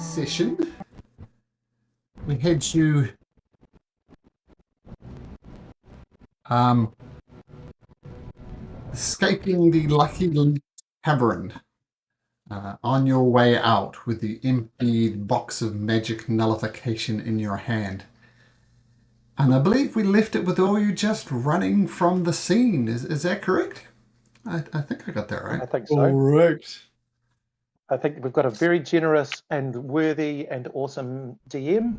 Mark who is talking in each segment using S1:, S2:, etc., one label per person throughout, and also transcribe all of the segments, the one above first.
S1: session, we had you escaping the Lucky Tavern on your way out with the emptied box of magic nullification in your hand. And I believe we left it with all you just running from the scene. Is that correct? I think I got that right.
S2: I think so.
S3: Correct.
S2: I think we've got a very generous and worthy and awesome DM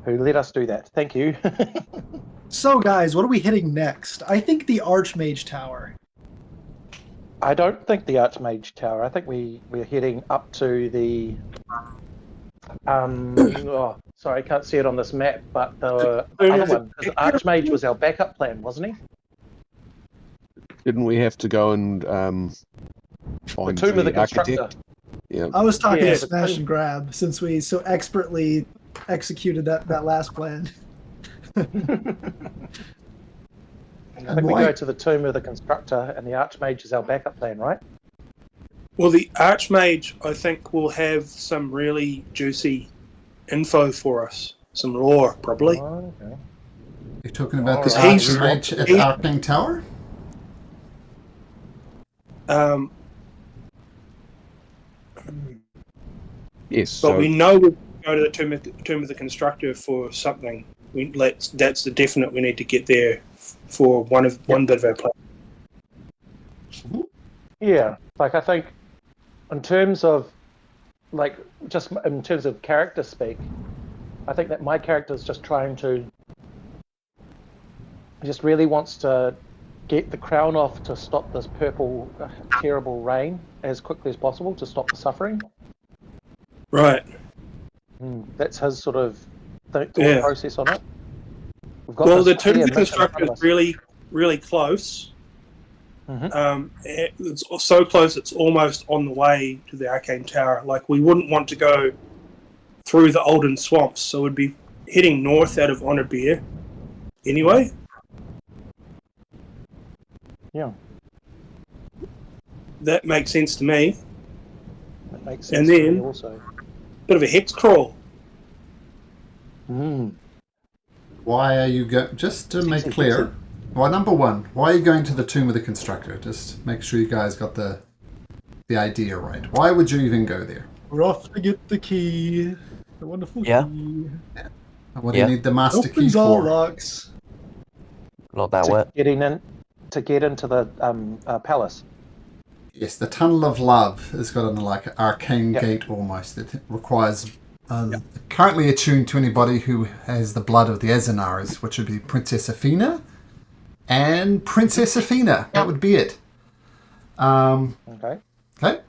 S2: who let us do that. Thank you.
S3: So, guys, what are we hitting next? I think the Archmage Tower.
S2: I don't think the Archmage Tower. I think we're heading up to the sorry, I can't see it on this map, but the other one. Because Archmage was our backup plan, wasn't he?
S4: Didn't we have to go and find
S2: the Tomb of the
S4: architect?
S2: Constructor.
S4: Yeah.
S3: I was talking
S2: Yeah,
S3: smash and grab since we so expertly executed that last plan.
S2: I think we go to the Tomb of the Constructor, and the Archmage is our backup plan, right?
S5: Well, the Archmage, I think, will have some really juicy info for us. Some lore, probably.
S2: Oh, okay.
S1: You're talking about the
S5: He's-
S1: Archmage at the Arcane Tower?
S4: Yes.
S5: But
S4: So
S5: we know we'll go to the Tomb of the Constructor for something. That's the definite. We need to get there for one bit of our plan.
S2: Yeah, like I think in terms of just in terms of character speak, I think that my character is just just really wants to get the crown off to stop this purple terrible rain as quickly as possible to stop the suffering.
S5: Right.
S2: That's his sort of thought
S5: Yeah.
S2: process on it. We've got
S5: Well, the
S2: this
S5: Tomb of
S2: clear
S5: the
S2: mission in
S5: Constructor
S2: front of
S5: is
S2: us.
S5: really, really close.
S2: Mhm.
S5: It's so close, it's almost on the way to the Arcane Tower. Like, we wouldn't want to go through the Olden Swamps, so we'd be heading north out of Honorbeer anyway.
S2: Yeah,
S5: That makes sense to me.
S2: that makes
S5: And
S2: sense to me
S5: then-
S2: also.
S5: Bit of a hex crawl.
S1: Why are you going? Just to make
S2: Easy,
S1: clear,
S2: easy.
S1: well, number one, why are you going to the Tomb of the Constructor? Just make sure you guys got the idea right. Why would you even go there?
S3: We're off to get the key. The wonderful
S6: Yeah.
S3: key.
S1: And what do you need the master key
S3: Opens all
S1: for?
S3: locks.
S6: Not that wet.
S2: To get into the palace.
S1: Yes, the Tunnel of Love has got an arcane
S2: Yep.
S1: gate almost. It requires currently attuned to anybody who has the blood of the Azanaris, which would be Princess Athena and Princess Athena. That would be it.
S2: Okay.
S1: Okay.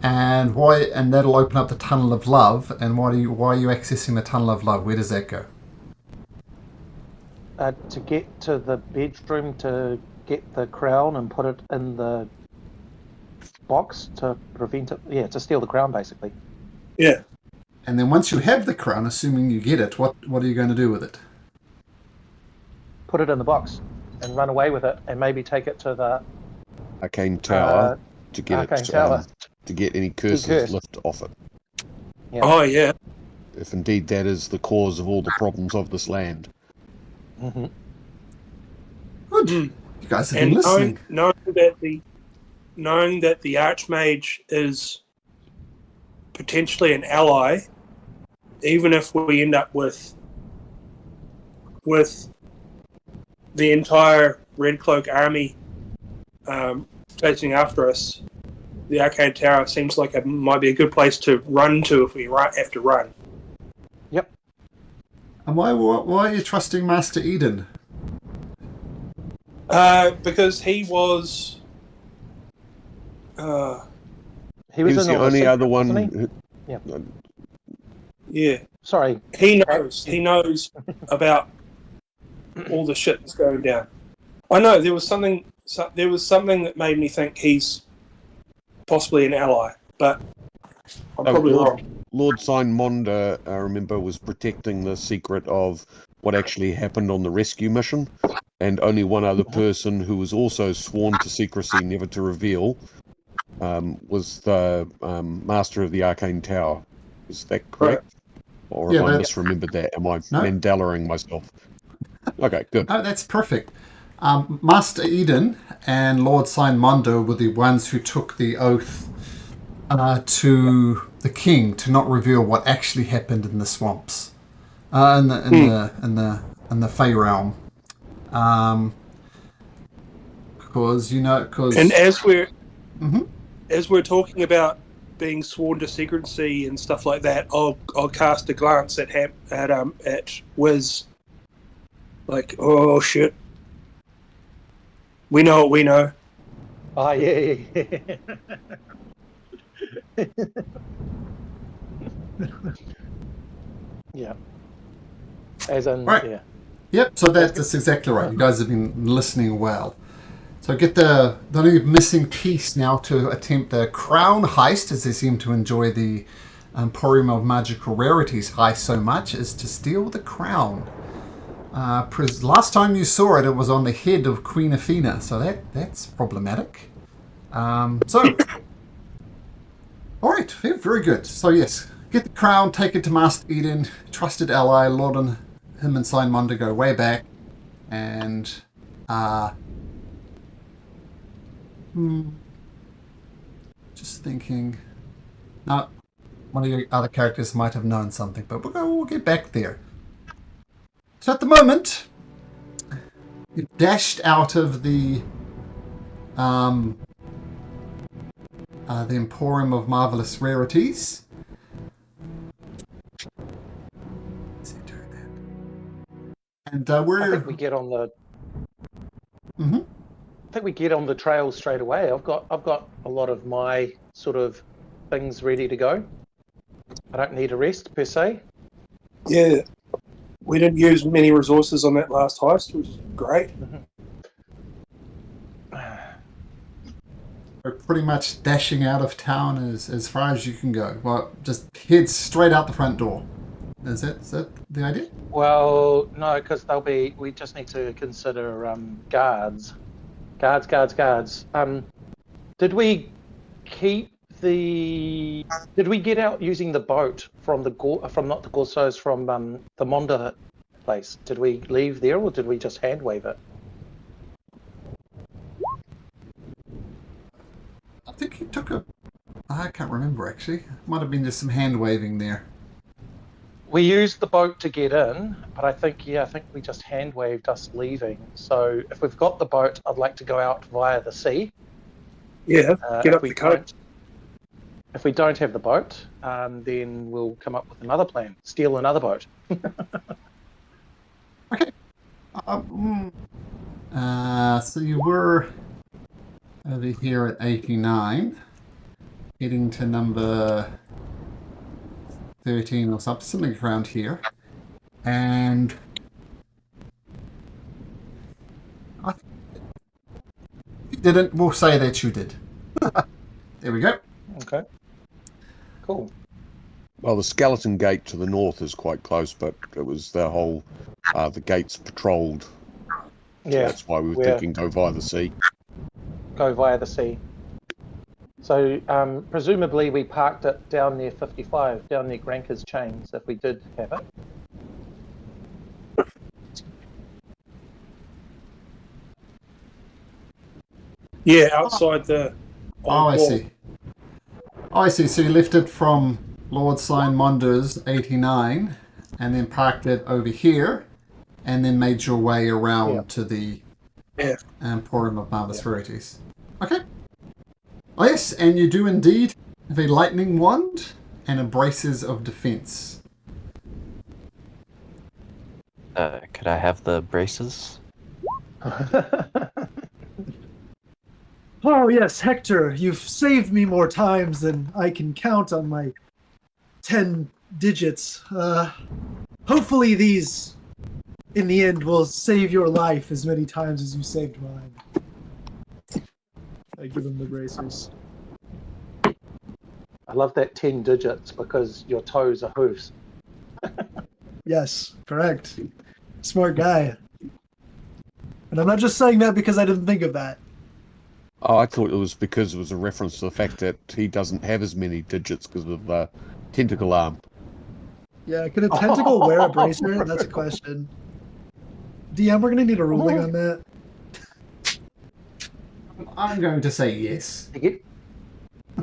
S1: And why? And that'll open up the Tunnel of Love. And why are you accessing the Tunnel of Love? Where does that go?
S2: To get to the bedroom to get the crown and put it in the box to prevent it. Yeah, to steal the crown, basically.
S5: Yeah.
S1: And then once you have the crown, assuming you get it, what are you going to do with it?
S2: Put it in the box and run away with it, and maybe take it to the
S4: Arcane Tower to get
S2: Arcane
S4: it
S2: Tower.
S4: to get any curses
S2: Cursed.
S4: lift off it.
S2: Yeah.
S5: Oh, yeah.
S4: If indeed that is the cause of all the problems of this land.
S2: Mm-hmm.
S1: Good. You guys have been
S5: And
S1: listening.
S5: knowing that the Archmage is potentially an ally, even if we end up with the entire Red Cloak army chasing after us, the Arcane Tower seems like it might be a good place to run to if we have to run.
S2: Yep.
S1: And why are you trusting Master Eden?
S5: Because he was...
S2: He
S4: He
S2: was
S4: was
S2: in
S4: the
S2: all
S4: only
S2: secrets,
S4: other one.
S2: wasn't he?
S4: Who,
S2: Yeah.
S5: yeah.
S2: Sorry.
S5: He knows about all the shit that's going down. I know there was something that made me think he's possibly an ally, but I'm probably wrong.
S4: Lord Simonda, I remember, was protecting the secret of what actually happened on the rescue mission, and only one other person who was also sworn to secrecy, never to reveal, was the master of the Arcane Tower. Is that correct? Or
S1: Yeah,
S4: have I
S1: that-
S4: misremembered that? Am I
S1: No.
S4: Mandelaring myself? Okay, good.
S1: Oh, that's perfect. Master Eden and Lord Mondo were the ones who took the oath to the king to not reveal what actually happened in the swamps, in the Fey realm. Because
S5: And as we're
S1: Mhm.
S5: as we're talking about being sworn to secrecy and stuff like that, I'll cast a glance at Wiz, like, oh shit, we know what we know.
S2: Oh, yeah. Yeah. As in,
S1: Right.
S2: yeah.
S1: Yep, so that's exactly right. You guys have been listening well. So get the only missing piece now to attempt the crown heist, as they seem to enjoy the Emporium of Magical Rarities heist so much, is to steal the crown. Last time you saw it, it was on the head of Queen Athena, so that's problematic. All right, very good. So yes, get the crown, take it to Master Eden, trusted ally, Lord and him and Mondo go way back, and just thinking, now one of your other characters might have known something, but we'll get back there. So at the moment, you've dashed out of the Emporium of Marvelous Rarities. Is it doing that? And
S2: I think we get on the.
S1: Mhm.
S2: I think we get on the trail straight away. I've got a lot of my sort of things ready to go. I don't need a rest per se.
S5: Yeah, we didn't use many resources on that last heist, which is great.
S1: We're pretty much dashing out of town as far as you can go. Well, just head straight out the front door. Is that the idea?
S2: Well, no, because they'll be. We just need to consider guards. Did we keep the? Did we get out using the boat from not the Gorsos, from the Monda place? Did we leave there, or did we just hand wave it?
S1: I think he took a... I can't remember, actually. Might have been just some hand waving there.
S2: We used the boat to get in, but I think we just hand waved us leaving. So if we've got the boat, I'd like to go out via the sea.
S5: Yeah, get up the coast.
S2: If we don't have the boat, then we'll come up with another plan. Steal another boat.
S1: Okay. So you were over here at 89, heading to number 13 or something around here, and I think if you didn't, we'll say that you did. There we go.
S2: Okay. Cool.
S4: Well, the skeleton gate to the north is quite close, but it was the whole the gates patrolled.
S2: Yeah.
S4: That's why we were thinking go via the sea.
S2: Go via the sea. So presumably we parked it down near 55, down near Granker's Chains, if we did have it.
S5: Yeah, outside the.
S1: Oh, I see. Oh, I see. So you left it from Lord Mondo's 89, and then parked it over here, and then made your way around to the Emporium of Marvelous Rarities. Okay. Oh, yes, and you do indeed have a lightning wand and a braces of defense.
S6: Could I have the braces?
S3: Oh, yes, Hector, you've saved me more times than I can count on my 10 digits. Hopefully these, in the end, will save your life as many times as you saved mine. I give him the bracers.
S2: I love that 10 digits because your toes are hoofs.
S3: Yes, correct. Smart guy. And I'm not just saying that because I didn't think of that.
S4: Oh, I thought it was because it was a reference to the fact that he doesn't have as many digits because of Tentacle arm.
S3: Yeah, could a tentacle wear a bracer? That's a question. DM, we're gonna need a ruling on that.
S1: I'm going to say yes.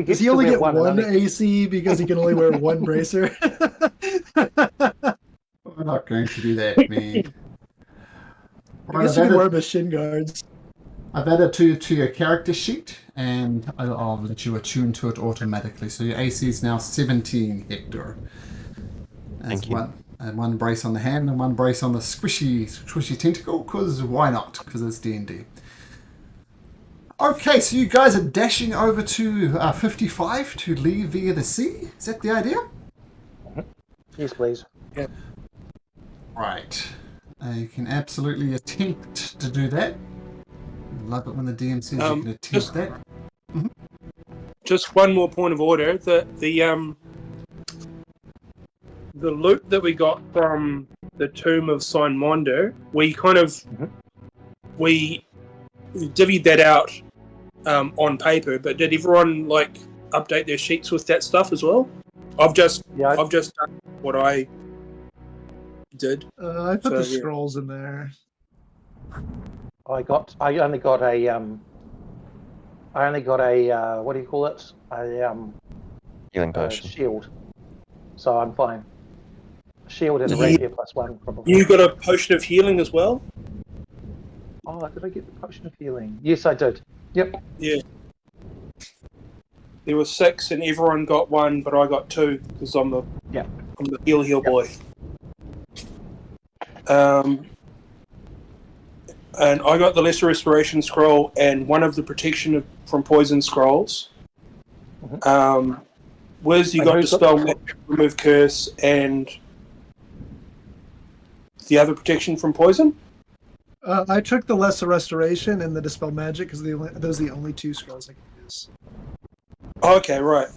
S3: Does he only get one AC because he can only wear one bracer?
S1: We're not going to do that, man.
S3: I guess you can wear machine guards.
S1: I've added to your character sheet, and I'll let you attune to it automatically. So your AC is now 17, Hector.
S6: Thank you.
S1: One brace on the hand and one brace on the squishy tentacle, because why not? Because it's D&D. Okay, so you guys are dashing over to 55 to leave via the sea? Is that the idea?
S2: Yes, please.
S5: Yep.
S1: Right. You can absolutely attempt to do that. Love it when the DM says you can attempt that.
S5: Just one more point of order. The loot that we got from the Tomb of Signmondo, we kind of we divvied that out on paper. But did everyone like update their sheets with that stuff as well? I've just done what I did.
S3: I put the scrolls in there.
S2: I only got a what do you call it?
S6: Healing potion.
S2: Shield. So I'm fine. Shield and a rapier +1 probably.
S5: You got a potion of healing as well?
S2: Oh, did I get the potion of healing? Yes, I did. Yep.
S5: Yeah. There were 6 and everyone got 1, but I got 2 because I'm the heal boy. And I got the Lesser Restoration Scroll and one of the Protection from Poison Scrolls. Wiz, you got Dispel Magic, Remove Curse, and the other Protection from Poison?
S3: I took the Lesser Restoration and the Dispel Magic because those are the only 2 scrolls I can use.
S5: Okay, right.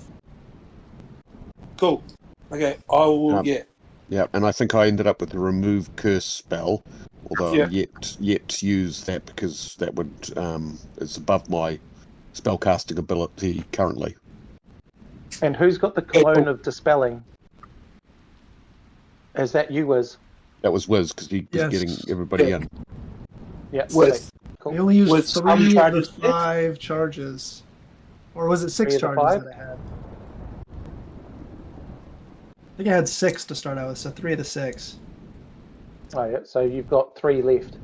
S5: Cool. Okay, I will,
S4: Yeah, and I think I ended up with the Remove Curse spell, although I'm yet to use that because that would it's above my spellcasting ability currently.
S2: And who's got the Cologne of Dispelling? Is that you, Wiz?
S4: That was Wiz because he was getting everybody in.
S2: Yeah,
S5: Wiz.
S2: Cool.
S3: I only used
S5: With
S3: 3 of the
S5: charges
S3: 5 charges. Or was it 6 charges that I had? I think I had 6 to start out with, so 3 of the 6.
S2: Oh, yeah, so you've got 3 left.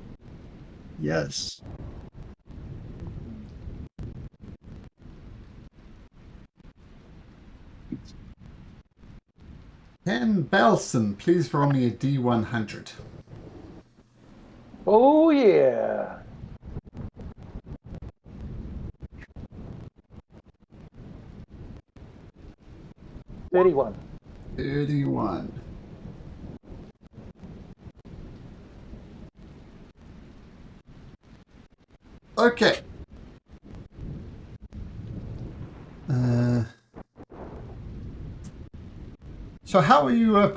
S3: Yes.
S1: Ken Belson, please roll me a D100.
S2: Oh, yeah. $31.
S1: 31. Okay. So how are you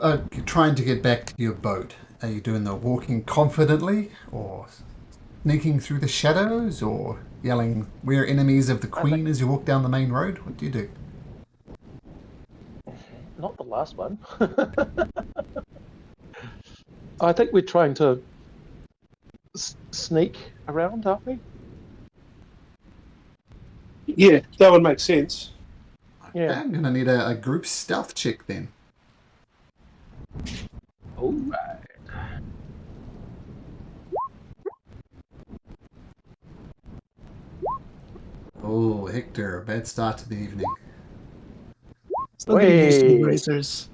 S1: trying to get back to your boat? Are you doing the walking confidently, or sneaking through the shadows, or yelling, "We're enemies of the Queen" as you walk down the main road? What do you do?
S2: Not the last one. I think we're trying to sneak around, aren't we?
S5: Yeah, that would make sense.
S2: Yeah.
S1: I'm going to need a group stealth check then.
S2: All right.
S1: Oh, Hector, bad start to the evening.
S3: Still getting used to the bracers.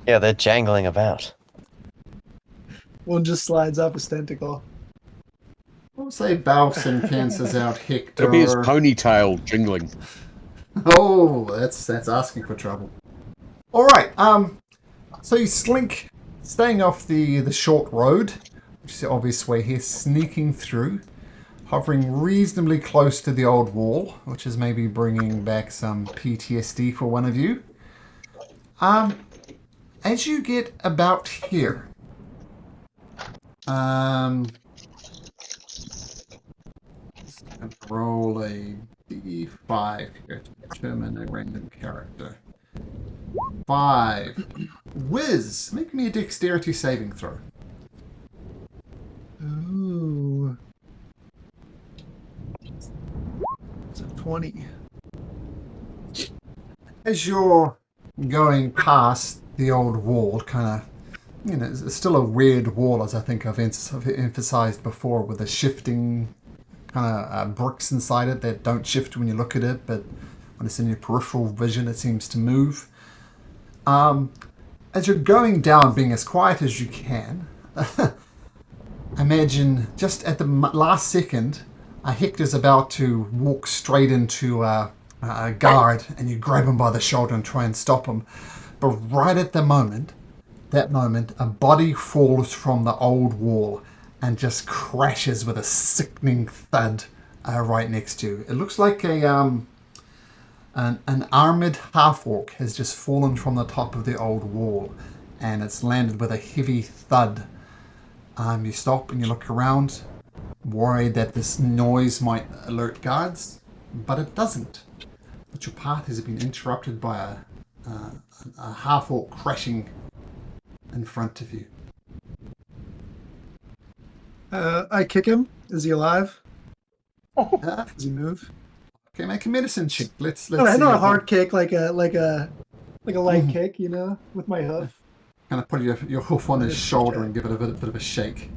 S6: Yeah, they're jangling about.
S3: One just slides off his tentacle.
S1: We'll say Balson cancels out Hector.
S4: It'll be his ponytail jingling.
S1: Oh, that's asking for trouble. All right. So you slink, staying off the short road, which is the obvious way here, sneaking through, hovering reasonably close to the old wall, which is maybe bringing back some PTSD for one of you. As you get about here, roll a D5 here to determine a random character. 5. Whiz, make me a dexterity saving throw.
S3: Ooh. It's a 20.
S1: As you're going past the old wall, kind of, it's still a weird wall, as I think I've emphasized before, with the shifting kind of bricks inside it that don't shift when you look at it, but when it's in your peripheral vision, it seems to move. As you're going down, being as quiet as you can, imagine just at the last second, Hector's about to walk straight into a guard, and you grab him by the shoulder and try and stop him. But right at that moment, a body falls from the old wall and just crashes with a sickening thud right next to you. It looks like an armoured half-orc has just fallen from the top of the old wall, and it's landed with a heavy thud. You stop and you look around, worried that this noise might alert guards, but it doesn't. But your path has been interrupted by a half-orc crashing in front of you.
S3: I kick him. Is he alive?
S1: Uh,
S3: Does he move?
S1: okay, make a medicine check. Let's see.
S3: Not a hard kick, like a light kick, with my hoof.
S1: Kind of put your hoof on his shoulder and give it a bit of a shake.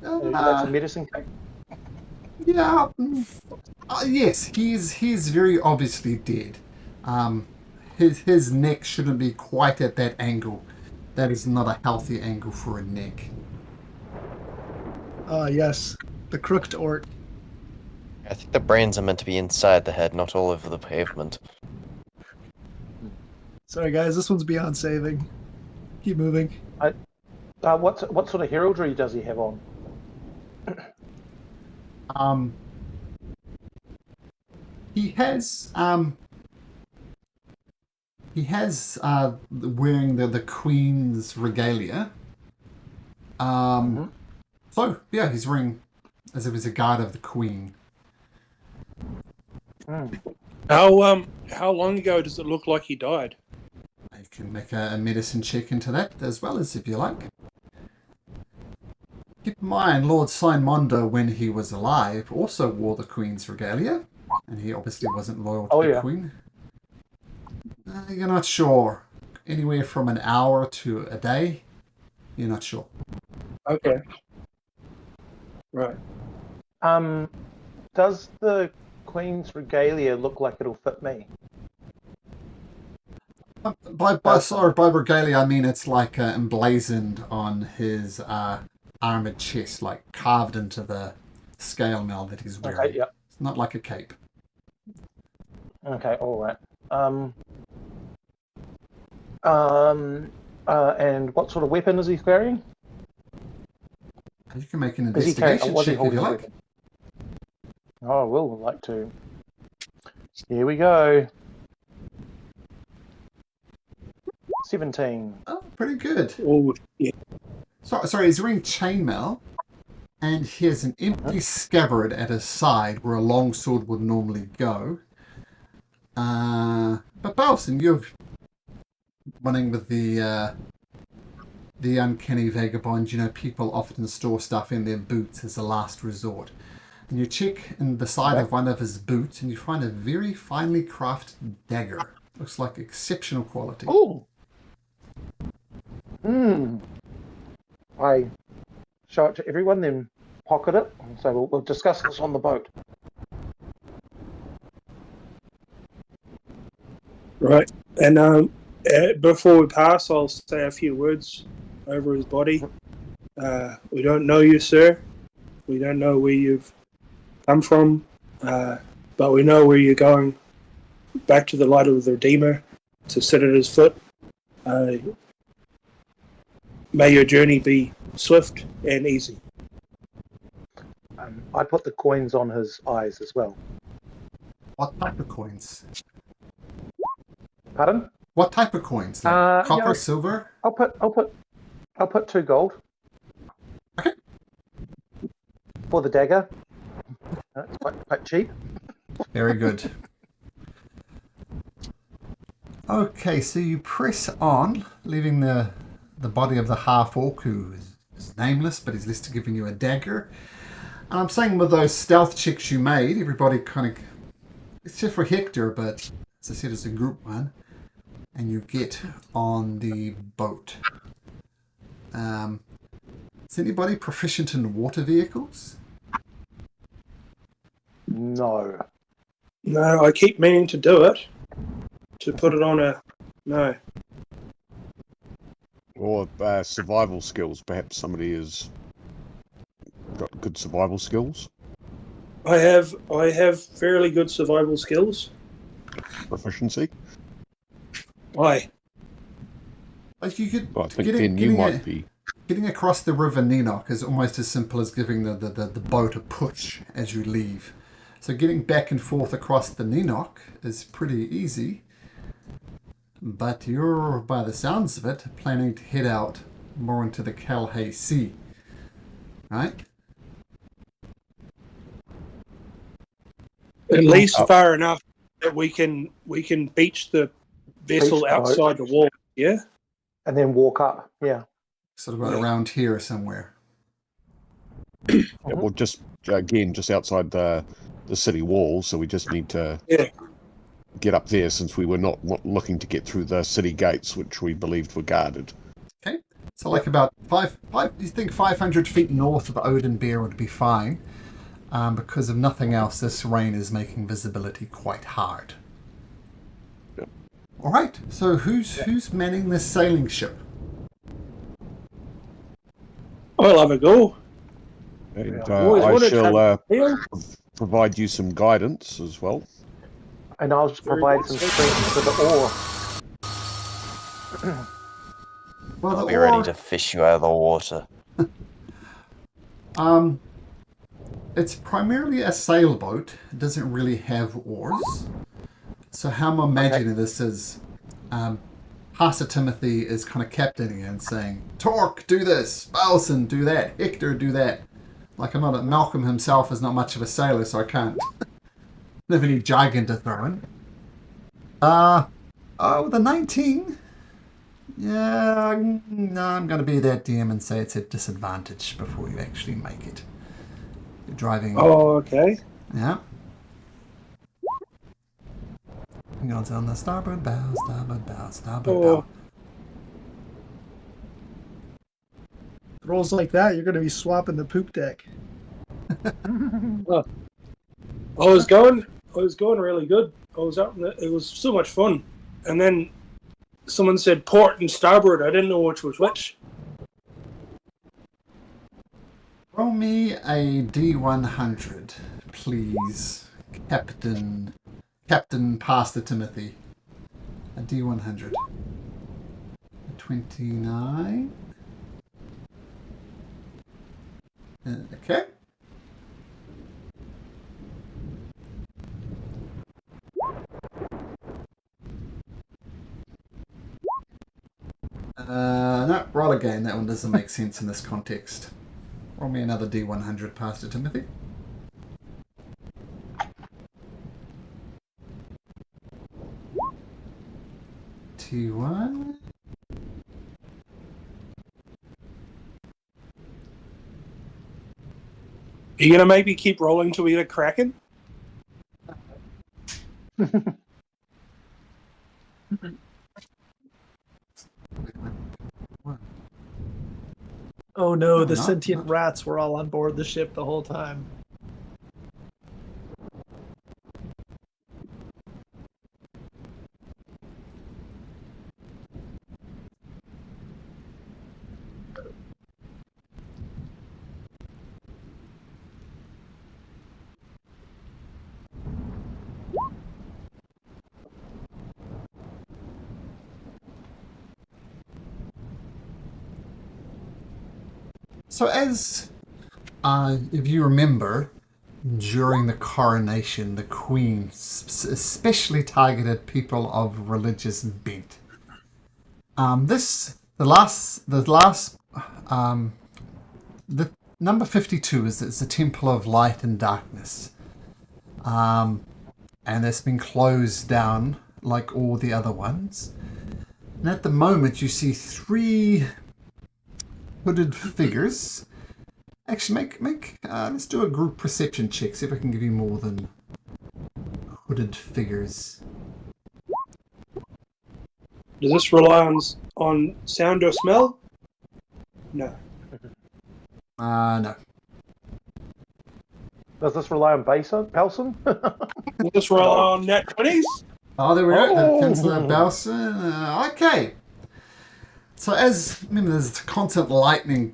S2: That's a medicine check.
S1: Yeah. Yes, he's very obviously dead. His neck shouldn't be quite at that angle. That is not a healthy angle for a neck.
S3: Yes. The crooked orc.
S6: I think the brains are meant to be inside the head, not all over the pavement.
S3: Sorry, guys. This one's beyond saving. Keep moving.
S2: What sort of heraldry does he have on?
S1: He has wearing the Queen's regalia. So yeah, he's wearing as if he's a guard of the Queen.
S5: How long ago does it look like he died?
S1: You can make a medicine check into that as well, as if you like. Keep in mind, Lord Simonda, when he was alive, also wore the Queen's regalia, and he obviously wasn't loyal to the Queen. You're not sure. Anywhere from an hour to a day, you're not sure.
S5: Okay. Right.
S2: Does the Queen's regalia look like it'll fit me?
S1: By regalia, I mean it's like emblazoned on his armored chest, like carved into the scale mail that he's wearing.
S2: Okay, yep.
S1: It's not like a cape.
S2: Okay, all right. And what sort of weapon is he carrying?
S1: You can make an investigation check if you like.
S2: Oh, I will like to. Here we go. 17.
S1: Oh, pretty good.
S5: Oh, yeah.
S1: Sorry, he's wearing chainmail, and he has an empty scabbard at his side where a long sword would normally go. But Balson, you're running with the uncanny vagabond. People often store stuff in their boots as a last resort. And you check in the side of one of his boots, and you find a very finely crafted dagger. Looks like exceptional quality.
S2: Oh. I show it to everyone, then pocket it. So we'll discuss this on the boat.
S5: Right. And before we pass, I'll say a few words over his body. We don't know you, sir. We don't know where you've come from, but we know where you're going. Back to the light of the Redeemer to sit at his foot. May your journey be swift and easy.
S2: I put the coins on his eyes as well.
S1: What type of coins?
S2: Pardon?
S1: What type of coins? Like copper, silver?
S2: I'll put 2 gold.
S1: Okay.
S2: For the dagger. It's quite cheap.
S1: Very good. Okay, so you press on, leaving the body of the half-orc who is nameless, but he's listed giving you a dagger. And I'm saying with those stealth checks you made, everybody kind of, except for Hector, but as I said, it's a group one, and you get on the boat. Is anybody proficient in water vehicles?
S2: No.
S5: No, I keep meaning to do it. To put it on a... No.
S4: Or survival skills. Perhaps somebody has got good survival skills.
S5: I have fairly good survival skills.
S4: Proficiency.
S5: Why?
S1: Like you could,
S4: Well, I think then you might be.
S1: Getting across the River Nenoch is almost as simple as giving the boat a push as you leave. So getting back and forth across the Nenoch is pretty easy. But you're, by the sounds of it, planning to head out more into the Calhay Sea. Right?
S5: At least far enough that we can beach the vessel
S2: Beach the
S5: outside the wall. Yeah.
S2: And then walk up. Yeah.
S1: Sort of around here somewhere.
S4: Yeah, well, just again, just outside the city wall. So we just need to get up there, since we were not looking to get through the city gates, which we believed were guarded.
S1: Okay. So like about you think 500 feet north of Oathbreaker would be fine. Because of nothing else, this rain is making visibility quite hard.
S4: Yep.
S1: All right. So who's manning this sailing ship?
S5: I'll have a go.
S4: And
S5: Always
S4: I
S5: wanted
S4: shall
S5: to
S4: provide you some guidance as well.
S2: And I'll provide some strength to the oar.
S1: Well, the
S6: I'll be ready to fish you out of the water.
S1: It's primarily a sailboat. It doesn't really have oars. So how I'm imagining this is, Pastor Timothy is kind of captaining it and saying, Torque, do this. Balson, do that. Hector, do that. Like Malcolm himself is not much of a sailor, so I can't have any jargon to throw in. With a 19. Yeah, no, I'm going to be that DM and say it's a disadvantage before you actually make it. You're driving.
S5: Oh, okay.
S1: Yeah. Hang on the starboard bow, starboard bow, starboard bow.
S3: Rolls like that, you're going to be swapping the poop deck.
S5: I was going really good. I was out. It was so much fun. And then someone said port and starboard. I didn't know which was which.
S1: Roll me a D100, please, Captain Pastor Timothy. A D100. 29. Okay. No, roll again. That one doesn't make sense in this context. Roll me another D100, Pastor Timothy. T1.
S5: Are you gonna make me keep rolling till we get a Kraken?
S3: Oh no, the
S1: not-
S3: sentient
S1: not-
S3: rats were all on board the ship the whole time.
S1: So as, if you remember, during the coronation, the Queen especially targeted people of religious bent. The number 52 is the Temple of Light and Darkness, and it's been closed down like all the other ones. And at the moment, you see 3 hooded figures. Actually, let's do a group perception check. See if I can give you more than hooded figures.
S5: Does this rely on sound or smell? No.
S1: No.
S2: Does this rely on Balsam?
S5: Does this rely on nat 20s?
S1: Oh, there we go. That
S2: Oh.
S1: Councillor Balson. Okay. So remember, there's constant lightning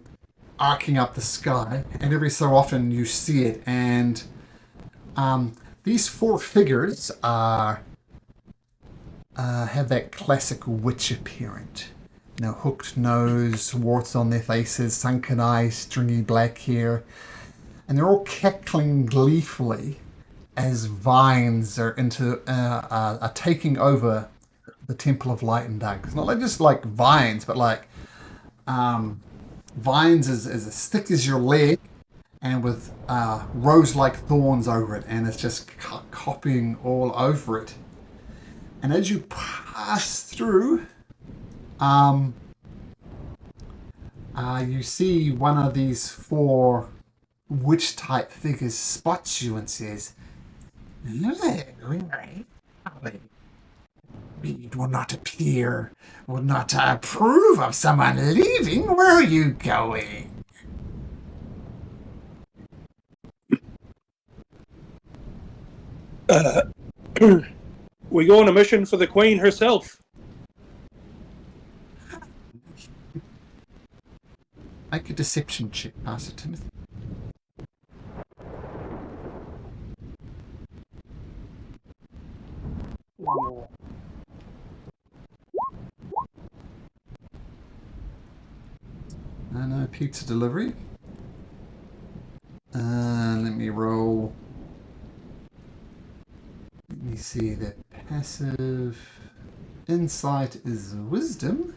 S1: arcing up the sky, and every so often you see it, and these 4 figures have that classic witch appearance. You know, hooked nose, warts on their faces, sunken eyes, stringy black hair, and they're all cackling gleefully as vines are taking over the Temple of Light and Dark. It's not like just like vines, but like vines as thick as your leg, and with rose-like thorns over it, and it's just copying all over it. And as you pass through, you see one of these 4 witch-type figures spots you and says, "Hello, we will not approve of someone leaving. Where are you going?"
S5: We go on a mission for the Queen herself.
S1: Make a deception check, Master Timothy. No pizza delivery. Let me roll. Let me see. The passive insight is wisdom.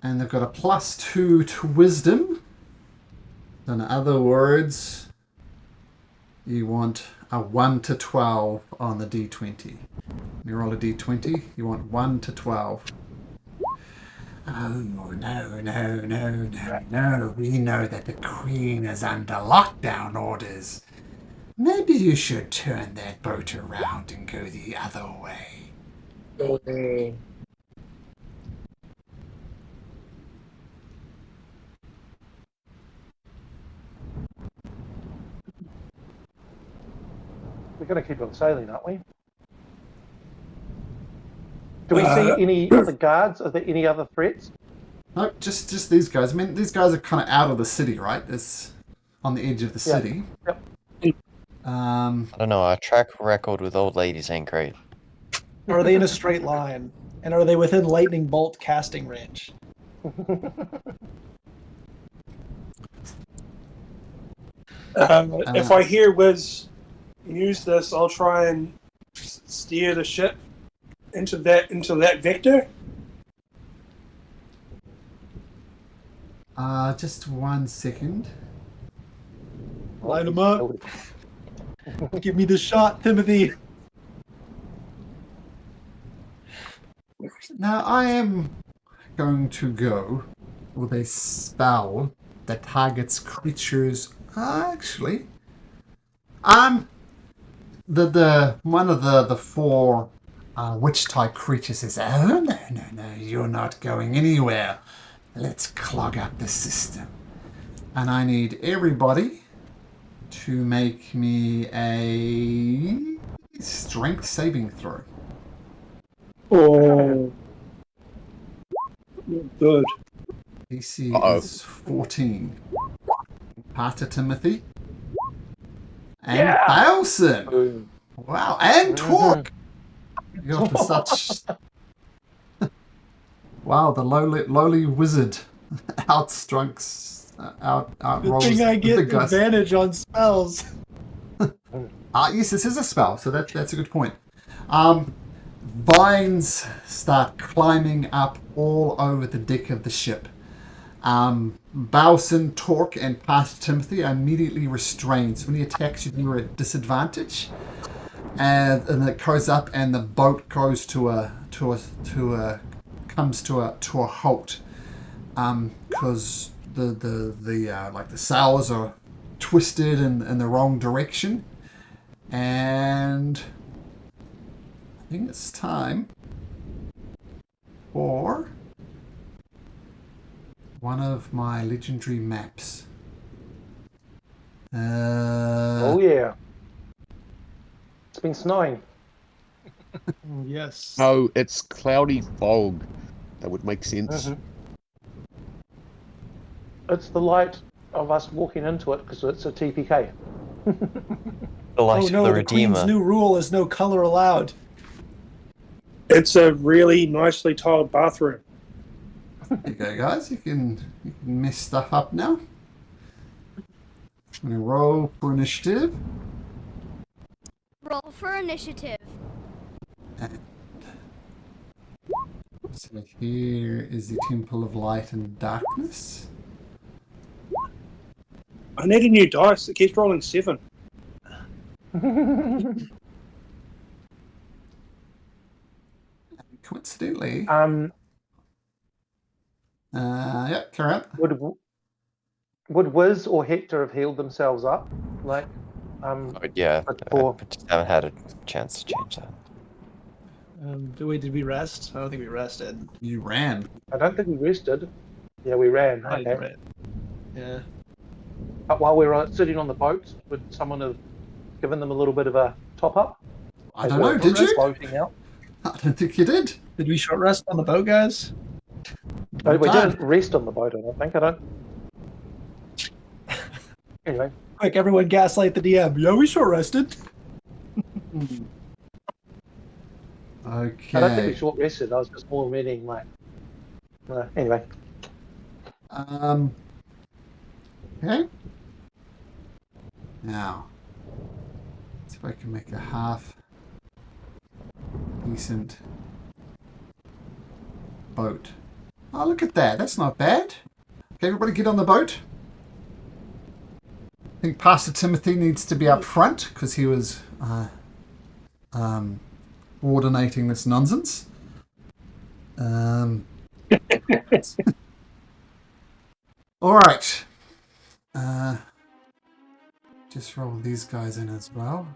S1: And they've got a +2 to wisdom. So in other words, you want a 1 to 12 on the D20. You roll a D20, you want 1 to 12. Oh, no. We know that the Queen is under lockdown orders. Maybe you should turn that boat around and go the other way.
S5: Okay.
S2: We're going to keep on sailing, aren't we? Do we see any other guards? Are there any other threats?
S1: No, just these guys. I mean, these guys are kind of out of the city, right? It's on the edge of the city.
S2: Yep.
S6: I don't know, our track record with old ladies ain't great.
S3: Are they in a straight line? And are they within lightning bolt casting range?
S5: If I hear Wiz use this, I'll try and steer the ship into that vector.
S1: Just 1 second.
S3: Line them up. Give me the shot, Timothy.
S1: Now I am going to go with a spell that targets creatures. Actually, the one of the 4 witch-type creatures says, "Oh no, you're not going anywhere. Let's clog up the system." And I need everybody to make me a strength saving throw.
S5: Oh, good.
S1: DC is 14. Pastor Timothy. And Balson.
S2: Boom.
S1: Wow, and Torque. You're for such... Wow, the lowly wizard outrolls
S3: Good thing I
S1: the
S3: get
S1: big guys.
S3: advantage on spells.
S1: Yes, this is a spell, so that's a good point. Vines start climbing up all over the deck of the ship. Balson, Torque, and Pastor Timothy are immediately restrained. So when he attacks you, you're at disadvantage. and it goes up, and the boat goes comes to a halt, because the like the sails are twisted in the wrong direction, and I think it's time for one of my legendary maps.
S2: Oh yeah. It's been snowing.
S3: Oh, yes.
S4: No, it's cloudy fog. That would make sense.
S2: Mhm. It's the light of us walking into it because it's a TPK.
S6: The light
S3: Oh
S6: of
S3: no,
S6: the
S3: the Queen's
S6: Redeemer.
S3: new rule is no color allowed.
S5: It's a really nicely tiled bathroom.
S1: There you go, guys. You can mess stuff up now. I'm gonna roll for initiative.
S7: Roll for initiative.
S1: So here is the Temple of Light and Darkness.
S5: I need a new dice. It keeps rolling 7.
S1: Coincidentally, yeah, carry on.
S2: Would Wiz or Hector have healed themselves up? Like,
S6: Oh, yeah,
S2: before.
S6: I just haven't had a chance to change that.
S3: Wait, did we rest? I don't think we rested.
S1: You ran.
S2: I don't think we rested. Yeah, we ran.
S3: I
S2: Okay.
S3: didn't rest. Yeah.
S2: But while we were sitting on the boat, would someone have given them a little bit of a top up?
S1: I don't know, did you?
S2: Floating out.
S1: I don't think you did.
S3: Did we short rest on the boat, guys?
S2: No, we
S1: Done.
S2: didn't rest on the boat. I don't think. I don't. Anyway,
S3: Quick, everyone gaslight the DM. Yeah, we short rested.
S2: I don't think we
S1: Okay.
S2: short rested. I was just more meaning like. Anyway,
S1: Okay. Now, let's see if I can make a half decent boat. Oh, look at that. That's not bad. Okay, everybody get on the boat. I think Pastor Timothy needs to be up front because he was coordinating this nonsense. All right. Just roll these guys in as well.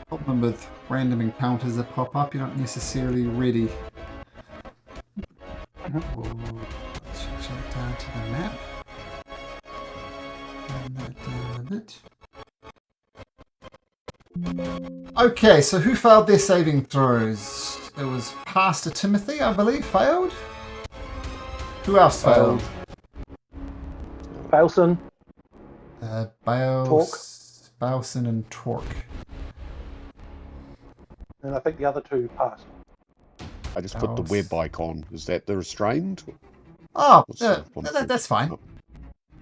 S1: Problem with random encounters that pop up, you're not necessarily ready. We'll change that down to the map. And that down a bit. Okay, so who failed their saving throws? It was Pastor Timothy, I believe, failed. Who else failed?
S2: Bailson.
S1: Bailson and Torque.
S2: And I think the other two passed.
S4: I just put the web icon. Is that the restrained?
S1: Oh,
S4: What's
S1: yeah,
S4: the one?
S1: that's fine.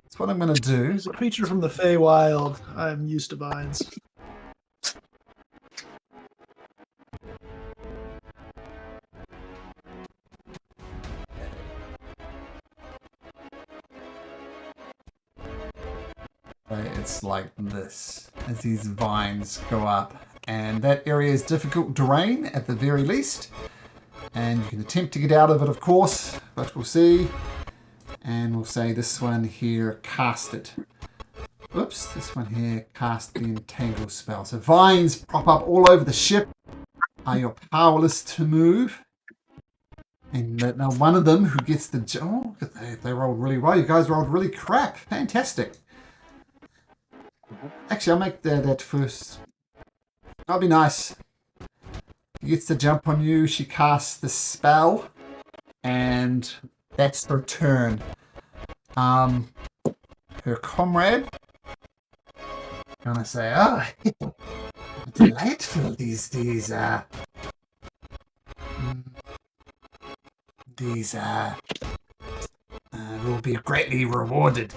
S1: That's what I'm going to do.
S3: He's a creature from the Feywild. I'm used to vines.
S1: It's like this as these vines go up, and that area is difficult terrain at the very least, and you can attempt to get out of it, of course, but we'll see. And we'll say this one here, cast it. Oops, this one here, cast the entangle spell. So vines prop up all over the ship. You're powerless to move. And now one of them who gets the... Oh, they rolled really well. You guys rolled really crap. Fantastic. Actually, I'll make that first. That'll be nice. She gets to jump on you. She casts the spell. And that's her turn. Her comrade gonna say, "Oh, delightful. These will be greatly rewarded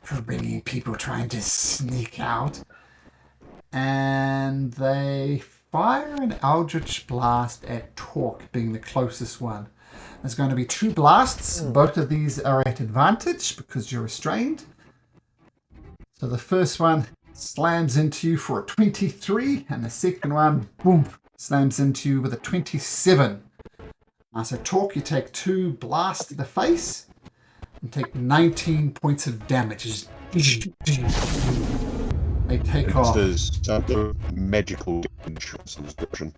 S1: for bringing people trying to sneak out." And they fire an Eldritch Blast at Torque, being the closest one. There's going to be 2 blasts. Both of these are at advantage because you're restrained. So the first one slams into you for a 23, and the second one, boom, slams into you with a 27. So Torque, you take 2 blasts to the face and take 19 points of damage. They take off.
S4: There's some magical damage of some description.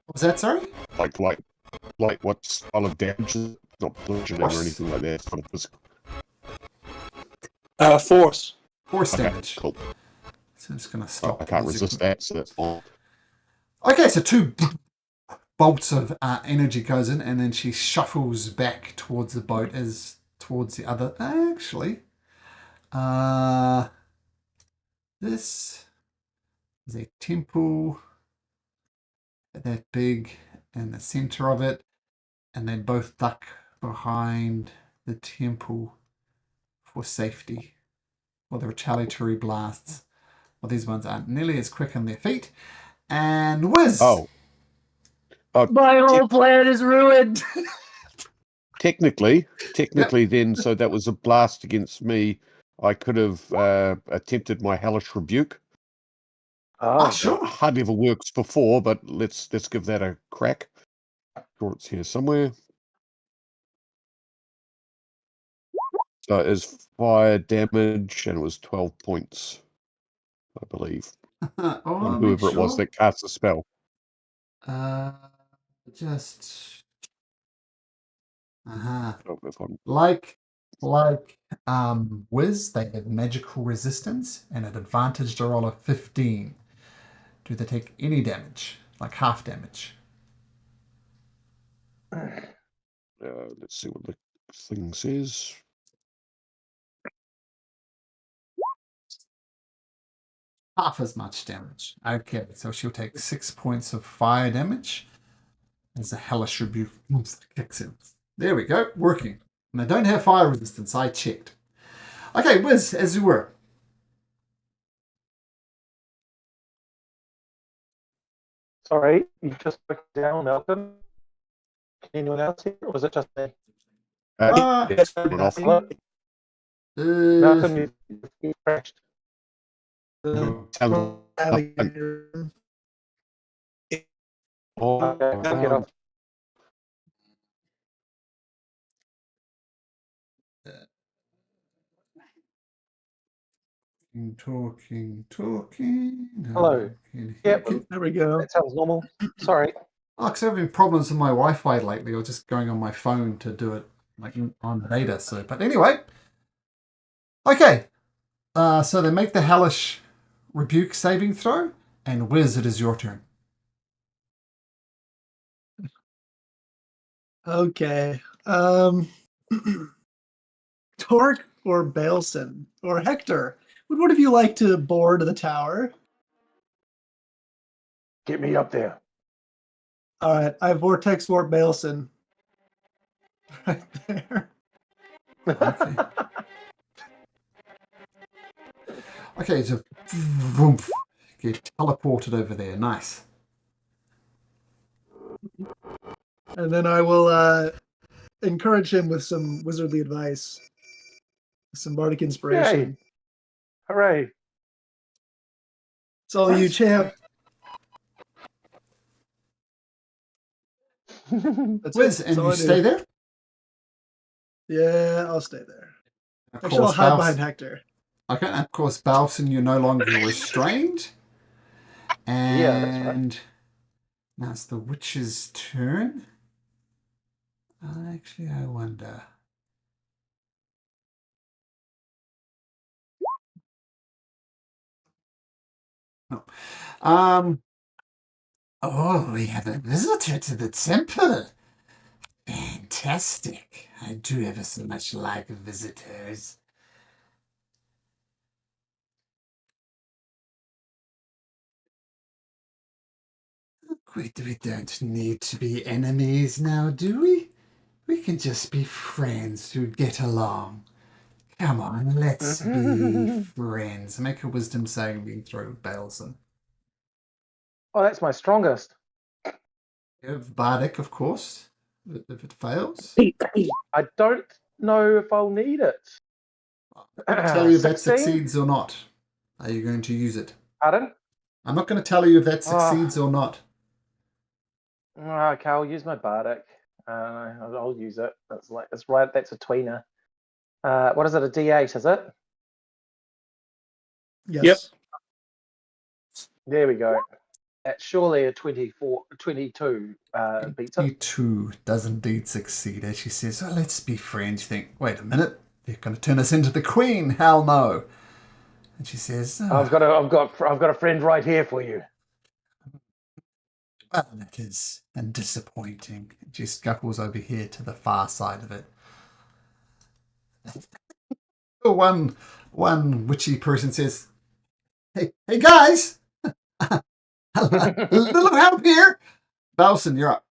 S1: What was that, sorry?
S4: Like what style of damage is it? Not bludgeoning or anything like that. It's kind of physical.
S5: Force.
S1: Force
S4: Okay,
S1: damage.
S4: cool.
S1: So I'm just going to stop.
S4: I can't resist that, so that's fine.
S1: Okay, so 2 bolts of energy goes in, and then she shuffles back towards the boat as towards the other. Actually, this is a temple that big in the center of it, and they both duck behind the temple for safety. Well, the retaliatory blasts. Well, these ones aren't nearly as quick on their feet. And whiz!
S4: Oh,
S3: My whole plan is ruined.
S4: technically, then, so that was a blast against me. I could have attempted my hellish rebuke.
S2: Oh,
S1: sure.
S4: Hardly ever works before, but let's give that a crack. Sure, it's here somewhere. So it is fire damage, and it was 12 points, I believe. On whoever it was that cast the spell.
S1: Just
S4: Oh, if I'm-
S1: like Wiz, they have magical resistance and an advantage to roll a 15. Do they take any damage, like half damage?
S4: let's see what the thing says.
S1: Half as much damage. Okay, so she'll take 6 points of fire damage as a hellish rebuke kicks in. There we go, working. And I don't have fire resistance, I checked. Okay, Wiz, as you were.
S2: sorry, you just broke down, Malcolm. Can anyone else hear, or was it just me?
S4: Yes, went off.
S2: Hello? Malcolm, you crashed.
S4: Sounds-
S3: Alligator.
S2: Okay, I'll get off.
S1: Talking.
S2: Hello. Yep.
S3: There we go.
S2: That sounds normal. Sorry.
S1: Oh, because I've having problems with my Wi-Fi lately, or just going on my phone to do it like on data. So, but anyway, okay. So they make the hellish rebuke saving throw, and Wiz, it is your turn.
S3: Okay. Torque or Baleson or Hector? Would one of you like to board the tower?
S2: Get me up there.
S3: All right, I vortex warp Baleson. Right there.
S1: Okay. Okay, so vroom, get teleported over there. Nice.
S3: And then I will encourage him with some wizardly advice, some bardic inspiration.
S2: Yay. Hooray.
S3: It's all you, champ. That's
S1: Wiz,
S3: it.
S1: and
S3: That's all
S1: you
S3: I do.
S1: stay there?
S3: Yeah, I'll stay there.
S1: Of
S3: Actually, I'll
S1: course,
S3: hide
S1: Bals-
S3: behind Hector.
S1: Okay, and of course, Balson, you're no longer restrained. And
S2: Yeah, that's right.
S1: now it's the witch's turn. Actually, I wonder. No. Oh, we have a visitor to the temple. Fantastic. I do ever so much like visitors. We don't need to be enemies now, do we? We can just be friends who get along. Come on, let's be friends. Make a wisdom saving throw, Baleson.
S2: Oh, that's my strongest.
S1: You have Bardic, of course, if it fails.
S2: I don't know if I'll need it.
S1: I'm going to tell you if that
S2: 16?
S1: succeeds or not. Are you going to use it?
S2: Pardon?
S1: I'm not going to tell you if that
S2: Oh.
S1: succeeds or not.
S2: Okay, I'll use my Bardic. I'll use it. That's right. That's a tweener. What is it? A D8, is it?
S3: Yes.
S5: Yep.
S2: There we go. That's surely a 22 beats it.
S1: 22 does indeed succeed. As she says, oh, let's be friends. You think, wait a minute, they're going to turn us into the queen. Hell no. And she says, oh,
S2: I've got a friend right here for you.
S1: well, that is disappointing. She scuffles over here to the far side of it. One witchy person says, hey guys, a little help here. Balson, you're up.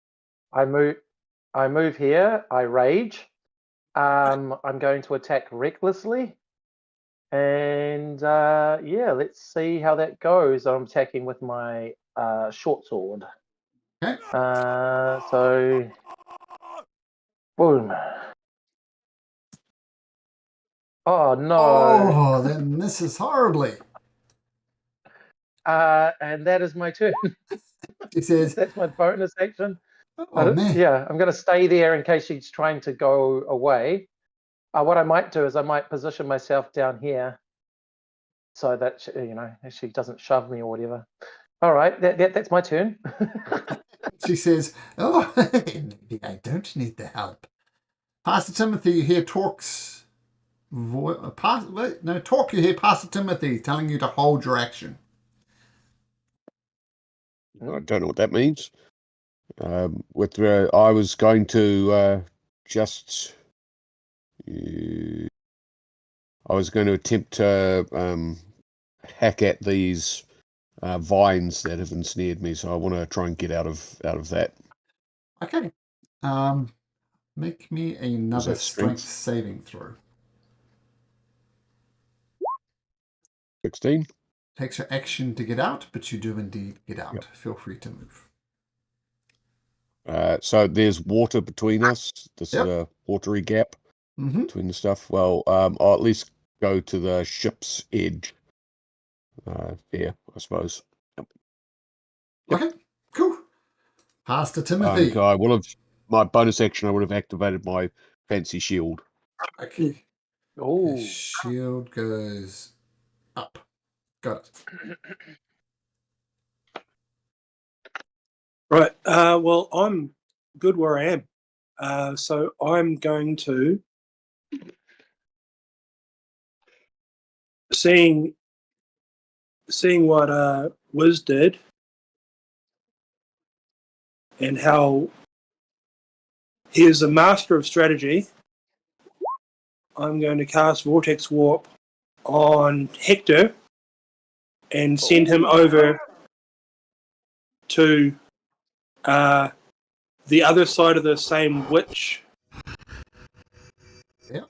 S2: I move here. I rage. I'm going to attack recklessly. And yeah, let's see how that goes. I'm attacking with my short sword.
S1: Okay.
S2: So, boom. Oh no!
S1: Oh, that misses horribly.
S2: And that is my turn.
S1: She says,
S2: That's my bonus action.
S1: oh man.
S2: Yeah, I'm going to stay there in case she's trying to go away. What I might do is I might position myself down here so that she doesn't shove me or whatever. All right, that's my turn.
S1: She says, oh, maybe I don't need the help. Pastor Timothy, you hear Torque's Torque, you hear Pastor Timothy telling you to hold your action.
S4: I don't know what that means. I was going to just. I was going to attempt to hack at these vines that have ensnared me, so I want to try and get out of that.
S1: Okay. Make me another strength saving throw.
S4: 16.
S1: Takes your action to get out, but you do indeed get out. Yep. Feel free to move.
S4: So there's water between us. This is a watery gap between the stuff. Well, I'll at least go to the ship's edge. There, I suppose. Yep.
S1: Okay, cool. Pastor Timothy.
S4: I will have my bonus action. I would have activated my fancy shield.
S1: Okay.
S2: Oh,
S1: shield goes up. Got it.
S5: Right. Well, I'm good where I am. So I'm going to seeing what Wiz did and how he is a master of strategy. I'm going to cast Vortex Warp on Hector and send him over to the other side of the same witch.
S1: Yeah.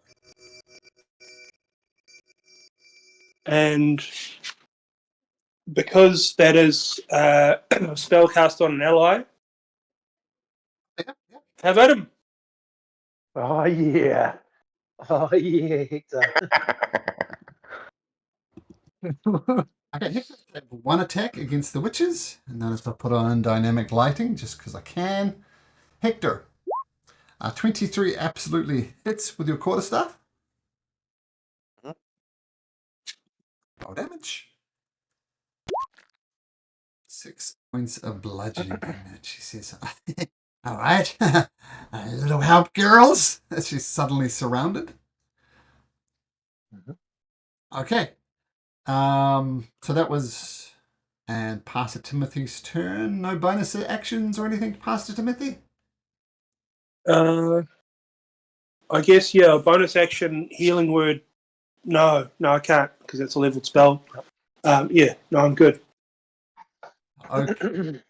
S5: And because that is a spell cast on an ally, have at him.
S2: Oh yeah. Oh yeah, Hector.
S1: Okay, Hector, one attack against the witches, and notice I put on dynamic lighting just because I can. Hector, 23 absolutely hits with your quarterstaff. Roll damage. 6 points of bludgeoning damage. She says, all right, a little help, girls, as she's suddenly surrounded. Okay. So that was Pastor Timothy's turn. No bonus actions or anything, Pastor Timothy?
S5: I guess, yeah, bonus action, healing word. No, I can't because it's a leveled spell. Yeah, no, I'm good.
S1: Okay.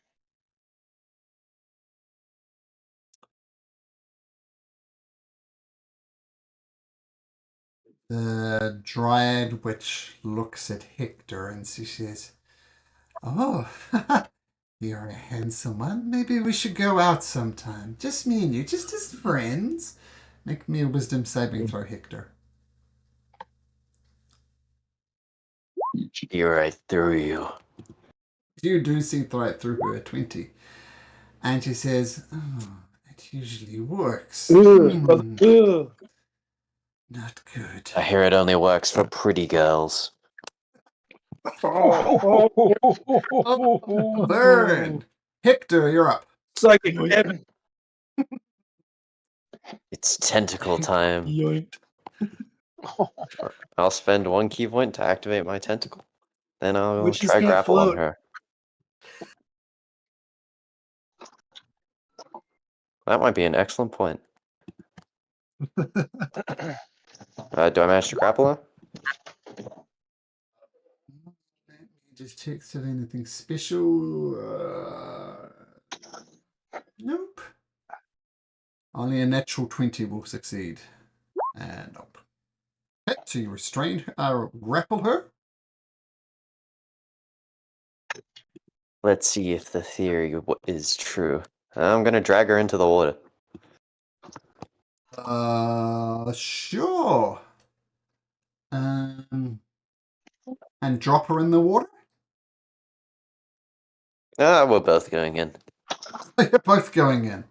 S1: The Dryad Witch looks at Hector and she says, oh, You're a handsome one. Maybe we should go out sometime. Just me and you, just as friends. Make me a wisdom saving throw, Hector.
S6: You're right through you.
S1: You do see right through her 20. And she says, oh, it usually works.
S5: Ugh.
S1: Not good.
S6: I hear it only works for pretty girls.
S1: Burn! Hector, you're up.
S5: It's like a cabin.
S6: It's tentacle time.
S3: Yoinked.
S6: I'll spend 1 key point to activate my tentacle. Then I'll
S3: Witches
S6: try
S3: can't
S6: grapple on
S3: float.
S6: her. That might be an excellent point. Do I manage to grapple her?
S1: Let me just check if anything special. Nope. Only a natural 20 will succeed. And nope. Okay, so you restrain her, grapple her.
S6: Let's see if the theory is true. I'm gonna drag her into the water.
S1: Sure. And drop her in the water.
S6: We're both going in.
S1: You're both going in.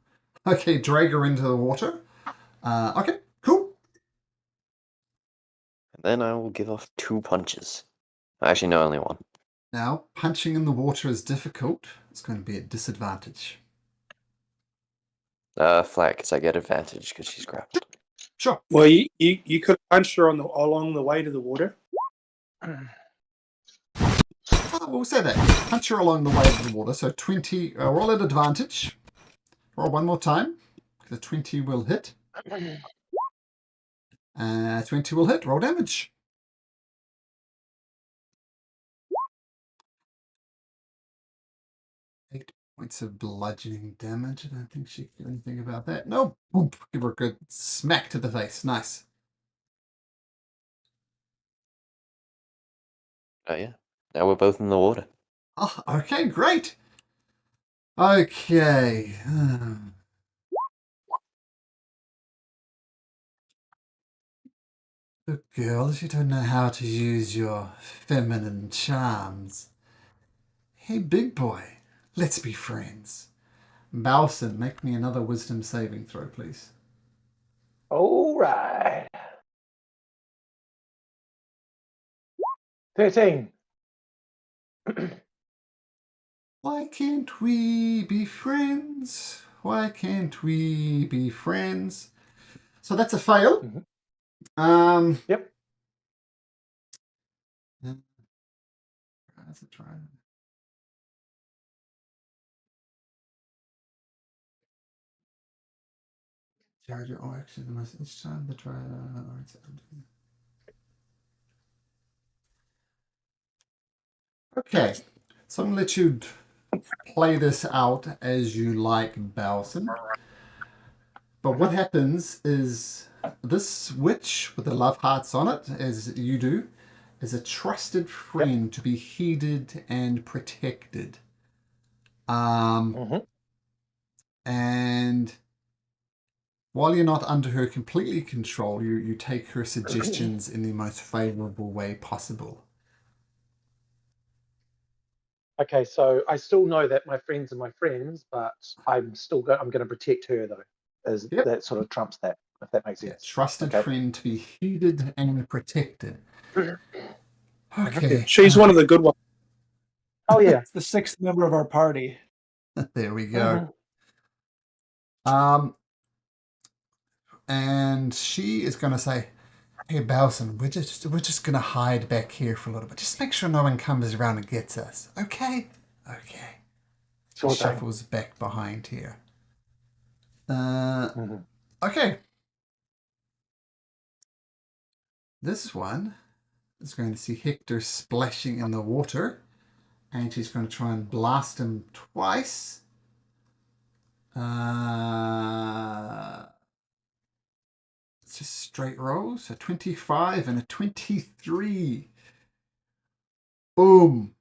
S1: Okay, drag her into the water. Okay, cool.
S6: And then I will give off 2 punches. Actually, no, only 1.
S1: Now, punching in the water is difficult. It's going to be at disadvantage.
S6: Flat, because I get advantage because she's grappled.
S1: Sure.
S5: Well, you could have punched her along the way to the water.
S1: We'll say that. Punch her along the way to the water. So 20, roll at advantage. Roll one more time. The 20 will hit. 20 will hit. Roll damage. Eight points of bludgeoning damage. I don't think she can do anything about that. No. Boom. Give her a good smack to the face. Nice.
S6: Oh, yeah. Now we're both in the water.
S1: Oh, okay, great. Okay. The girls, you don't know how to use your feminine charms. Hey, big boy, let's be friends. Balson, make me another wisdom saving throw, please.
S2: All right. 13.
S1: Why can't we be friends? Why can't we be friends? So that's a fail.
S2: Yep.
S1: That's a try. Charge your action unless each time the try. Okay, so I'm going to let you play this out as you like, Balson. But what happens is this witch with the love hearts on it, as you do, is a trusted friend to be heeded and protected. And while you're not under her completely control, you take her suggestions in the most favorable way possible.
S2: Okay, so I still know that my friends are my friends, but I'm going to protect her though. That sort of trumps that, if that makes sense.
S1: Yeah, trusted friend to be heeded and protected. Okay.
S5: She's one of the good ones.
S2: Oh yeah.
S3: It's the 6th member of our party.
S1: There we go. And she is going to say, "Hey, Balson, we're just going to hide back here for a little bit. Just make sure no one comes around and gets us. Okay? Okay." She shuffles back behind here. Okay. This one is going to see Hector splashing in the water. And she's going to try and blast him twice. It's just straight rolls. A 25 and a 23. Boom.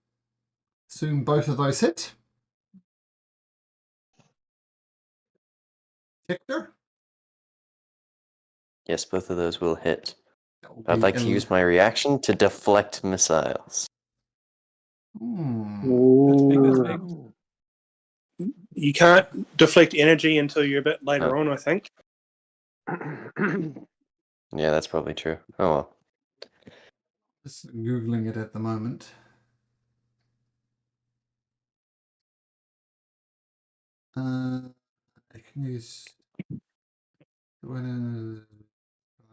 S1: Assume both of those hit. Hector?
S6: Yes, both of those will hit.
S1: That will
S6: I'd
S1: be
S6: like to use my reaction to deflect missiles.
S3: That's big, that's big.
S2: Ooh.
S5: You can't deflect energy until you're a bit later
S6: Oh.
S5: on, I think.
S6: Yeah, that's probably true. Oh well.
S1: Just Googling it at the moment. I can use when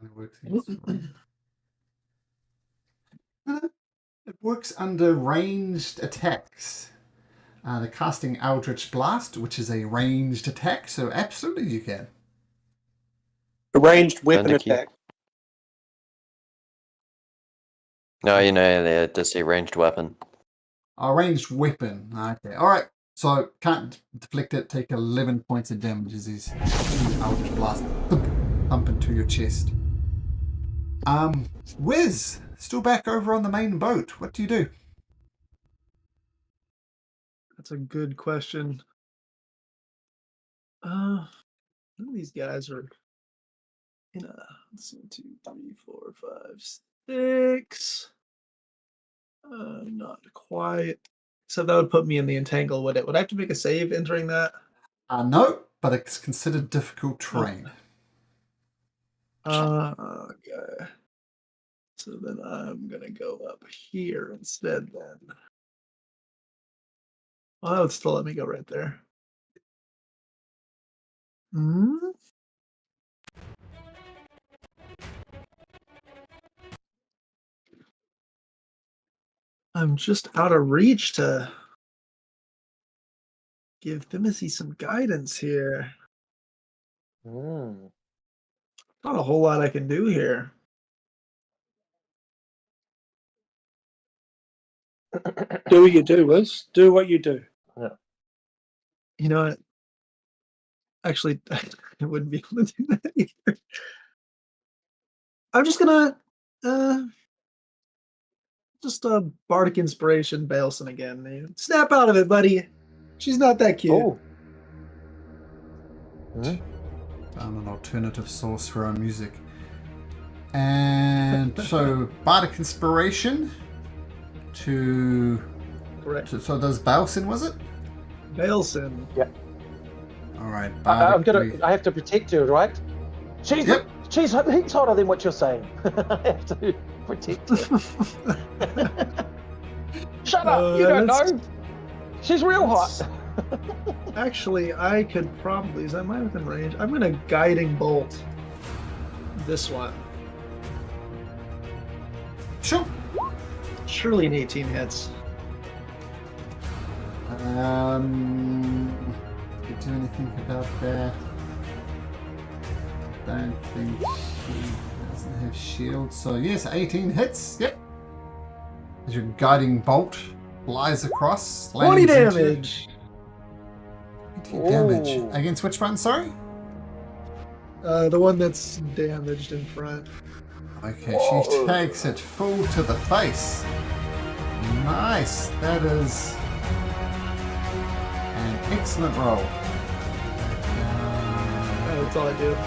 S1: it works against it works under ranged attacks. The casting Eldritch Blast, which is a ranged attack, so absolutely you can.
S5: A ranged weapon
S6: Nikki.
S5: attack.
S6: No, you know, it does say ranged weapon.
S1: A ranged weapon. Okay, all right. So can't deflect it. Take 11 points of damage as these Eldritch Blast thump into your chest. Wiz, still back over on the main boat. What do you do?
S3: That's a good question. None of these guys are in a, let's see, 2, 3, 4, 5, 6. Not quite. So that would put me in the entangle, would it? Would I have to make a save entering that?
S1: No, but it's considered difficult terrain.
S3: Okay. So then I'm gonna go up here instead then. Well, that would still let me go right there. I'm just out of reach to give Thimothy some guidance here.
S2: Mm.
S3: Not a whole lot I can do here.
S5: Do what you do, Wiz. Do what you do.
S3: You know what? Actually, I wouldn't be able to do that either. I'm just gonna just bardic inspiration Baleson again. Snap out of it, buddy. She's not that cute.
S2: Oh.
S1: Found an alternative source for our music. And so bardic inspiration to
S3: Correct.
S1: so does Balsin, was it?
S3: Baleson.
S2: Yeah.
S1: All right.
S2: I have to protect her, right? She's
S1: Yep.
S2: she's heaps hotter than what you're saying. I have to protect her. Shut up! You don't know. She's real hot.
S3: Actually, I could probably. Is that mine within range? I'm gonna guiding bolt this one.
S1: Sure.
S3: Surely an 18 hits.
S1: Could do anything about that? Don't think she doesn't have shield. So yes, 18 hits. Yep. As your guiding bolt flies across.
S3: 20
S1: lands into-
S3: damage.
S1: 20 damage.
S2: Ooh.
S1: Against which one, sorry?
S3: The one that's damaged in front.
S1: Okay, she takes it full to the face. Nice. That is an excellent roll.
S3: That's all I do.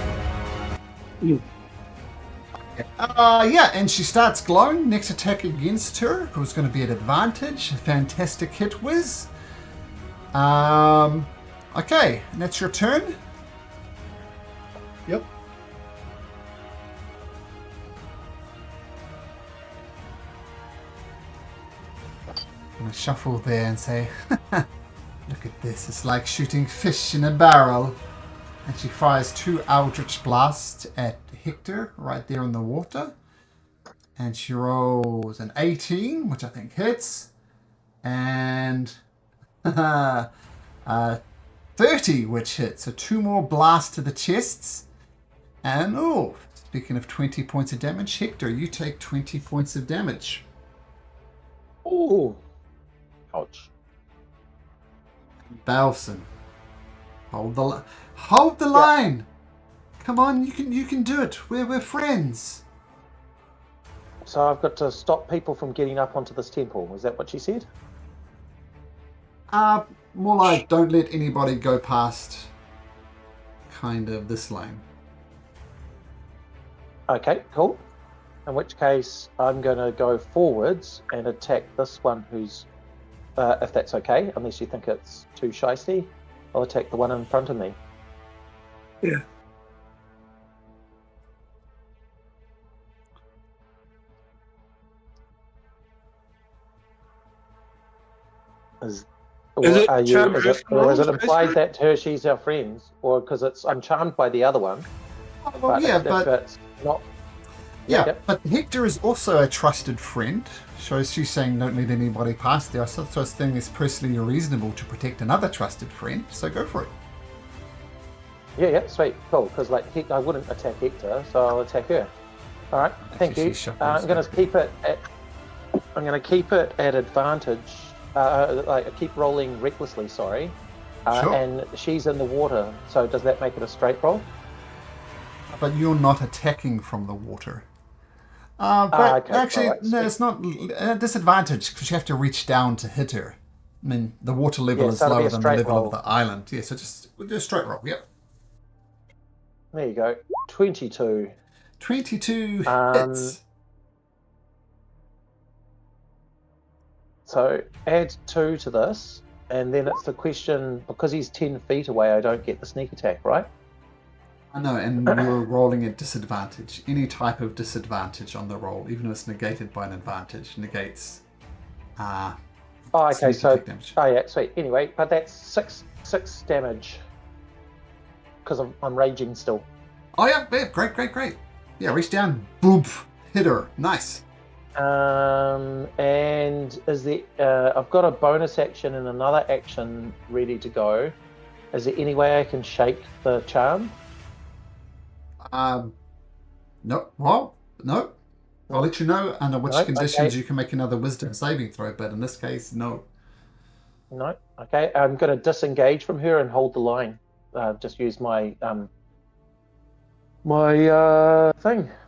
S1: Yeah, and she starts glowing. Next attack against her was going to be at advantage. Fantastic hit, Wiz. Okay, and that's your turn.
S3: Yep.
S1: I'm going to shuffle there and say, look at this. It's like shooting fish in a barrel. And she fires 2 Eldritch Blasts at Hector right there in the water. And she rolls an 18, which I think hits. And 30, which hits. So 2 more blasts to the chests. And, speaking of 20 points of damage, Hector, you take 20 points of damage.
S2: Ooh. Ouch.
S1: Balson, hold the line. Come on, you can do it. We're friends.
S2: So I've got to stop people from getting up onto this temple. Is that what she said?
S1: More like don't let anybody go past kind of this lane.
S2: Okay, cool. In which case, I'm going to go forwards and attack this one who's, if that's okay, unless you think it's too shisty, I'll attack the one in front of me.
S5: Yeah. Is it charm
S2: is it implied that Hershey's our friends, or because I'm charmed by the other one?
S1: Well, yeah,
S2: if it's not.
S1: Yeah,
S2: Yep.
S1: but Hector is also a trusted friend. So she's saying don't let anybody pass there. So I think it's personally reasonable to protect another trusted friend. So go for it.
S2: Yeah, sweet, cool. Because I wouldn't attack Hector, so I'll attack her. All right, thank you. I'm going to keep it at advantage. Keep rolling recklessly. Sorry.
S1: Sure.
S2: And she's in the water. So does that make it a straight roll?
S1: But you're not attacking from the water. But
S2: okay,
S1: actually,
S2: right,
S1: no, it's not a disadvantage because you have to reach down to hit her. I mean, the water level is
S2: so it'll be
S1: lower
S2: a
S1: than the
S2: straight
S1: level
S2: roll.
S1: of the island. Yeah, so we'll do a straight roll. Yep.
S2: There you go. 22.
S1: 22 hits.
S2: So add 2 to this, and then it's the question, because he's 10 feet away, I don't get the sneak attack, right?
S1: I know, and you're rolling at disadvantage. Any type of disadvantage on the roll, even if it's negated by an advantage, negates.
S2: Oh, okay,
S1: sneak
S2: so
S1: attack damage.
S2: oh yeah, sweet. Anyway, but that's six damage because I'm raging still.
S1: Oh yeah, great. Yeah, reach down, boom, hit her, nice.
S2: And is the I've got a bonus action and another action ready to go. Is there any way I can shake the charm?
S1: No. Well, no. I'll let you know under which
S2: No,
S1: conditions
S2: okay.
S1: you can make another wisdom saving throw, but in this case, no.
S2: No. Okay, I'm going to disengage from her and hold the line. Just use my thing.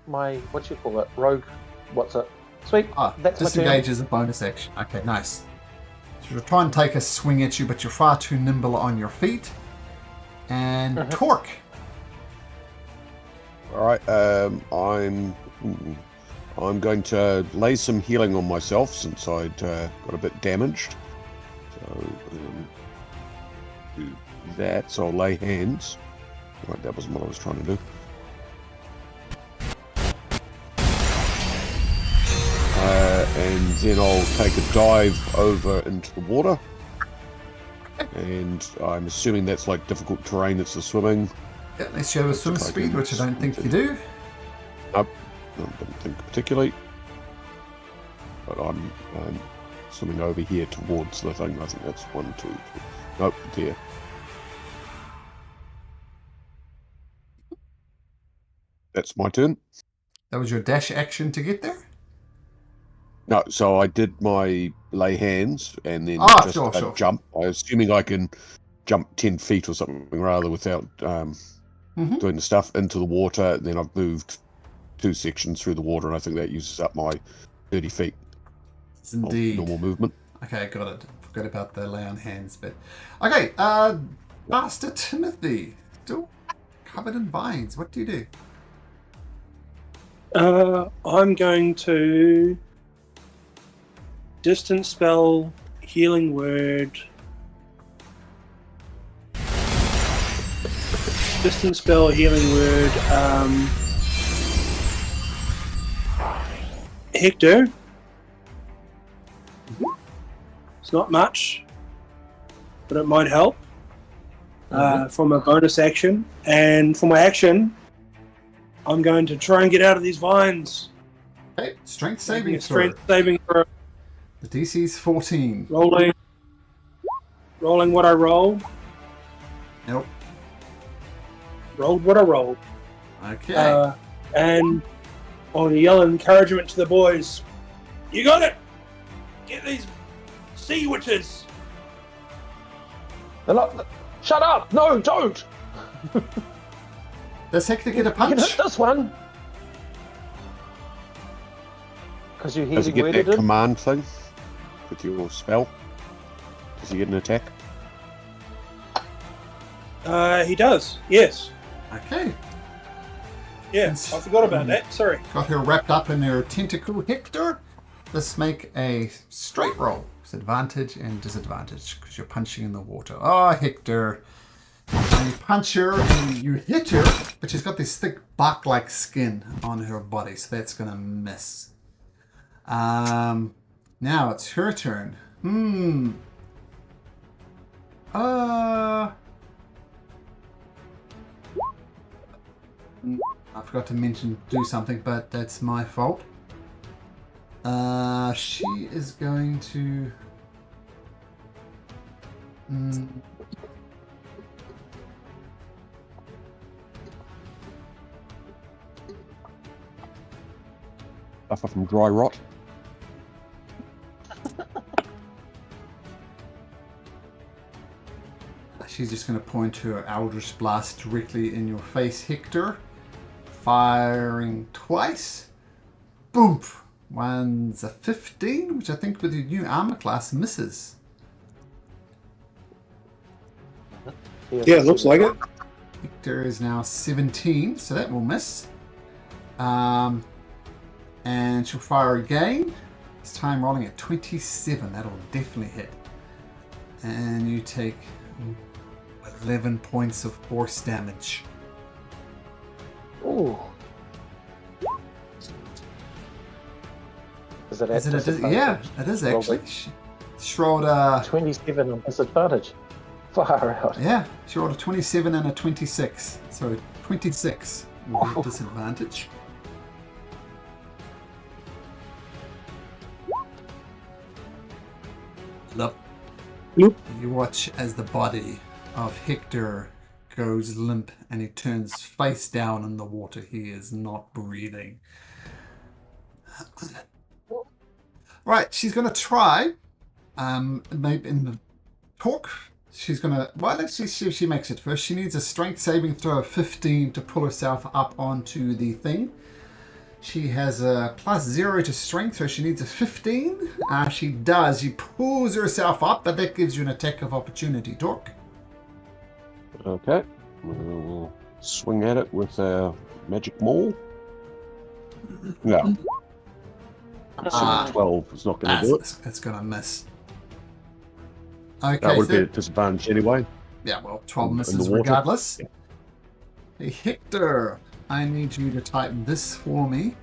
S2: My what you call it? Rogue. What's it? Sweet. That's my turn.
S1: Disengage is a bonus action. Okay, nice. So you'll try and take a swing at you, but you're far too nimble on your feet. And Torque.
S4: All right, I'm going to lay some healing on myself since I'd got a bit damaged. So do that. So I'll lay hands. Right, that wasn't what I was trying to do. And then I'll take a dive over into the water. And I'm assuming that's like difficult terrain. It's the swimming.
S1: Yeah, unless you have a swim speed, which I don't think you do.
S4: Nope, I don't think particularly. But I'm swimming over here towards the thing. I think that's 1, 2, 3. Nope, there. That's my turn.
S1: That was your dash action to get there?
S4: No, so I did my lay hands and then just
S1: sure.
S4: jump. I'm assuming I can jump 10 feet or something rather without doing the stuff into the water. Then I've moved 2 sections through the water, and I think that uses up my 30 feet.
S1: Indeed.
S4: Normal movement.
S1: Okay, got it. Forgot about the lay on hands bit. Okay, Master Timothy, still covered in vines. What do you do?
S5: I'm going to distance spell, healing word. Distance spell, healing word. Hector. It's not much, but it might help. From a bonus action, and for my action, I'm going to try and get out of these vines.
S1: Okay, strength saving throw.
S5: Strength saving throw.
S1: The DC is 14.
S5: Rolling what I rolled.
S1: Nope.
S5: Rolled what I rolled.
S1: Okay.
S5: And I'll yell encouragement to the boys. You got it! Get these sea witches!
S2: They're not. Shut up! No, don't!
S1: Does Hector get a
S2: You can
S1: punch?
S2: hit this one. Because you
S4: Does he
S2: healing
S4: get
S2: worded
S4: that
S2: it.
S4: command thing with your spell? Does he get an attack?
S5: He does, yes.
S1: Okay.
S5: Yeah,
S1: Since
S5: I forgot about
S1: you
S5: that. Sorry.
S1: got her wrapped up in her tentacle, Hector, let's make a straight roll. It's advantage and disadvantage because you're punching in the water. Oh, Hector. And you punch her and you hit her, but she's got this thick bark-like skin on her body, so that's going to miss. Now it's her turn. I forgot to do something, but that's my fault. She is going to...
S4: Suffer from dry rot.
S1: She's just going to point her Eldritch Blast directly in your face, Hector. Firing twice. Boom! One's a 15, which I think with your new armor class misses.
S5: Yeah, it looks like it.
S1: Hector is now 17, so that will miss. And she'll fire again. This time rolling at 27. That'll definitely hit. And you take 11 points of force damage.
S2: Ooh. Is it
S1: Yeah, it is actually. She rolled a
S2: 27 on disadvantage. Far out.
S1: Yeah, she rolled a 27 and a 26. So 26 will be disadvantage. Look.
S5: Look.
S1: You watch as the body of Hector goes limp and he turns face down in the water. He is not breathing. Right, she's going to try, maybe in the talk, she's going to, well, let's see if she makes it first. She needs a strength saving throw of 15 to pull herself up onto the thing. She has a +0 to strength, so she needs a 15. She does. She pulls herself up, but that gives you an attack of opportunity, Torque.
S4: Okay. We'll swing at it with a magic maul. No. 12 is not going to do it.
S1: It's going to miss. Okay,
S4: That would be a disadvantage anyway.
S1: Yeah, well, 12
S4: In
S1: misses
S4: the water.
S1: regardless.
S4: Yeah.
S1: Hey, Hector, I need you to type this for me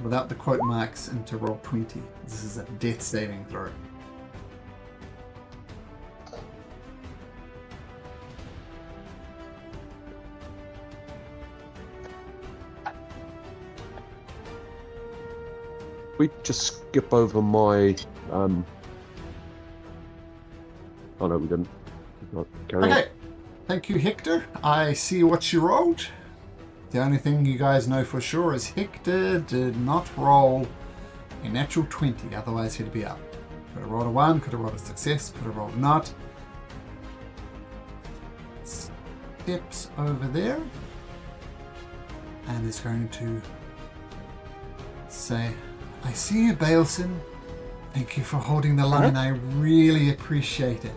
S1: without the quote marks into roll 20. This is a death saving throw.
S4: We just skip over my. Oh no, we didn't. Carry on.
S1: Okay, thank you, Hector. I see what you rolled. The only thing you guys know for sure is Hector did not roll a natural 20, otherwise he'd be up. Could have rolled a 1, could have rolled a success, could have rolled not. Steps over there and is going to say, I see you, Baleson. Thank you for holding the line. I really appreciate it.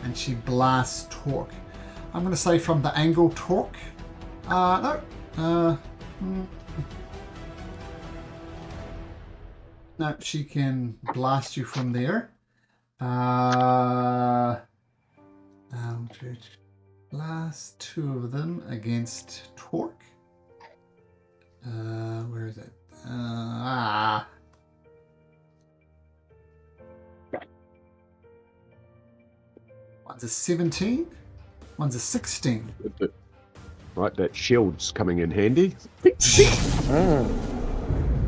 S1: And she blasts Torque. I'm going to say from the angle Torque. No. No, she can blast you from there. Blast 2 of them against Torque. Where is it? One's a 17, one's a 16.
S4: Right, that shield's coming in handy.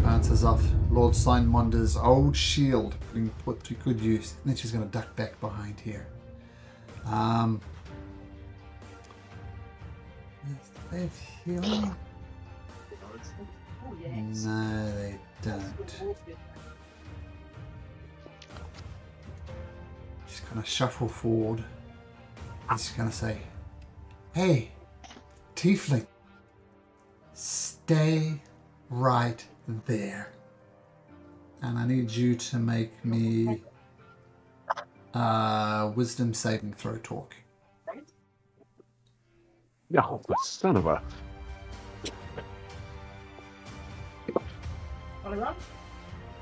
S1: Bounces off Lord Steinmunder's old shield, being put to good use. And then she's going to duck back behind here. They have healing? No, they don't. She's going to shuffle forward. And she's going to say, hey, Tiefling, stay right there. And I need you to make me wisdom saving throw, Torque.
S4: Oh, son of a...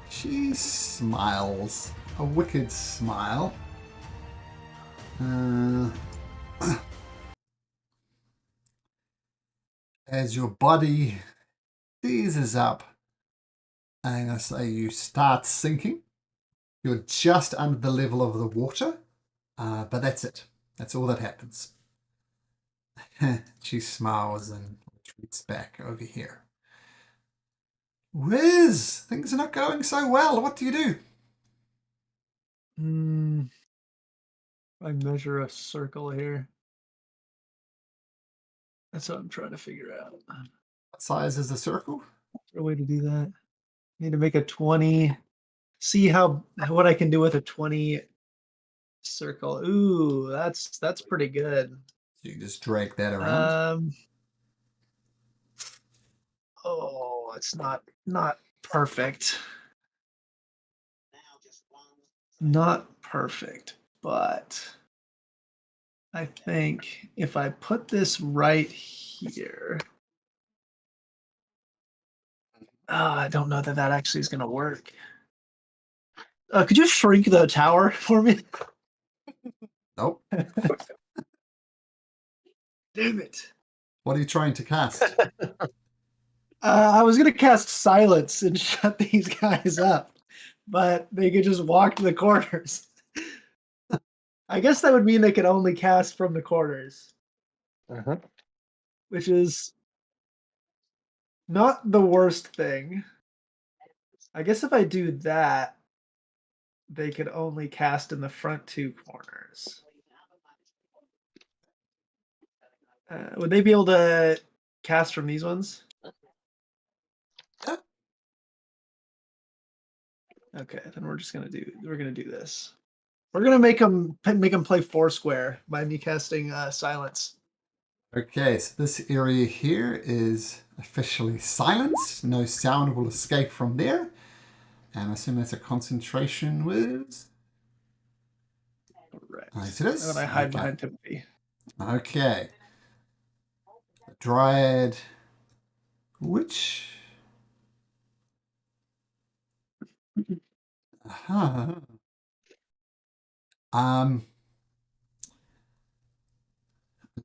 S1: She smiles. A wicked smile. As your body seizes up, I'm going to say you start sinking. You're just under the level of the water, but that's it. That's all that happens. She smiles and retreats back over here. Wiz, things are not going so well. What do you do?
S3: I measure a circle here. That's what I'm trying to figure out.
S1: What size is the circle?
S3: Is there a way to do that? Need to make a 20. See what I can do with a 20 circle. Ooh, that's pretty good.
S1: So you can just drag that around.
S3: Oh, it's not perfect. Not perfect, but I think if I put this right here, I don't know that actually is going to work. Could you shrink the tower for me?
S1: Nope.
S3: Damn it.
S1: What are you trying to cast?
S3: I was going to cast silence and shut these guys up, but they could just walk to the corners. I guess that would mean they could only cast from the corners, which is not the worst thing. I guess if I do that, they could only cast in the front two corners. Would they be able to cast from these ones? Okay, then we're gonna do this. We're gonna make them play Foursquare by me casting silence.
S1: Okay, so this area here is officially silenced. No sound will escape from there. And I assume that's a concentration with...
S3: Correct.
S1: Nice it is.
S3: And then I hide behind Timothy.
S1: Okay. The Dryad Witch.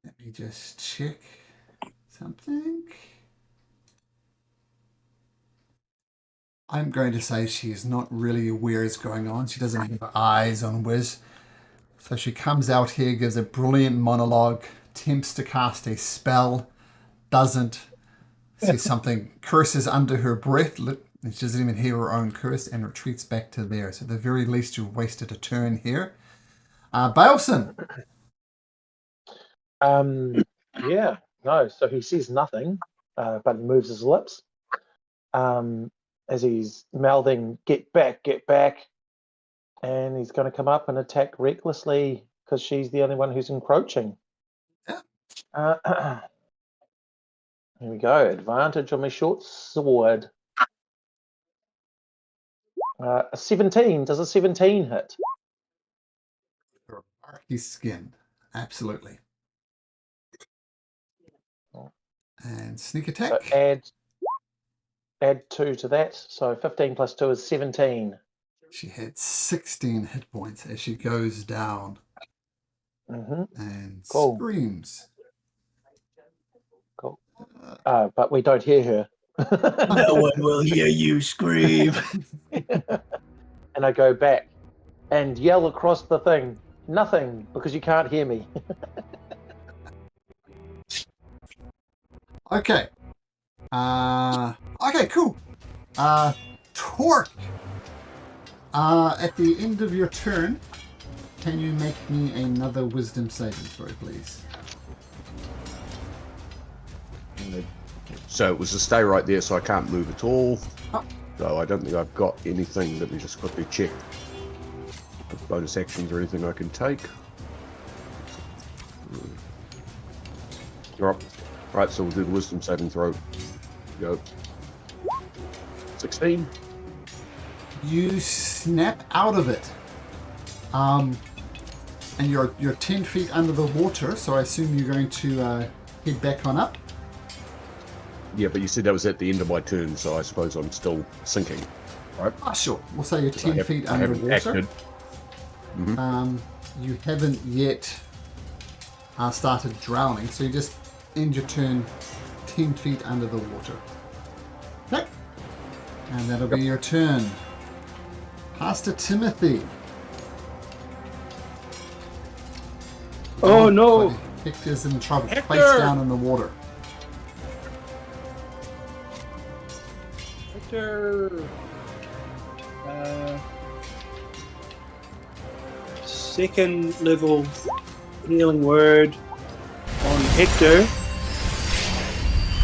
S1: Let me just check something. I'm going to say she is not really aware what's going on. She doesn't have eyes on Wiz. So she comes out here, gives a brilliant monologue, attempts to cast a spell, doesn't, sees something, curses under her breath, and she doesn't even hear her own curse, and retreats back to there. So at the very least, you've wasted a turn here. Bailson.
S2: Yeah, no, so he sees nothing, but he moves his lips as he's mouthing, get back, and he's going to come up and attack recklessly because she's the only one who's encroaching.
S1: Yeah.
S2: Here we go, advantage on my short sword. A 17, does a 17 hit?
S1: He's skinned, absolutely. And sneak attack.
S2: So add 2 to that. So 15 plus 2 is 17.
S1: She had 16 hit points as she goes down and screams.
S2: Cool. But we don't hear her.
S3: No one will hear you scream.
S2: And I go back and yell across the thing, nothing, because you can't hear me.
S1: Okay. Okay, cool. Torque. At the end of your turn, can you make me another wisdom saving throw, please?
S4: So it was to stay right there, so I can't move at all.
S1: Oh.
S4: So I don't think I've got anything. Let me just quickly check. Bonus actions or anything I can take. Right, so we'll do the wisdom saving throw. Go. 16.
S1: You snap out of it. And you're 10 feet under the water, so I assume you're going to head back on up.
S4: Yeah, but you said that was at the end of my turn, so I suppose I'm still sinking, right?
S1: Oh, sure. We'll say you're 10 feet
S4: I haven't
S1: underwater.
S4: acted. Mhm.
S1: You haven't yet started drowning, so you just end your turn 10 feet under the water. Okay. And that'll be your turn. Pastor Timothy.
S5: Oh, no.
S1: Buddy. Hector's in trouble.
S5: Hector!
S1: Face down in the water.
S5: Hector. Second level healing word on Hector.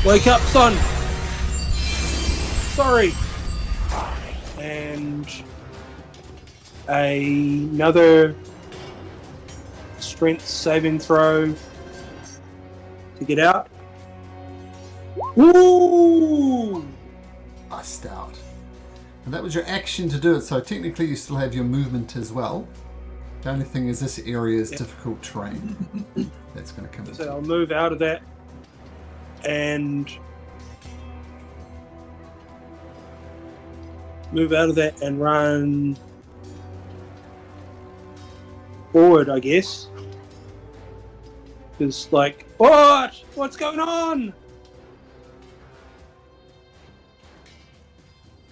S5: Wake up, son. Sorry. And another strength saving throw to get out. Woo!
S1: Bust out. And that was your action to do it, so technically you still have your movement as well. The only thing is this area is difficult terrain. That's going to come
S5: So
S1: into
S5: I'll move out of that and run forward, I guess. Because, like, what? What's going on?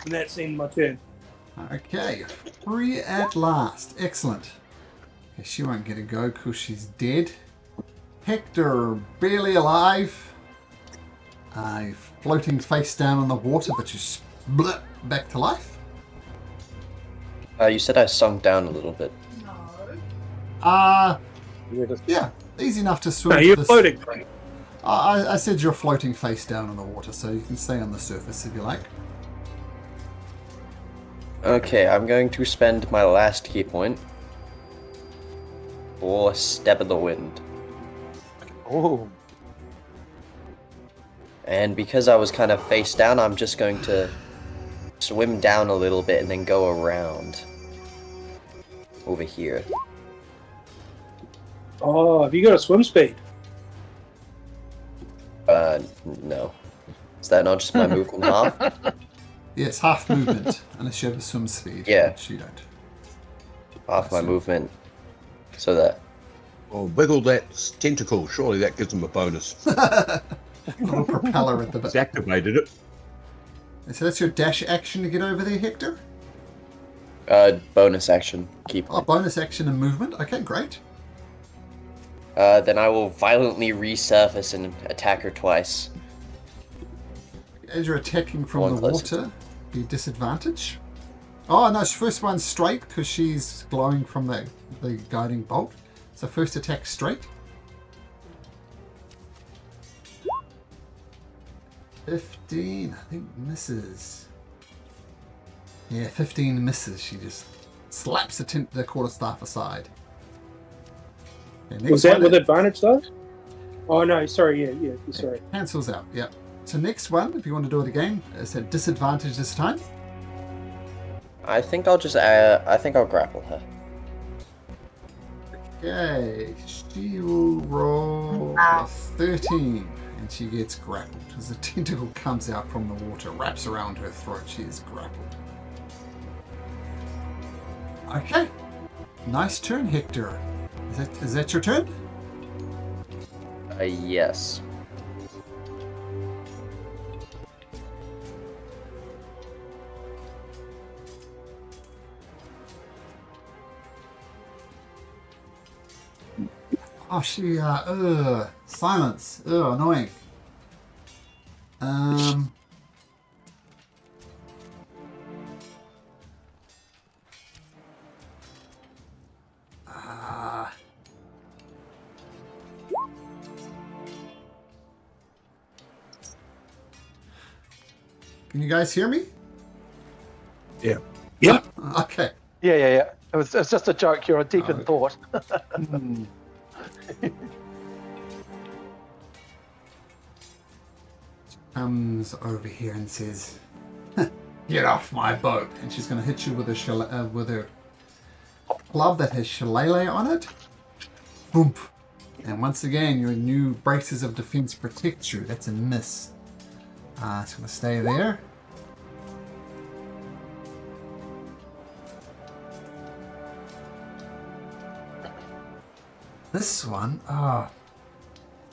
S5: And that's in my turn.
S1: Okay, free at last. Excellent. Okay, she won't get a go because she's dead. Hector, barely alive. Floating face down on the water, but you split back to life.
S6: You said I sunk down a little bit.
S1: Yeah, easy enough to swim.
S5: No, you're
S1: this-
S5: floating.
S1: I said you're floating face down on the water, so you can stay on the surface if you like.
S6: Okay, I'm going to spend my last key point for Step of the Wind.
S2: Oh,
S6: And because I was kind of face down, I'm just going to swim down a little bit and then go around over here.
S5: Oh, have you got a swim speed?
S6: No. Is that not just my movement half?
S1: Yes, half movement, unless you have a swim speed.
S6: Yeah.
S1: Which you don't.
S6: Half my movement. So that.
S4: Oh, wiggle that tentacle. Surely that gives them a bonus.
S1: Little propeller at the
S4: It's
S1: bit.
S4: activated it.
S1: So that's your dash action to get over there, Hector?
S6: Bonus action. Keep.
S1: Oh, bonus action and movement. Okay, great.
S6: Then I will violently resurface and attack her twice.
S1: As you're attacking from
S6: One
S1: the
S6: close.
S1: water, the disadvantage. Oh, no, first one's straight because she's glowing from the guiding bolt. So first attack straight. 15, I think misses. Yeah, 15 misses. She just slaps the quarterstaff aside. Okay, next
S5: Was that
S1: one,
S5: with advantage though? Oh no, sorry, yeah, sorry.
S1: cancels out, yeah. So next one, if you want to do it again, it's at disadvantage this time.
S6: I think I'll just. I think I'll grapple her.
S1: Okay, she will roll a 13 and she gets grappled as the tentacle comes out from the water, wraps around her throat. She is grappled. Okay, nice turn, Hector. Is that your turn?
S6: Yes.
S1: Oh, she, silence. Annoying. Can you guys hear me?
S4: Yeah.
S5: Yeah.
S1: Okay.
S2: yeah. It's just a joke. You're deep in thought.
S1: Comes over here and says, "Get off my boat!" And she's going to hit you with a club that has shillelagh on it. Boom! And once again, your new braces of defense protect you. That's a miss. It's going to stay there. This one,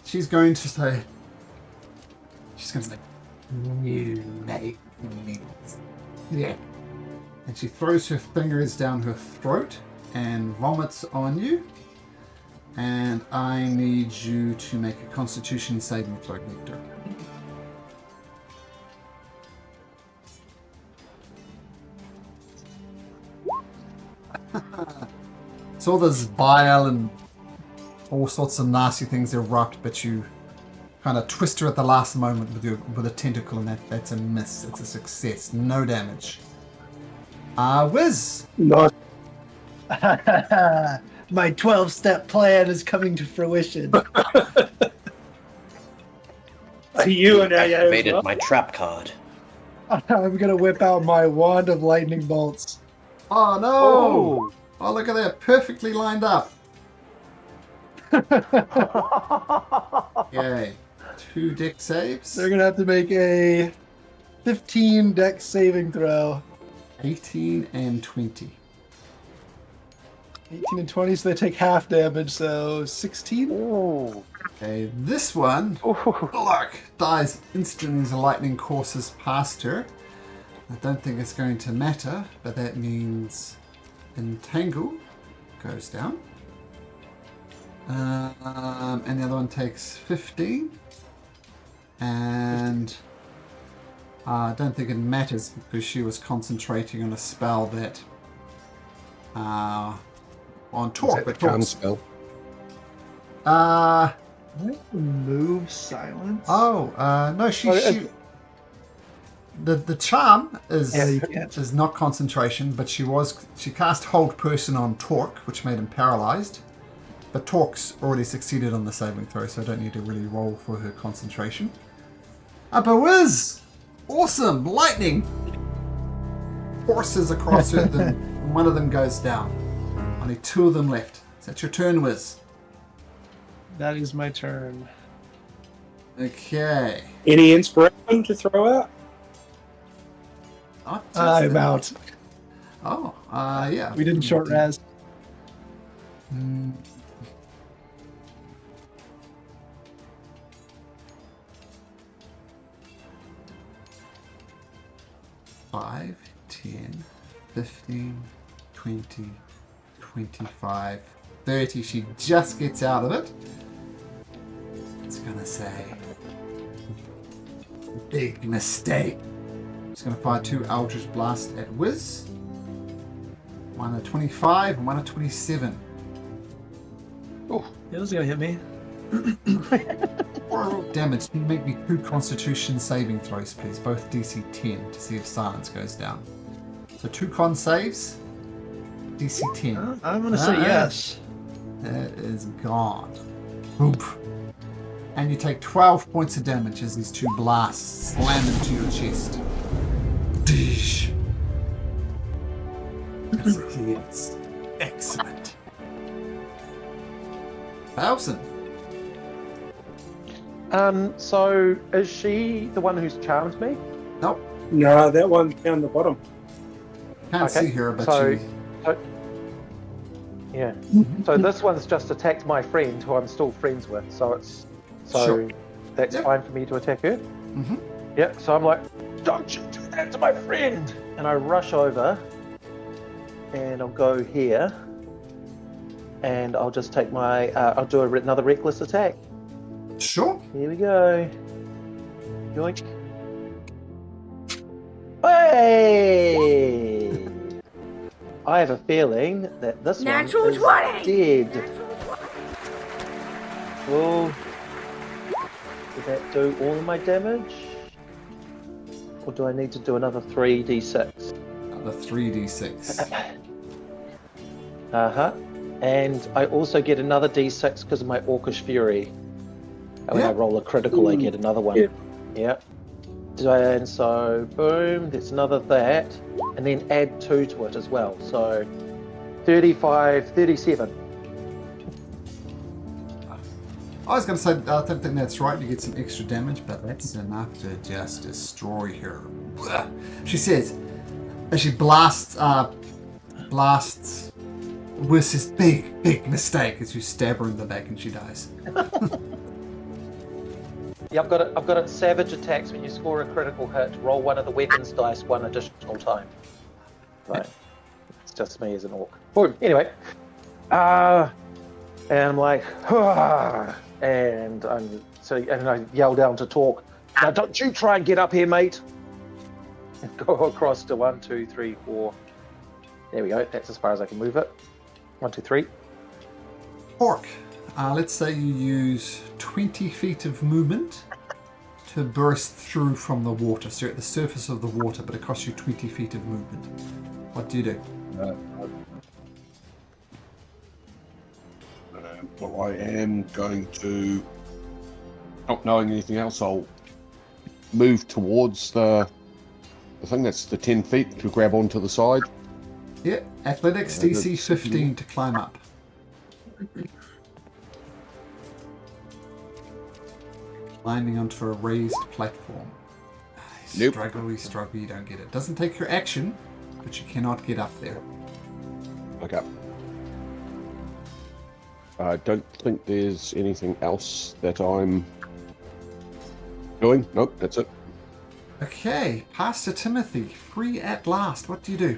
S1: she's going to say, you make me. Yeah. And she throws her fingers down her throat and vomits on you. And I need you to make a Constitution saving throw, Victor. So all this bile and all sorts of nasty things erupt, but you kind of twist her at the last moment with a tentacle, and that's a miss. It's a success. No damage. Wiz.
S5: Nice.
S3: My 12-step plan is coming to fruition.
S5: Are you and I
S6: Activated my trap card.
S3: I'm gonna whip out my wand of lightning bolts.
S1: Oh no! Oh, look at that, perfectly lined up. Yay. 2 deck saves.
S3: They're gonna have to make a 15 dex saving throw.
S1: 18 and 20.
S3: 18 and 20, so they take half damage, so 16.
S2: Ooh.
S1: Okay, this one, look, dies instantly as the lightning courses past her. I don't think it's going to matter, but that means Entangle goes down. And the other one takes 15. And I don't think it matters because she was concentrating on a spell that on Torque, but
S4: Charm
S1: Torque's
S4: spell.
S3: Remove silence.
S1: No, she the charm is
S3: Yeah, you can't.
S1: is not concentration, but she cast Hold Person on Torque, which made him paralyzed. But Torque's already succeeded on the saving throw, so I don't need to really roll for her concentration. Upper Whiz! Awesome! Lightning! Forces across her, then one of them goes down. Only 2 of them left. Is that your turn, Whiz?
S3: That is my turn.
S1: Okay.
S5: Any inspiration to throw out?
S1: Not just
S3: I'm
S1: that.
S3: out.
S1: Oh, yeah.
S3: We didn't short res.
S1: Mm. 5, 10, 15, 20, 25, 30. She just gets out of it. It's gonna say, big mistake. It's gonna fire 2 Eldritch Blast at Wiz. One at 25 and one at 27.
S3: Oh, yeah, that's gonna hit me.
S1: 4 damage. Can you make me 2 Constitution saving throws, please? Both DC 10 to see if silence goes down. So 2 con saves, DC 10.
S3: I'm gonna say yes.
S1: That is gone. Boop. And you take 12 points of damage as these 2 blasts slam into your chest. Dish. Yes, it is. Excellent. Alson.
S2: So is she the one who's charmed me?
S1: Nope.
S5: No, that one down the bottom.
S1: Can't
S2: Okay,
S1: see her, but
S2: so-
S1: she...
S2: Yeah. So this one's just attacked my friend, who I'm still friends with. So
S1: Sure.
S2: that's
S1: Yep.
S2: fine for me to attack her.
S1: Mhm.
S2: Yeah. So I'm like, don't you do that to my friend! And I rush over, and I'll go here, and I'll just take my. I'll do another reckless attack.
S1: Sure.
S2: Here we go. Yoink. Hey! I have a feeling that this
S7: Natural
S2: one is
S7: 20!
S2: dead. Well, did that do all of my damage? Or do I need to do another 3d6?
S1: The 3d6.
S2: Uh-huh. And I also get another d6 because of my Orcish Fury. And when I
S1: Yeah.
S2: roll a critical, I get another one.
S5: Yeah.
S2: Yeah. And so, boom, there's another that. And then add 2 to it as well. So, 35, 37.
S1: I was going to say, I don't think that's right. You get some extra damage, but that's enough to just destroy her. She says, as she blasts with this big mistake as you stab her in the back and she dies.
S2: Yeah, I've got it. Savage attacks when you score a critical hit. Roll one of the weapons dice one additional time. Right. It's just me as an orc. Boom. Anyway. And I'm like, and I yell down to talk. Now, don't you try and get up here, mate. And go across to 1, 2, 3, 4. There we go. That's as far as I can move it. 1, 2, 3.
S1: Orc, let's say you use 20 feet of movement to burst through from the water. So you're at the surface of the water, but it costs you 20 feet of movement. What do you do?
S4: Well, I am going to, not knowing anything else, I'll move towards the thing that's the 10 feet to grab onto the side.
S1: Yeah, athletics DC 15 to climb up. Climbing onto a raised platform.
S4: Nope.
S1: Struggle, you don't get it. Doesn't take your action, but you cannot get up there.
S4: Okay. I don't think there's anything else that I'm doing. Nope, that's it.
S1: Okay, Pastor Timothy, free at last. What do you do?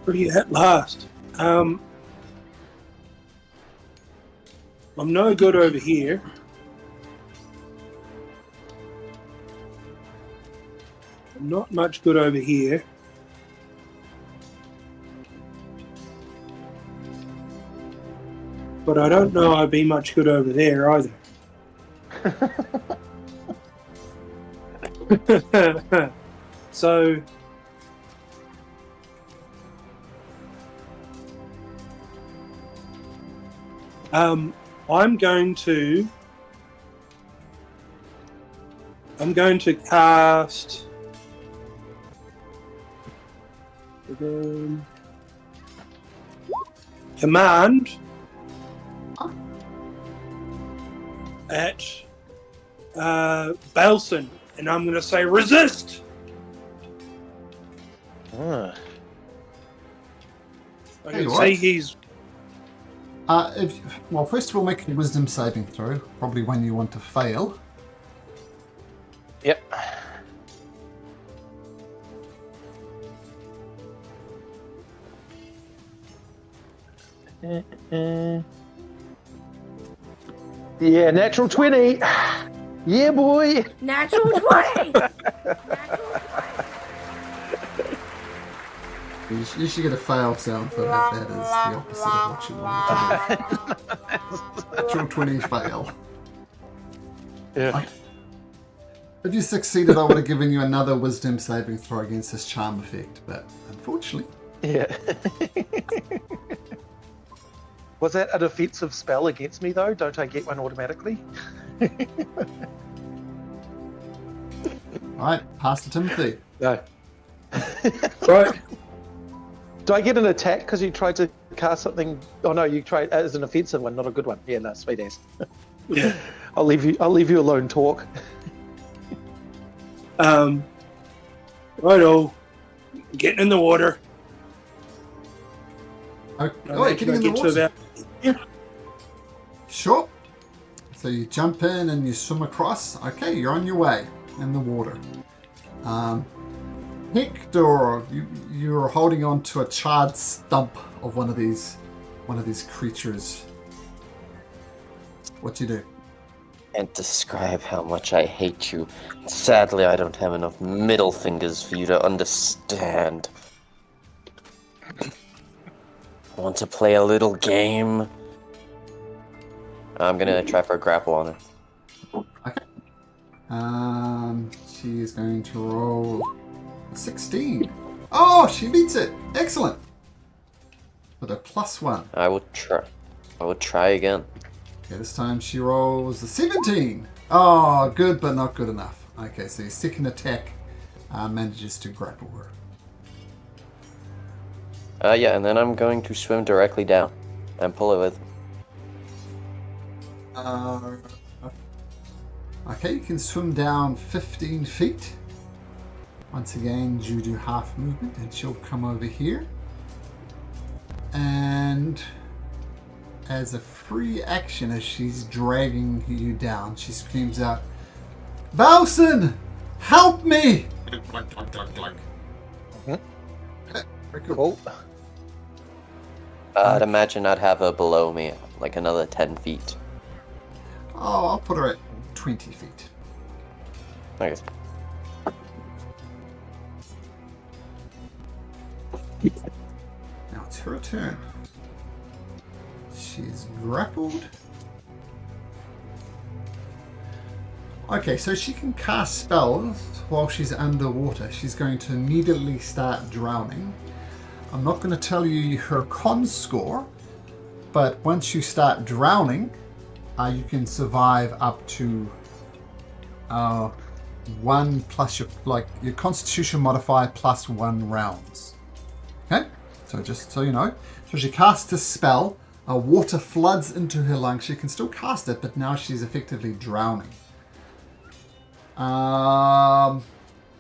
S5: Free at last. I'm no good over here. I'm not much good over here. But I don't know I'd be much good over there either. So I'm going to cast command at Balson, and I'm going to say resist. I can say he's.
S1: Well, first of all, make a wisdom saving throw. Probably one you want to fail.
S2: Yep. Yeah, natural 20. Yeah, boy.
S7: Natural 20!
S1: You should get a fail sound for that. That is the opposite of what you want to do. Natural 20 fail.
S2: Yeah.
S1: If you succeeded, I would have given you another wisdom saving throw against this charm effect, but unfortunately.
S2: Yeah. Was that an offensive spell against me, though? Don't I get one automatically?
S1: Alright, Pastor Timothy.
S2: No.
S5: Right.
S2: Do I get an attack because you tried to cast something? Oh no, you tried as an offensive one, not a good one. Yeah, no, sweet ass.
S5: Yeah.
S2: I'll leave you alone. Talk.
S5: Righto. Getting in the water.
S1: Oh, you're getting in the water. Sure. So you jump in and you swim across. Okay, you're on your way in the water. Hector, you're holding on to a charred stump of one of these creatures. What do you do?
S6: Can't describe how much I hate you. Sadly, I don't have enough middle fingers for you to understand. I want to play a little game. I'm gonna try for a grapple on her.
S1: Okay. She is going to roll a 16. Oh, she beats it. Excellent. With a +1.
S6: I will try again.
S1: Okay, this time she rolls a 17. Oh, good, but not good enough. Okay, so your second attack manages to grapple her.
S6: Yeah, and then I'm going to swim directly down and pull it with.
S1: Okay, you can swim down 15 feet. Once again, you do half movement, and she'll come over here. And as a free action, as she's dragging you down, she screams out, "Bowson, help me!"
S2: Cool.
S6: I'd imagine I'd have her below me, like another 10 feet.
S1: Oh, I'll put her at 20 feet.
S6: Okay.
S1: Now it's her turn. She's grappled. Okay, so she can cast spells while she's underwater. She's going to immediately start drowning. I'm not going to tell you her con score, but once you start drowning, you can survive up to 1 plus your Constitution modifier plus 1 rounds. Okay, so just so you know, so she casts a spell. Water floods into her lungs. She can still cast it, but now she's effectively drowning.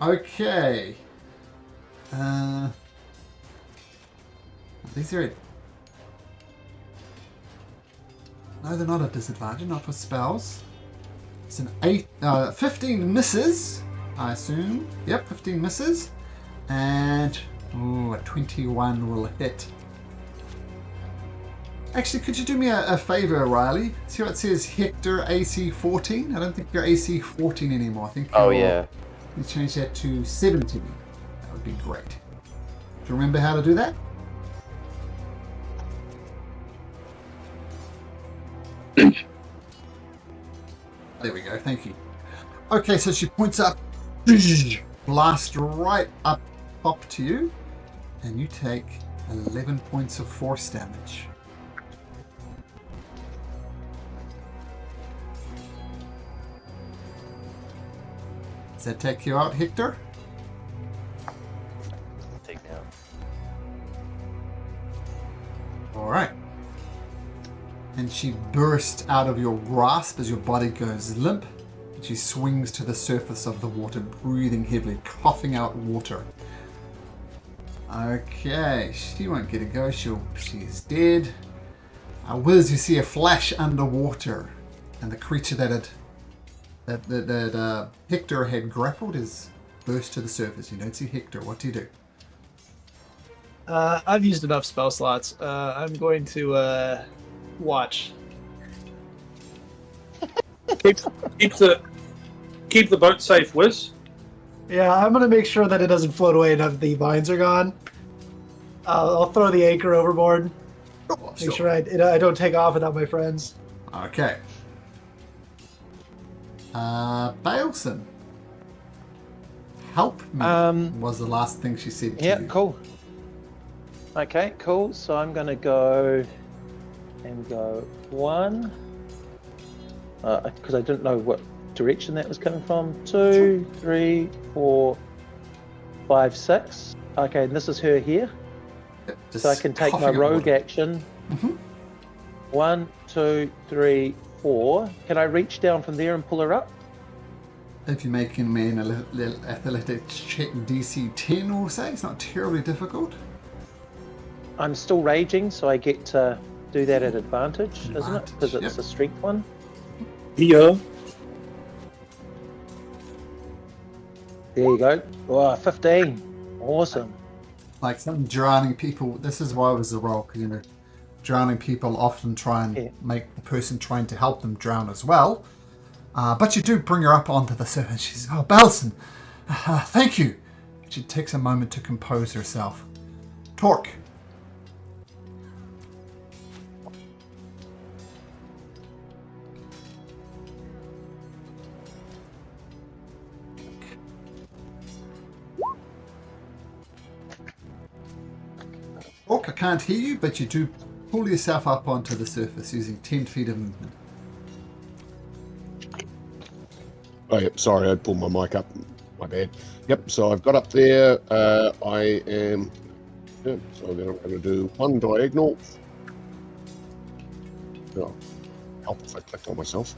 S1: Okay. These are. No, they're not at disadvantage. Not for spells. It's an 15 misses, I assume. Yep, 15 misses, and a 21 will hit. Actually, could you do me a favor, Riley? See what it says, Hector AC 14? I don't think you're AC 14 anymore. I think
S6: Yeah.
S1: you change that to 17. That would be great. Do you remember how to do that? There we go, thank you. Okay, so she points up, blast right up top to you, and you take 11 points of force damage. Does that take you out, Hector?
S6: Take now.
S1: Alright. And she bursts out of your grasp as your body goes limp. And she swings to the surface of the water, breathing heavily, coughing out water. Okay, she won't get a go. She is dead. Wiz, you see a flash underwater, and the creature that Hector had grappled is burst to the surface. You don't see Hector. What do you do?
S3: I've used enough spell slots. I'm going to watch.
S5: Keep the boat safe, Wiz.
S3: Yeah, I'm gonna make sure that it doesn't float away and that the vines are gone. I'll throw the anchor overboard. Make sure I don't take off without my friends.
S1: Okay. Baleson. Help me was the last thing she said to you.
S2: Yeah, cool. Okay, cool. So I'm going to go and go 1. Because I didn't know what direction that was coming from. 2, 3, 4, 5, 6. Okay, and this is her here.
S1: Yep,
S2: So I can take my
S1: coughing up
S2: rogue
S1: water.
S2: action.
S1: Mhm.
S2: 1, 2, 3, 4. Can I reach down from there and pull her up?
S1: If you make an athletics check DC 10 or say, it's not terribly difficult.
S2: I'm still raging, so I get to do that at advantage, isn't it? Because it's
S1: Yep.
S2: a strength one.
S5: Yeah.
S2: There you go. Oh, 15. Awesome.
S1: Like some drowning people, this is why it was a roll, because drowning people often try and make the person trying to help them drown as well. But you do bring her up onto the surface. She says, "Oh, Balson, thank you." She takes a moment to compose herself. Torque. Torque, I can't hear you, but you do pull yourself up onto the surface using 10 feet of movement.
S4: Oh, yep, sorry, I pulled my mic up. My bad. Yep, so I've got up there. I am. Yep, so then I'm going to do 1 diagonal. Oh, help if I clicked on myself.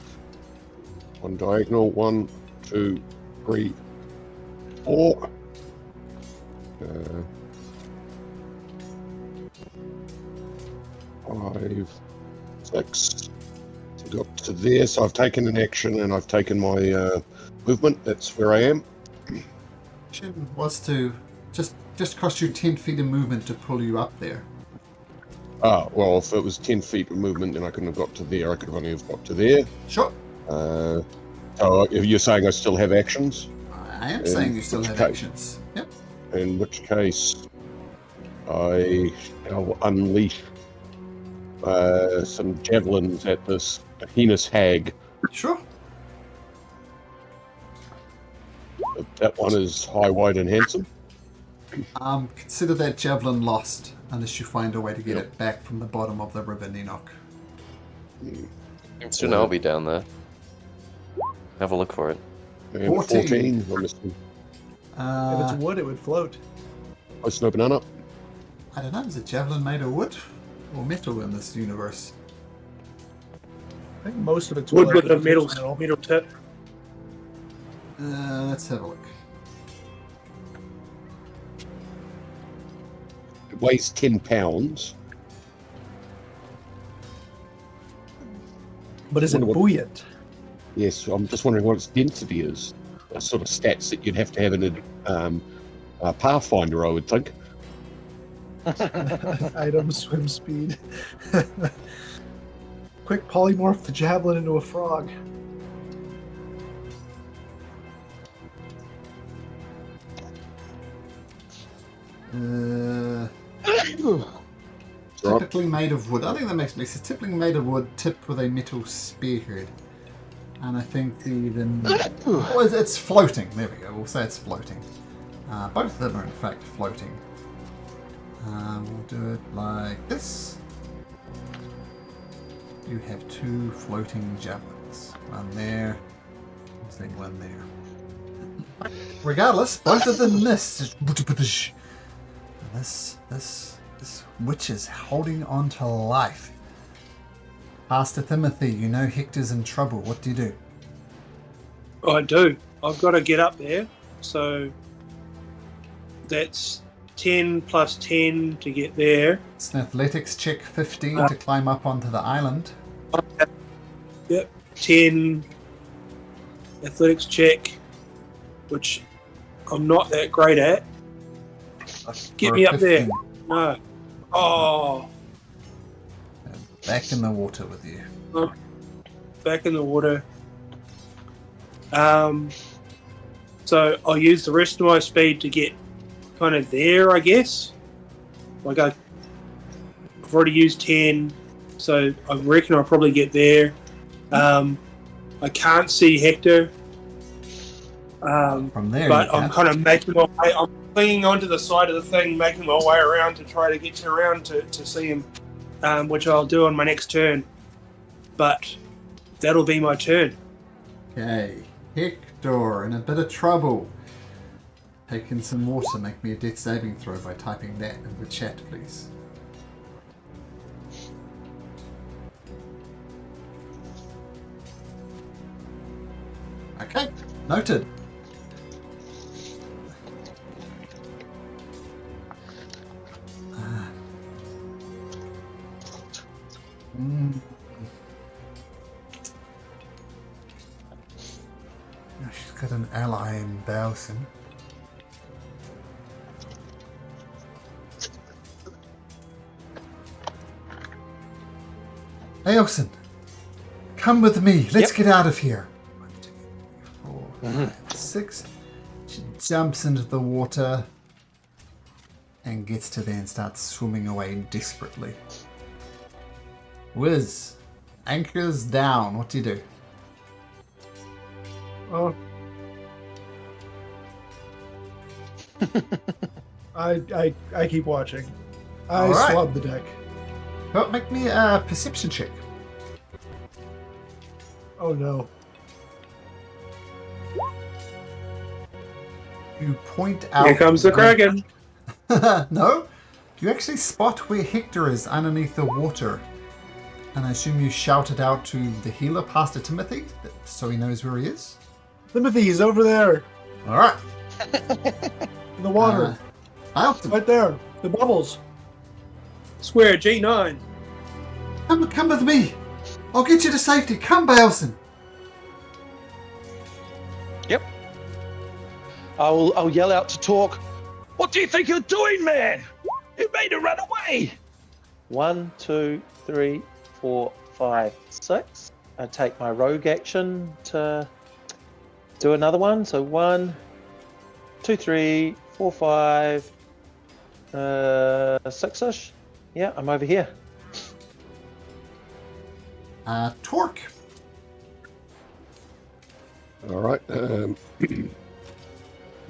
S4: One diagonal, 1, 2, 3, 4. 5, 6. So got to there, so I've taken an action and I've taken my movement. That's where I am.
S1: Action was to just cost you 10 feet of movement to pull you up there.
S4: Ah, well, if it was 10 feet of movement, then I couldn't have got to there. I could have only have got to there.
S1: Sure.
S4: So if you're saying I still have actions?
S1: I am saying you still have actions. Yep.
S4: In which case, I shall unleash some javelins at this heinous hag.
S1: Sure.
S4: That one is high, wide, and handsome.
S1: Consider that javelin lost unless you find a way to get it back from the bottom of the river Ninok.
S7: Soon I'll be down there. Have a look for it.
S4: And
S1: 14.
S4: 14. I'm missing.
S3: If it's wood, it would float.
S4: Oh, snow banana.
S1: I don't know, is a javelin made of wood or metal in this universe?
S3: I think most of it's
S5: Wood with a metal tip.
S1: Let's have a look.
S4: It weighs 10 pounds.
S3: But is it
S4: Wonder what-
S3: buoyant?
S4: Yes, I'm just wondering what its density is. The sort of stats that you'd have to have in a Pathfinder, I would think.
S3: Item swim speed. Quick polymorph the javelin into a frog.
S1: Typically made of wood. I think that makes me sense. Typically made of wood, tipped with a metal spearhead. And I think it's floating. There we go. We'll say it's floating. Both of them are in fact floating. We'll do it like this. You have 2 floating javelins. One there. One there. Regardless, both of them miss. This witch is holding on to life. Pastor Timothy, you know Hector's in trouble. What do you do?
S5: I do. I've got to get up there. So that's 10 plus 10 to get there.
S1: It's an athletics check 15 to climb up onto the island.
S5: Yep. 10 athletics check, which I'm not that great at. Get
S1: For
S5: me up there.
S1: 15.
S5: No. Oh,
S1: Back in the water with you.
S5: back in the water. So I'll use the rest of my speed to get kind of there, I guess. Like I've already used 10, so I reckon I'll probably get there. I can't see Hector.
S1: From there,
S5: But
S1: you
S5: I'm
S1: can.
S5: kind of making my way. I'm clinging onto the side of the thing, making my way around to try to get around to see him, which I'll do on my next turn. But that'll be my turn.
S1: Okay. Hector, in a bit of trouble. Taking some water. Make me a death saving throw by typing that in the chat, please. Okay. Noted. She's got an ally in Bowson. Ailson, come with me. Let's get out of here. 1, 2, 3, 4, 5, 6. She jumps into the water and gets to there and starts swimming away desperately. Wiz, anchors down. What do you do?
S3: Oh. I keep watching. I
S1: All right.
S3: swab the deck.
S1: Well, make me a perception check.
S3: Oh no.
S1: You point out.
S5: Here comes the Kraken.
S1: No, you actually spot where Hector is underneath the water. And I assume you shouted out to the healer, Pastor Timothy, so he knows where he is?
S3: Timothy, he's over there
S1: All right.
S3: in the water.
S1: Alton,
S3: Right there. The bubbles.
S5: Swear, G9.
S1: come with me. I'll get you to safety. Come, Baelson.
S2: Yep. I'll yell out to Talk. What do you think you're doing, man? You made her run away. 1, 2, 3, 4, 5, 6. I take my rogue action to do another one. So 1, 2, 3, 4, 5, 6-ish. Yeah, I'm over here.
S1: Torque.
S4: All right.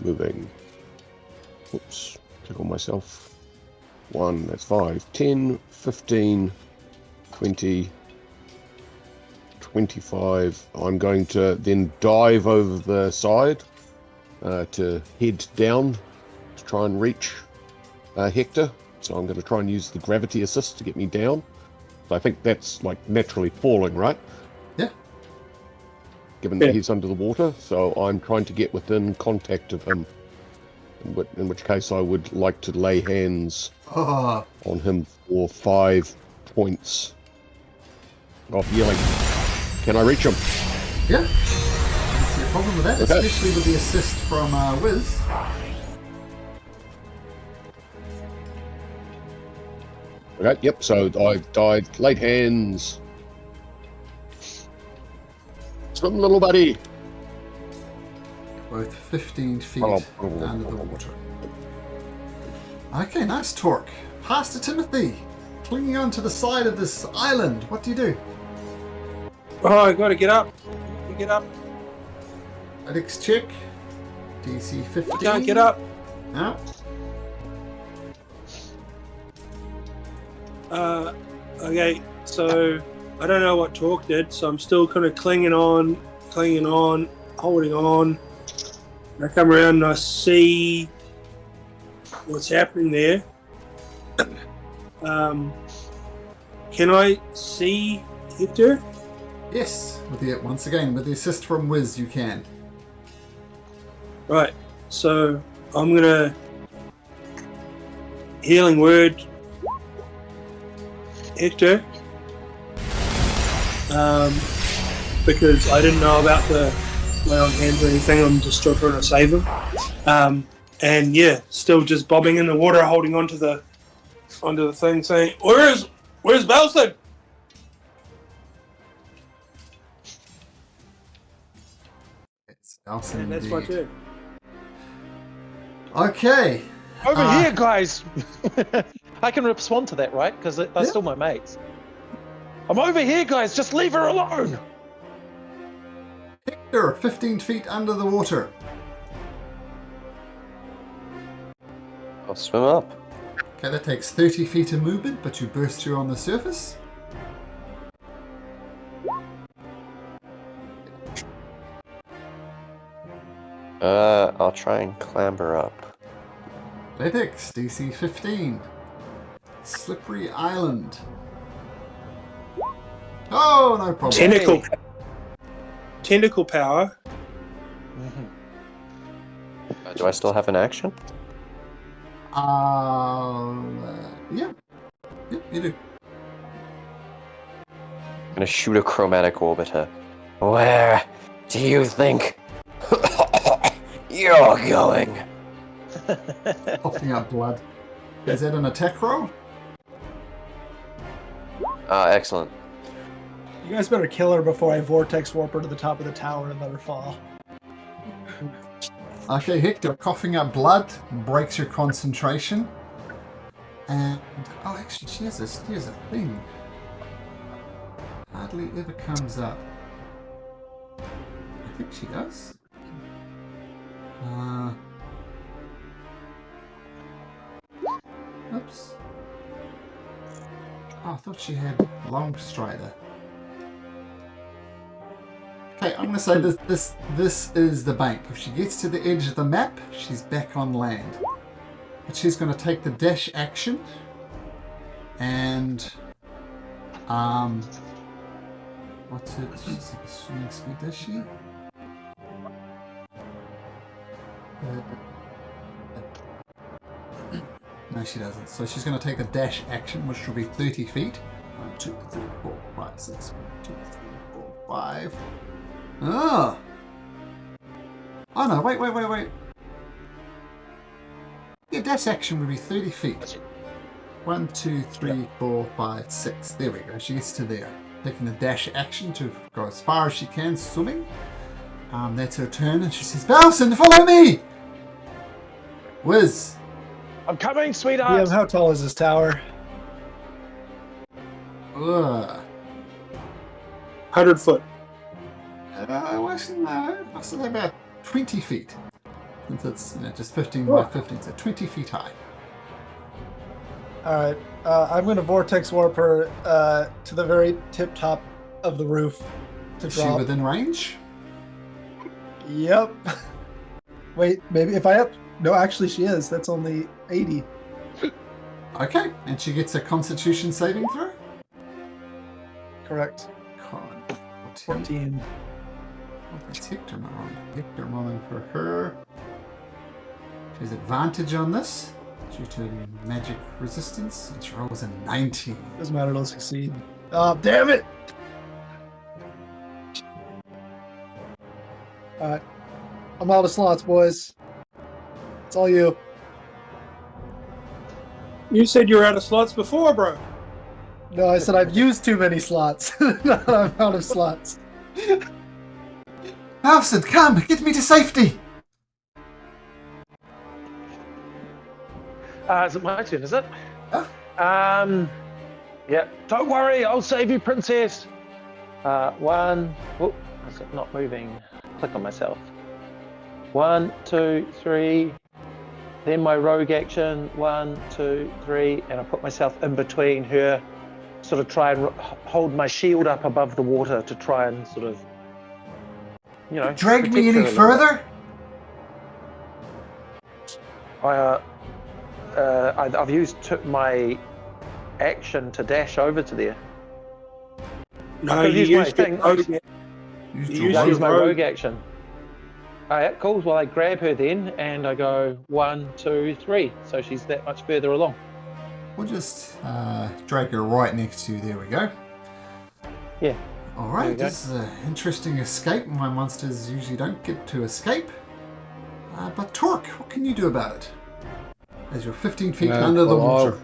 S4: Moving. Oops. Click on myself. 1, that's 5. 10, 15, 20, 25. I'm going to then dive over the side to head down to try and reach Hector. So I'm going to try and use the gravity assist to get me down. So I think that's like naturally falling, right?
S1: Yeah.
S4: Given that he's under the water. So I'm trying to get within contact of him. In which case I would like to lay hands on him for 5 points of healing. Can I reach him?
S1: Yeah. I don't see a problem with that,
S4: Okay.
S1: especially with the assist from Wiz.
S4: Okay, yep, so I've died. Laid hands. Swim, little buddy.
S1: Both 15 feet
S4: Oh.
S1: under the water. Okay, nice Torque. Pastor Timothy, clinging onto the side of this island. What do you do?
S5: Oh, I gotta get up. Get up.
S1: Athletics check. DC 15.
S5: Can't get up.
S1: No.
S5: Okay, so I don't know what Talk did, so I'm still kind of clinging on, holding on. I come around and I see what's happening there. Can I see Hector?
S1: Yes. Once again, with the assist from Wiz, you can.
S5: Right, so I'm gonna healing word Hector, because I didn't know about the lay on hands or anything. I'm just still trying to save him, and yeah, still just bobbing in the water, holding onto the thing, saying, "Where's Belson?"
S1: It's awesome.
S5: And that's my
S1: indeed.
S5: turn.
S1: Okay.
S2: Over here, guys. I can respond to that, right? Because they're still my mates. I'm over here, guys. Just leave her alone.
S1: Hector, 15 feet under the water.
S7: I'll swim up.
S1: Okay, that takes 30 feet of movement, but you burst through on the surface.
S7: I'll try and clamber up.
S1: Athletics, DC 15. Slippery Island. Oh, no problem.
S5: Tentacle power.
S7: Do I still have an action?
S1: Yeah. Yep, you do.
S7: I'm gonna shoot a chromatic orbiter. Where do you think you're going?
S1: Coughing up blood. Is that an attack roll?
S7: Excellent.
S3: You guys better kill her before I vortex warp her to the top of the tower and let her fall.
S1: Okay, Hector, coughing up blood breaks your concentration. And, oh, actually, here's a thing. Hardly ever comes up. I think she does. Oops. Oh, I thought she had Long Strider. Okay, I'm gonna say this is the bank. If she gets to the edge of the map, she's back on land. But she's gonna take the dash action and What's it? She's like a swimming speed, does she? No, she doesn't. So she's going to take a dash action, which will be 30 feet. 1, 2, 3, 4, 5, 6. 1, 2, 3, 4, 5. Oh! Oh no, wait. Yeah, dash action would be 30 feet. 1, 2, 3, 4, 5, 6. There we go. She gets to there. Taking the dash action to go as far as she can swimming. That's her turn, and she says, Balson, follow me! Whiz.
S2: I'm coming, sweetheart.
S3: Yeah, how tall is this tower?
S1: Ugh.
S5: 100 foot.
S1: I'll say about 20 feet. Since it's just 15 by 15, so 20 feet high.
S3: Alright, I'm going to Vortex Warp her to the very tip top of the roof to
S1: Is she
S3: drop.
S1: within range?
S3: Yep. Wait, maybe if I up... No, actually she is. That's only 80.
S1: Okay, and she gets a Constitution saving throw?
S3: Correct.
S1: Con
S3: 14.
S1: Oh, that's Hector rolling. Hector rolling for her. She has advantage on this due to magic resistance, and she rolls a 19.
S3: Doesn't matter, it'll succeed. Oh, damn it! Alright. I'm out of slots, boys. It's all you.
S5: You said you were out of slots before, bro.
S3: No, I said I've used too many slots. Not I'm out of slots.
S1: Alfred, come, get me to safety.
S2: Is it my turn, is it?
S1: Huh?
S2: Yeah. Don't worry, I'll save you, princess. One. Oh, is it not moving? Click on myself. 1, 2, 3. Then my rogue action. 1, 2, 3, and I put myself in between her. Sort of try and hold my shield up above the water to try and sort of,
S1: Drag
S2: protect
S1: me
S2: her
S1: any
S2: a little
S1: further?
S2: bit. I've used my action to dash over to there.
S5: No,
S2: could
S5: you
S2: use my
S5: used your
S2: thing.
S5: rogue.
S1: Used
S5: You
S1: your
S5: used
S2: I
S5: your
S2: use my
S5: rogue.
S2: rogue action. Alright, cool. Well, I grab her then, and I go 1, 2, 3. So she's that much further along.
S1: We'll just drag her right next to you. There we go.
S2: Yeah.
S1: All
S2: There
S1: right,
S2: we go.
S1: this is an interesting escape. My monsters usually don't get to escape. But Torque, what can you do about it? As you're 15 feet under the water.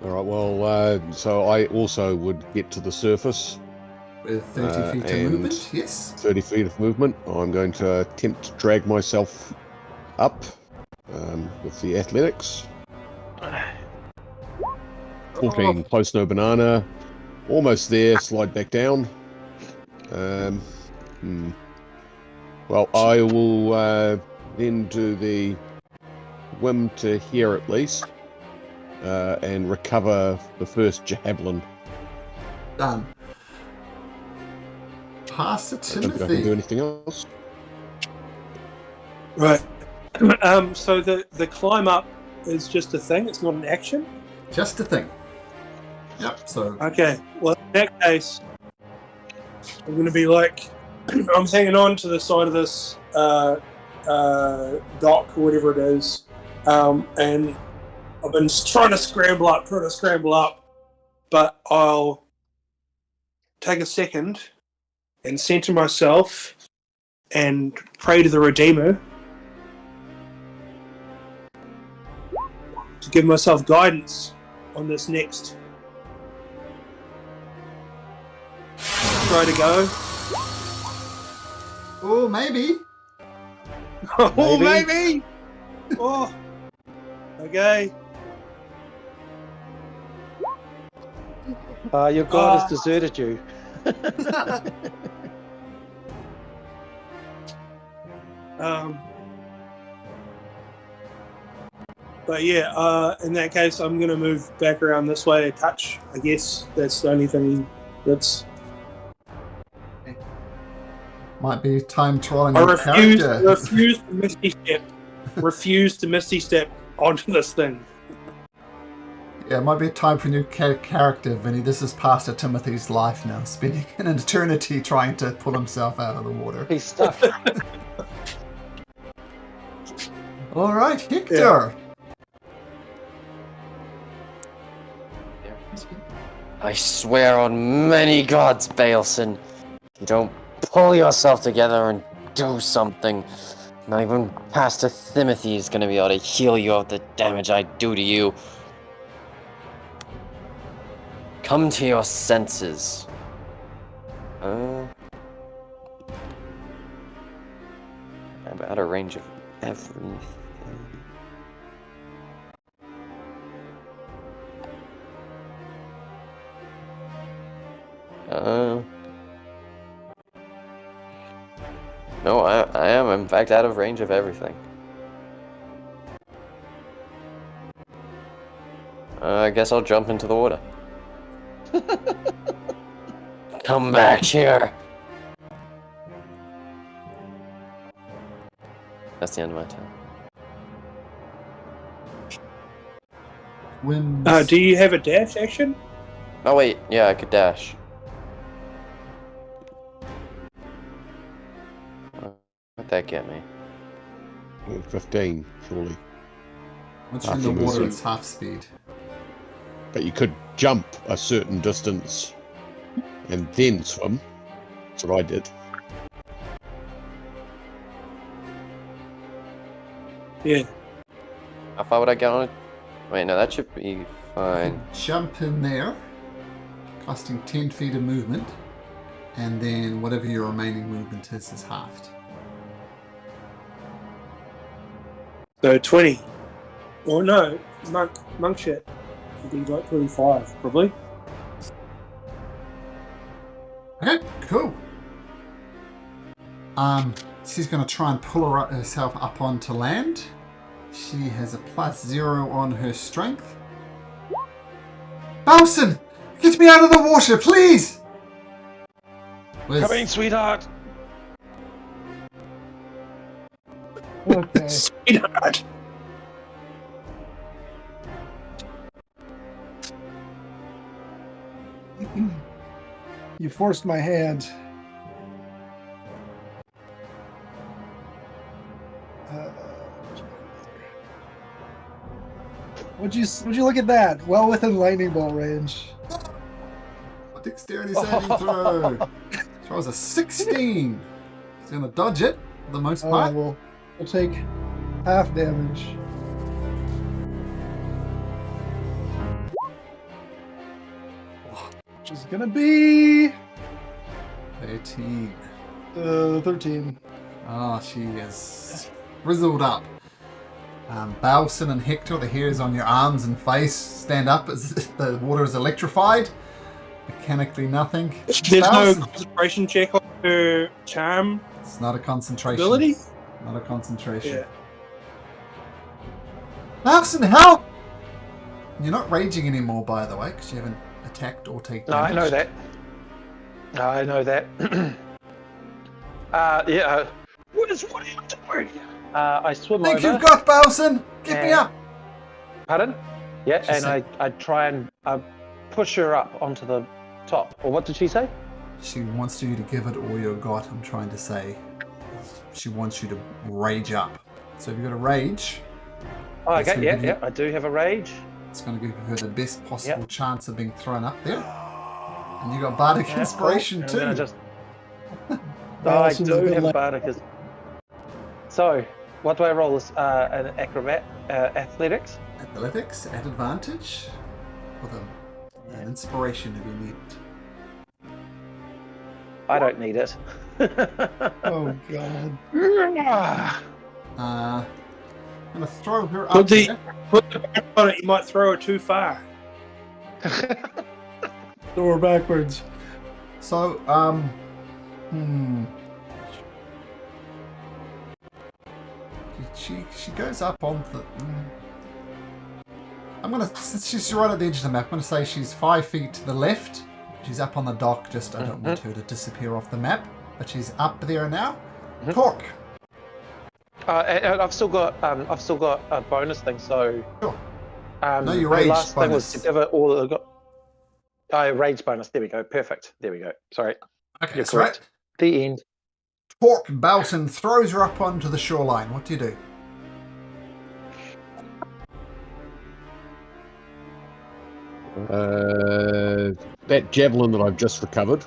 S4: Alright, well, so I also would get to the surface.
S1: With 30 feet of
S4: and
S1: movement, yes.
S4: 30 feet of movement. I'm going to attempt to drag myself up with the athletics. 14, close no banana. Almost there, slide back down. Well, I will then do the whim to here at least and recover the first javelin.
S1: Done. Pass it
S4: I
S1: to
S4: don't think I can do
S1: Timothy.
S4: anything else.
S5: Right. So the climb up is just a thing. It's not an action.
S1: Just a thing. Yep, so
S5: Okay. Well, in that case, I'm going to be like, I'm hanging on to the side of this dock or whatever it is, and I've been trying to scramble up, but I'll take a second and center myself and pray to the Redeemer to give myself guidance on this next try to go.
S1: oh, maybe.
S5: Oh, maybe. Oh, okay.
S2: Your god has deserted you.
S5: But yeah, in that case, I'm going to move back around this way a touch. I guess that's the only thing that's.
S1: Might be time trolling
S5: I
S1: your
S5: refuse
S1: character.
S5: to Misty Step. Refuse to Misty Step onto this thing.
S1: Yeah, it might be a time for a new character, Vinny. This is Pastor Timothy's life now, spending an eternity trying to pull himself out of the water.
S2: He's stuck.
S1: All right, Hector.
S7: I swear on many gods, Baelson, you don't pull yourself together and do something, not even Pastor Timothy is gonna be able to heal you of the damage I do to you. Come to your senses. I'm out of range of everything. No, I am in fact out of range of everything. I guess I'll jump into the water. Come back here. That's the end of my turn.
S1: Winds.
S5: Do you have a dash action?
S7: Oh wait, yeah, I could dash. What'd that get me?
S4: 15, surely.
S1: Once you're in the water, it's half speed.
S4: But you could jump a certain distance and then swim. That's what I did.
S5: Yeah.
S7: How far would I get on it? Wait, no, that should be fine.
S1: Jump in there, costing 10 feet of movement, and then whatever your remaining movement is halved.
S5: So 20. Or no, monk shit. It'd be like 25, probably.
S1: Okay, cool. She's going to try and pull herself up onto land. She has a +0 on her strength. Bowson, get me out of the water, please!
S2: Coming, sweetheart.
S3: Okay.
S5: Sweetheart.
S3: You forced my hand. Would you look at that? Well within lightning bolt range.
S1: Dexterity saving throw. Throws a 16. He's going to dodge it for the most part.
S3: We'll take half damage. Which is gonna be
S1: 13.
S3: 13.
S1: Oh, she is frizzled up. Bowson and Hector, the hairs on your arms and face stand up as the water is electrified. Mechanically nothing.
S5: There's
S1: Bowson.
S5: no concentration check on her charm
S1: It's not a concentration.
S5: ability?
S1: Not a concentration.
S5: Yeah.
S1: Bowson, help! You're not raging anymore, by the way, because you haven't attacked or taken
S2: No, I
S1: damage.
S2: know that. I know that. Yeah. What are you doing? I swim
S1: Think
S2: over.
S1: you've got Bowson! Get me
S2: and-
S1: up!
S2: Pardon? Yeah,
S1: She
S2: and
S1: said-
S2: I try and push her up onto the top. Or what did she say?
S1: She wants you to give it all you got, I'm trying to say. She wants you to rage up. So if you've got a rage,
S2: Oh,
S1: That's
S2: okay,
S1: gonna
S2: yeah,
S1: give you-
S2: yeah, I do have a rage.
S1: it's going to give her the best possible
S2: Yep.
S1: chance of being thrown up there. And you got Bardic
S2: Yeah,
S1: Inspiration
S2: cool.
S1: too.
S2: And then I just... I
S3: Bowson's
S2: do
S3: good
S2: have
S3: luck.
S2: Bardicus. So, what do I roll? This an acrobat, athletics.
S1: Athletics at advantage with an inspiration if you need it.
S2: I don't need it.
S3: Oh god.
S1: I'm going to throw her
S5: Put
S1: up
S5: the-
S1: there.
S5: Put the back on it, you might throw her too far.
S3: Throw her backwards.
S1: So, She goes up on the. I'm gonna. Since she's right at the edge of the map, I'm gonna say she's 5 feet to the left. She's up on the dock. Just I don't want her to disappear off the map, but she's up there now. Talk.
S2: And I've still got a bonus thing. So,
S1: Sure. No, your
S2: my
S1: rage
S2: last thing was
S1: bonus.
S2: to give it all the got. Oh, rage bonus. There we go. Perfect. There we go. Sorry.
S1: Okay,
S2: You're
S1: that's
S2: correct.
S1: right.
S2: The end.
S1: Torque Balton throws her up onto the shoreline. What do you do?
S4: That javelin that I've just recovered,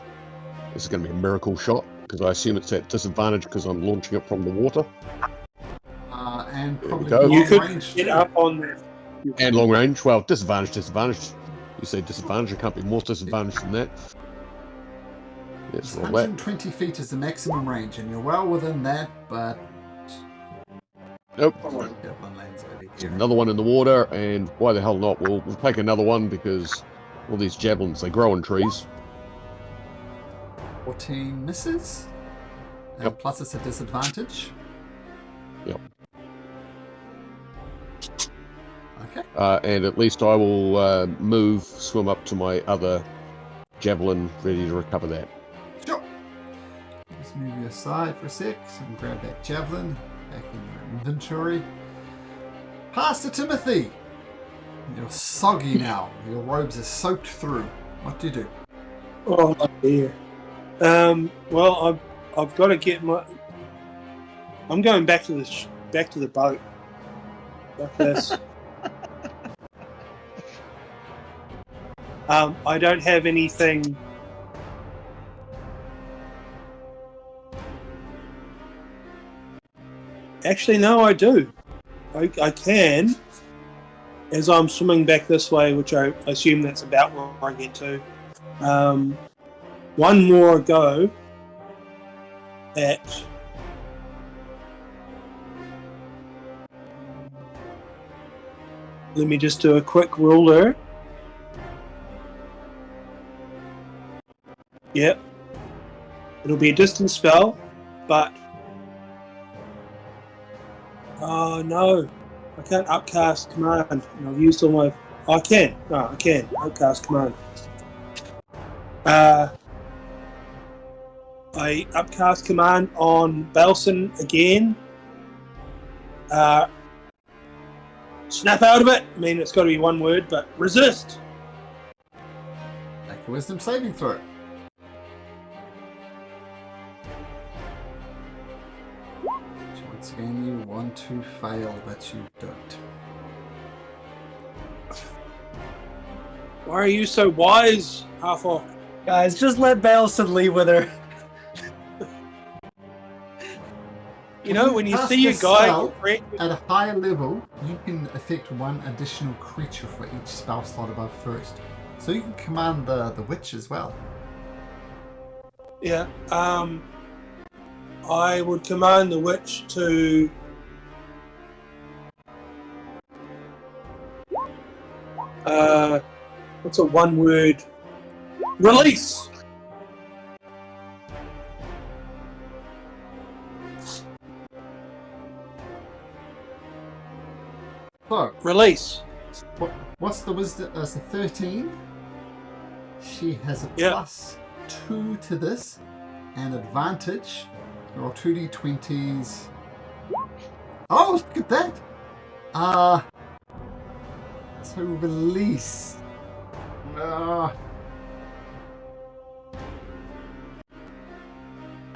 S4: this is going to be a miracle shot, because I assume it's at disadvantage because I'm launching it from the water.
S1: And
S4: There we
S1: probably
S4: go.
S1: long
S5: You could
S1: range
S5: get
S1: too.
S5: up on that.
S4: And long range. Well, disadvantage. You say disadvantage, it can't be more disadvantage than that. Let's roll that.
S1: 120 feet is the maximum range, and you're well within that, but...
S4: Nope.
S1: Javelin lands over here.
S4: Another one in the water, and why the hell not? We'll take another one because all these javelins, they grow in trees.
S1: 14 misses. And
S4: Yep.
S1: plus it's a disadvantage.
S4: Yep.
S1: Okay.
S4: And at least I will swim up to my other javelin, ready to recover that.
S1: Sure. Just move you aside for a sec so you can grab that javelin back in your inventory. Pastor Timothy! You're soggy now. Your robes are soaked through. What do you do?
S5: Oh dear. Well, I've got to get my. I'm going back to the boat. Like this. I don't have anything. Actually, no, I do. I can. As I'm swimming back this way, which I assume that's about where I get to. One more go at. Let me just do a quick ruler. Yep. It'll be a distance spell, but. Oh no. I can't upcast command. And I've used all my. Oh, I can. No, I can. Upcast command. I upcast command on Belson again. Snap out of it. I mean, it's got to be one word, but resist.
S1: Make a wisdom saving throw. Which once again you want to fail, but you don't.
S5: Why are you so wise, Half-Orc?
S3: Guys, just let Balson leave with her.
S5: You know, when you
S1: Cast
S5: see a
S1: this
S5: guy
S1: spell
S5: your friend,
S1: at a higher level, you can affect one additional creature for each spell slot above first. So you can command the witch as well.
S5: yeah, I would command the witch to what's a one word? Release.
S1: So,
S5: Release.
S1: what's the wisdom? It's a 13. She has a
S5: Yeah.
S1: +2 to this, and advantage. Roll 2d20s. Oh, look at that! So release. You know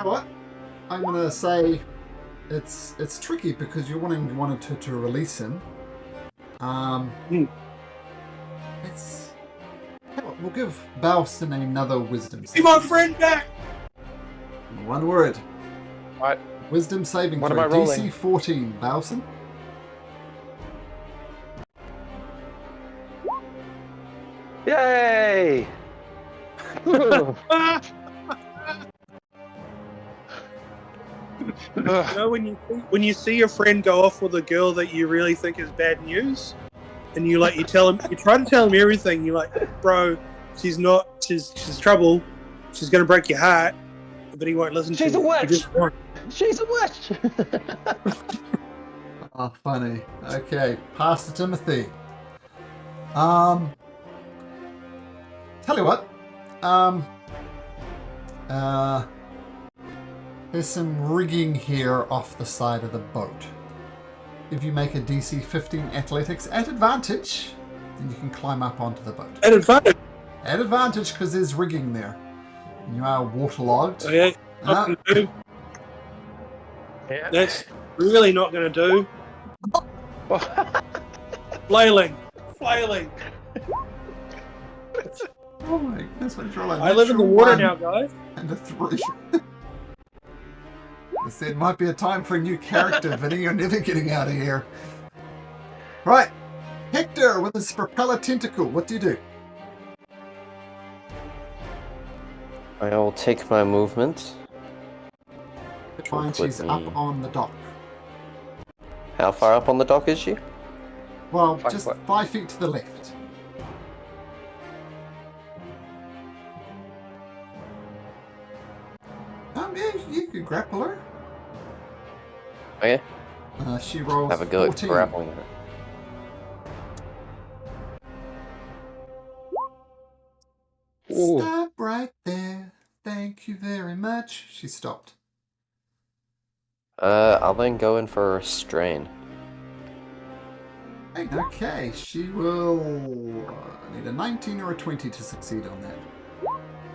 S1: what? I'm gonna say it's tricky because you're wanted to release him. Let's. We'll give Balson another wisdom.
S5: Get my friend back.
S1: One word.
S2: Right.
S1: Wisdom saving
S2: What
S1: throw.
S2: am I rolling?
S1: DC 14. Balson.
S2: Yay!
S5: You know, when you see your friend go off with a girl that you really think is bad news, and you tell him, you try to tell him everything. You're like, bro, she's trouble. She's gonna break your heart, but he won't listen.
S2: She's
S5: to
S2: a
S5: you.
S2: witch!
S5: He just won't.
S2: She's a witch!
S1: Oh, funny. Okay, Pastor Timothy. Tell you what. There's some rigging here off the side of the boat. If you make a DC 15 athletics at advantage, then you can climb up onto the boat.
S5: At advantage.
S1: At advantage because there's rigging there. And you are waterlogged.
S5: Okay. Not gonna do.
S2: Yeah.
S5: That's really not going to do. Flailing.
S1: Oh my goodness, what roll?
S5: I live in the water now, guys.
S1: And a 3. I said it might be a time for a new character, Vinny. You're never getting out of here. Right. Hector with his propeller tentacle. What do you do?
S7: I will take my movement.
S1: Fine, she's up on the dock.
S7: How far up on the dock is she?
S1: Well,
S2: 5
S1: just
S2: foot.
S1: 5 feet to the left. Yeah, you could grapple her.
S7: Okay.
S1: She rolls
S7: Have a go at
S1: 14.
S7: grappling her.
S2: Ooh.
S1: Stop right there. Thank you very much. She stopped.
S7: I'll then go in for a strain.
S1: Okay, she will need a 19 or a 20 to succeed on that.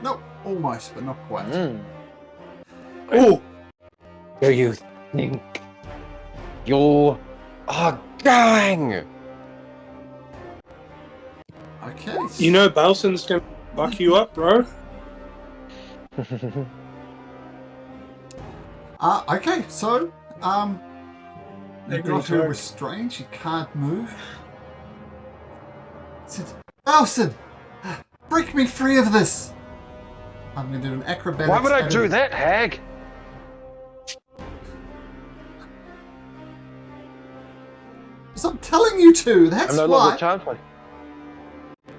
S1: Nope, almost, but not quite.
S5: Oh,
S7: Do you think you are going?
S1: Okay.
S5: you know Balson's going to fuck you up, bro.
S1: Okay, so, you
S3: Agree,
S1: got her
S3: sir.
S1: restrained, she can't move. Said, Balson, break me free of this. I'm going to do an acrobatics.
S2: Why would I do that, hag?
S1: Because I'm telling you to, that's
S2: I'm no
S1: why.
S2: longer charmed by.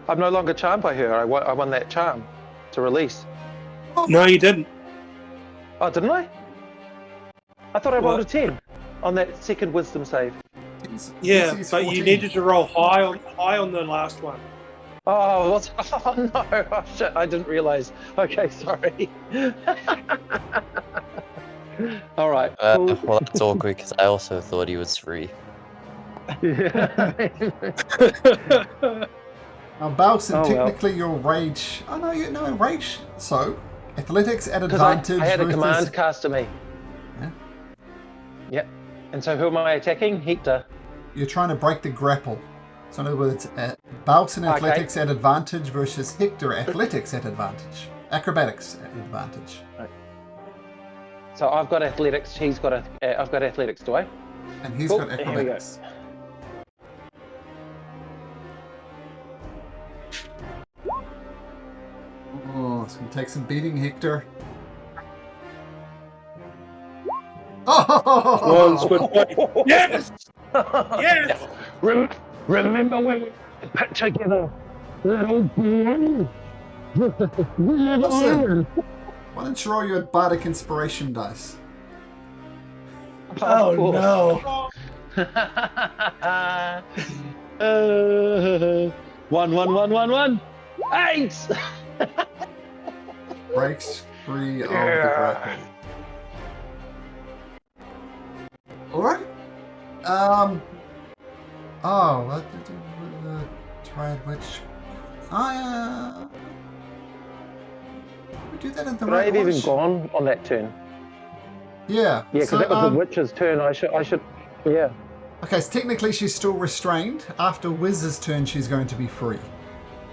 S2: I'm no longer charmed by her. I won that charm to release.
S5: No, you didn't.
S2: Oh, didn't I? I thought I rolled a
S5: What?
S2: 10 on that second wisdom save.
S5: Yeah,
S1: DC's
S5: but
S1: 14.
S5: you needed to roll high on the last one.
S2: Oh, what's... oh no! Oh shit! I didn't realize. Okay, sorry. All right. Cool.
S7: Well, that's awkward because I also thought he was free.
S1: Now, Balson,
S2: Oh, well.
S1: technically your rage... Oh, no, no, rage. So, athletics at
S2: Because I
S1: advantage
S2: had a
S1: versus...
S2: command cast to me.
S1: Yeah.
S2: Yep. And so who am I attacking? Hector.
S1: You're trying to break the grapple. So in other words, Balson
S2: Okay.
S1: athletics at advantage versus Hector athletics at advantage. Acrobatics at advantage.
S2: So I've got athletics. He's got I've got athletics, do I?
S1: And he's
S2: Cool,
S1: got
S2: here we go.
S1: acrobatics. Oh, it's going to take some beating, Hector. Oh!
S5: One's good point. Yes! Yes!
S2: Remember when we put together little boy?
S1: Listen, why don't you roll your bardic inspiration dice?
S3: Oh no!
S2: 1. 8.
S1: Breaks free of the grapple. Alright. Oh, what tried which? We do that in the
S2: Could I
S1: right
S2: have even
S1: order?
S2: gone on that turn?
S1: Yeah.
S2: Yeah, because
S1: so,
S2: that was the witch's turn. I should. Yeah.
S1: Okay, so technically she's still restrained. After Wiz's turn, she's going to be free.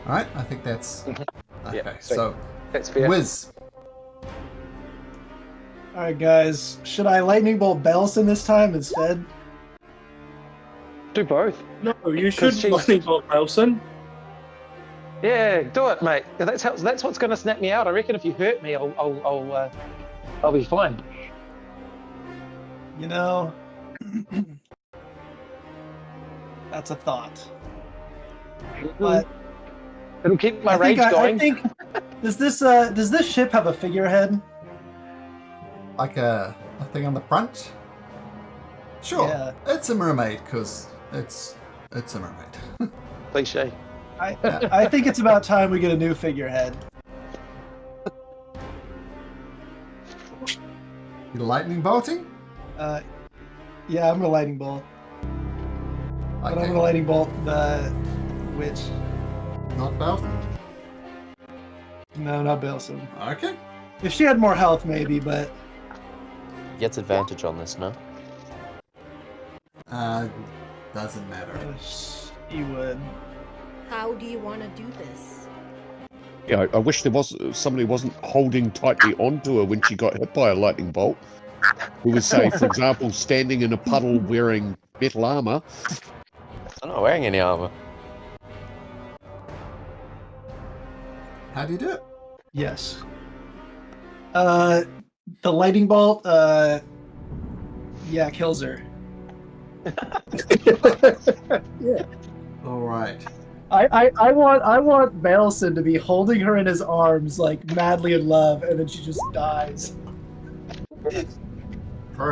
S1: Alright, I think that's... Okay,
S2: Yeah, sweet.
S1: so
S2: That's fair.
S1: Wiz.
S3: All right, guys. Should I lightning bolt Belson this time instead?
S2: Do both.
S5: No, you should
S2: she's-
S5: lightning bolt Balson.
S2: Yeah, do it, mate. That's what's going to snap me out. I reckon if you hurt me, I'll be fine.
S3: You know, that's a thought. But
S2: It'll keep my
S3: I
S2: rage
S3: think,
S2: going.
S3: I think does this ship have a figurehead?
S1: Like a thing on the front? Sure.
S3: Yeah.
S1: It's a mermaid, because it's a mermaid.
S2: Cliche.
S3: I think it's about time we get a new figurehead.
S1: You lightning bolting?
S3: Yeah, I'm gonna lightning bolt. But I'm
S1: Okay.
S3: gonna lightning bolt the Which?
S1: Not Belson.
S3: No, not Bilson.
S1: Okay.
S3: If she had more health, maybe, but
S7: Gets advantage on this, no?
S1: Doesn't matter.
S3: she would.
S8: How do you want to do this?
S4: Yeah, I wish there was somebody wasn't holding tightly onto her when she got hit by a lightning bolt. Who was, say, for example, standing in a puddle wearing metal armor.
S7: I'm not wearing any armor.
S1: How do you do it?
S3: Yes. The lightning bolt, yeah, kills her.
S1: All right.
S3: I want Bailson to be holding her in his arms like madly in love, and then she just dies.
S1: Perfect.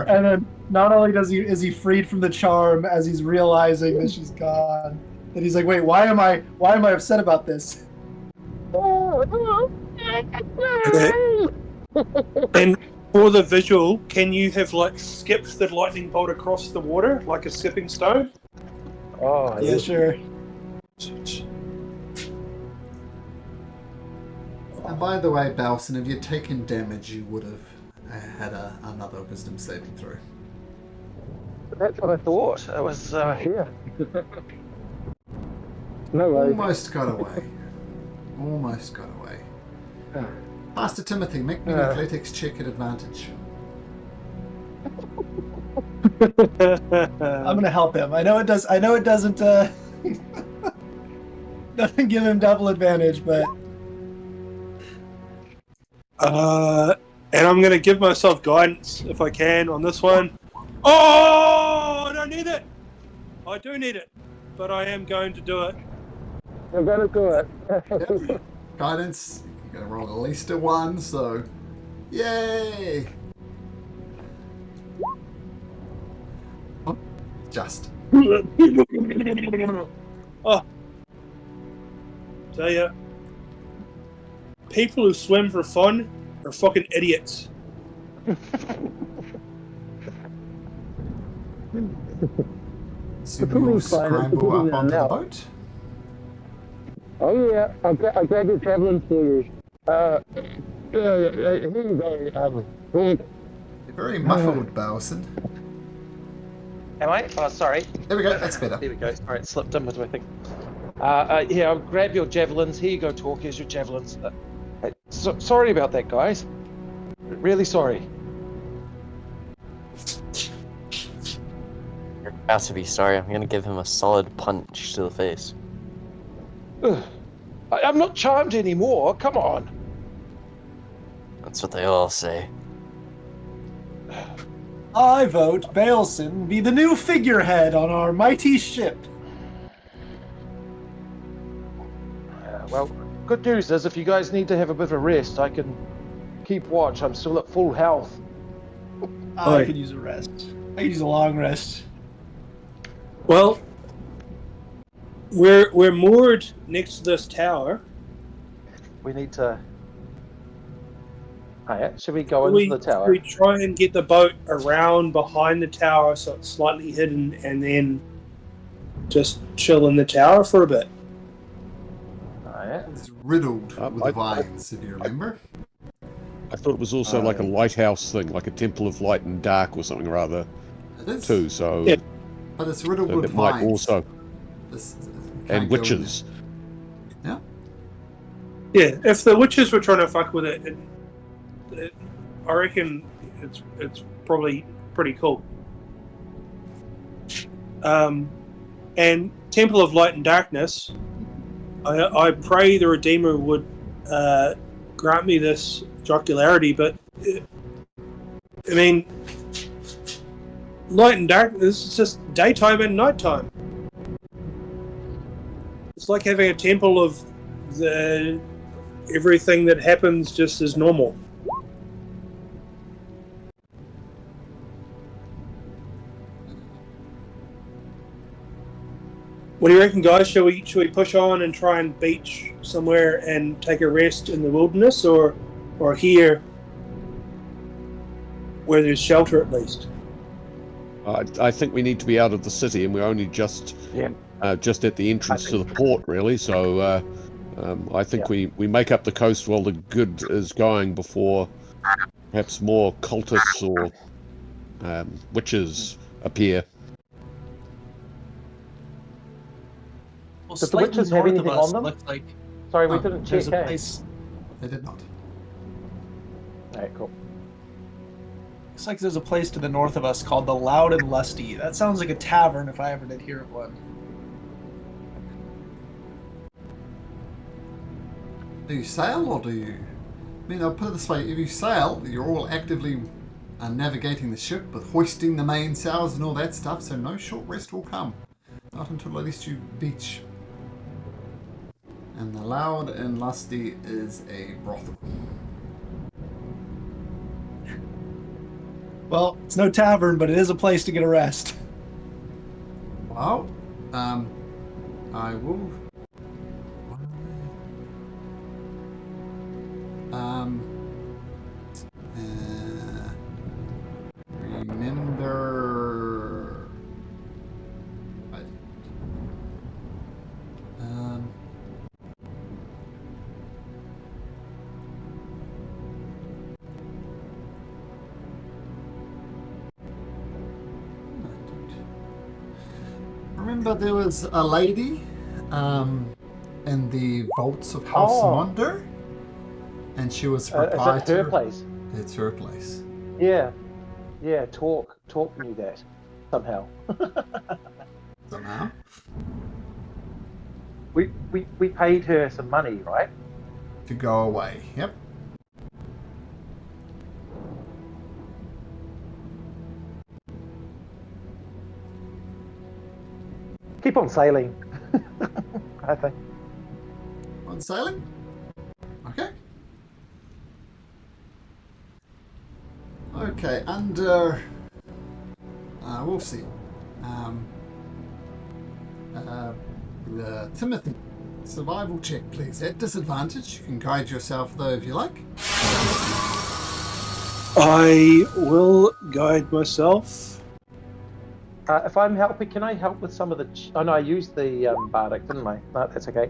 S3: And then not only is he freed from the charm as he's realizing that she's gone, and he's like, wait, why am I upset about this?
S5: And for the visual, can you have like skipped the lightning bolt across the water like a skipping stone?
S2: Oh,
S3: Yeah, sure.
S1: And by the way, Balson, if you'd taken damage, you would have had another wisdom saving throw.
S2: That's what I thought. It was here. No way.
S1: Almost got away. Almost got away. Master Timothy, make me an athletics check at advantage.
S3: I'm gonna help him. I know it doesn't doesn't give him double advantage, but
S5: and I'm gonna give myself guidance if I can on this one. Oh, I don't need it. I do need it, but I am going to do it.
S2: I'm gonna do it.
S1: Yep. Guidance. You're gonna roll at least a 1, so yay! Oh, just.
S5: Oh, tell ya, people who swim for fun are fucking idiots.
S1: So we'll scramble up onto the boat.
S2: Oh yeah, I'll grab your javelin for you. Here you go,
S1: You're very muffled, Balson.
S2: Am I? Oh, sorry.
S1: There we go, that's better.
S2: There we go. All right, slipped in with my thing. Yeah, I'll grab your javelins. Here you go, Talk. Here's your javelins. Sorry about that, guys. Really sorry.
S7: You're about to be sorry. I'm gonna give him a solid punch to the face.
S2: Ugh. I'm not charmed anymore. Come on.
S7: That's what they all say.
S3: I vote Bailson be the new figurehead on our mighty ship.
S2: Well, good news is if you guys need to have a bit of a rest, I can keep watch. I'm still at full health.
S3: I could use a rest. I could use a long rest.
S5: Well, we're moored next to this tower.
S2: We need to... Oh, yeah. Should we go into the tower?
S5: We try and get the boat around behind the tower so it's slightly hidden, and then just chill in the tower for a bit.
S2: Oh, yeah.
S1: It's riddled with
S4: I-
S1: vines, if you remember.
S4: I thought it was also like a lighthouse thing, like a temple of light and dark or something rather,
S1: It is,
S4: too. So,
S5: Yeah.
S1: but it's riddled
S4: so
S1: with
S4: it might
S1: vines.
S4: also
S1: This- you
S4: and
S1: can't go in
S4: witches.
S1: there.
S5: Yeah, if the witches were trying to fuck with it, I reckon it's probably pretty cool. And Temple of Light and Darkness, I pray the Redeemer would grant me this jocularity, but I mean, light and darkness is just daytime and nighttime. It's like having a temple of everything that happens just as normal. What do you reckon, guys? Shall we push on and try and beach somewhere and take a rest in the wilderness, or here where there's shelter at least?
S4: I think we need to be out of the city, and we're only just just at the entrance to the port, really. So I think we make up the coast while the good is going before perhaps more cultists or witches appear.
S3: Well,
S2: Does the
S3: slightly
S2: witches have
S3: north of
S2: anything
S3: us,
S2: on them?
S3: looks like
S2: Sorry, we didn't
S3: there's
S2: check.
S3: a place.
S1: They did not.
S2: Alright, cool.
S3: Looks like there's a place to the north of us called the Loud and Lusty. That sounds like a tavern if I ever did hear of one.
S1: Do you sail or do you? I mean, I'll put it this way: if you sail, you're all actively navigating the ship with hoisting the mainsails and all that stuff. So no short rest will come, not until at least you beach. And the Loud and Lusty is a brothel.
S3: Well, it's no tavern, but it is a place to get a rest.
S1: Well, I will. Remember. Remember there was a lady in the vaults of House Monder, and she was
S2: Is that
S1: proprietor.
S2: her place?
S1: It's her place.
S2: Yeah. Yeah, Talk knew that. Somehow.
S1: Somehow.
S2: We paid her some money, right?
S1: To go away. Yep.
S2: Keep on sailing. I think.
S1: On sailing? Okay. Okay, under... we'll see. Timothy, survival check, please. At disadvantage, you can guide yourself, though, if you like.
S5: I will guide myself.
S2: If I'm helping, can I help with some of the... Oh, no, I used the bardic, didn't I? No, that's okay.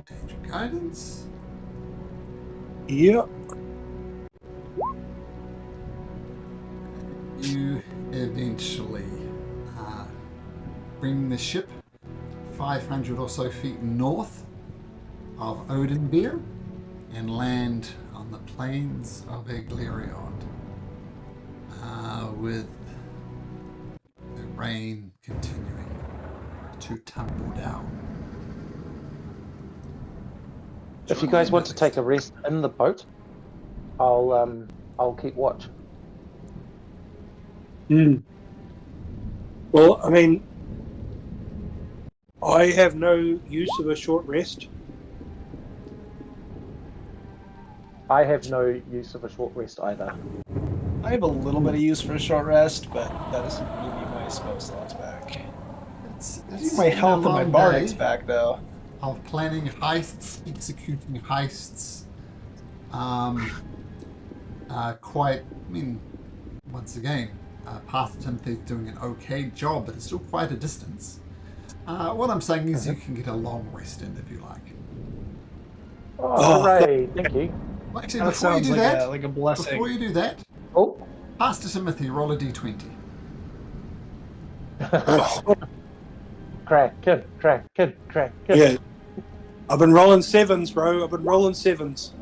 S1: Danger guidance.
S5: Yep.
S1: You eventually bring the ship 500 or so feet north of Odinbeer and land on the plains of Eglerion, with the rain continuing to tumble down.
S2: If you guys want to take a rest in the boat, I'll keep watch.
S5: Well, I mean, I have no use of a short rest.
S2: I have no use of a short rest either.
S3: I have a little bit of use for a short rest, but that doesn't give me my spell slots back.
S1: It's
S3: My health and my
S1: long
S3: bardic's
S1: day
S3: back, though.
S1: of planning heists, executing heists. Once again, Path Timothy's doing an okay job, but it's still quite a distance. What I'm saying is you can get a long rest in if you like.
S2: Oh, hooray! Thank you.
S1: Well, actually,
S3: That
S1: before you
S3: sounds
S1: do
S3: like
S1: that,
S3: a blessing.
S1: before you do that,
S2: Oh.
S1: Pastor Timothy, roll a d20.
S2: Crack.
S5: Yeah. I've been rolling sevens, bro. I've been rolling sevens.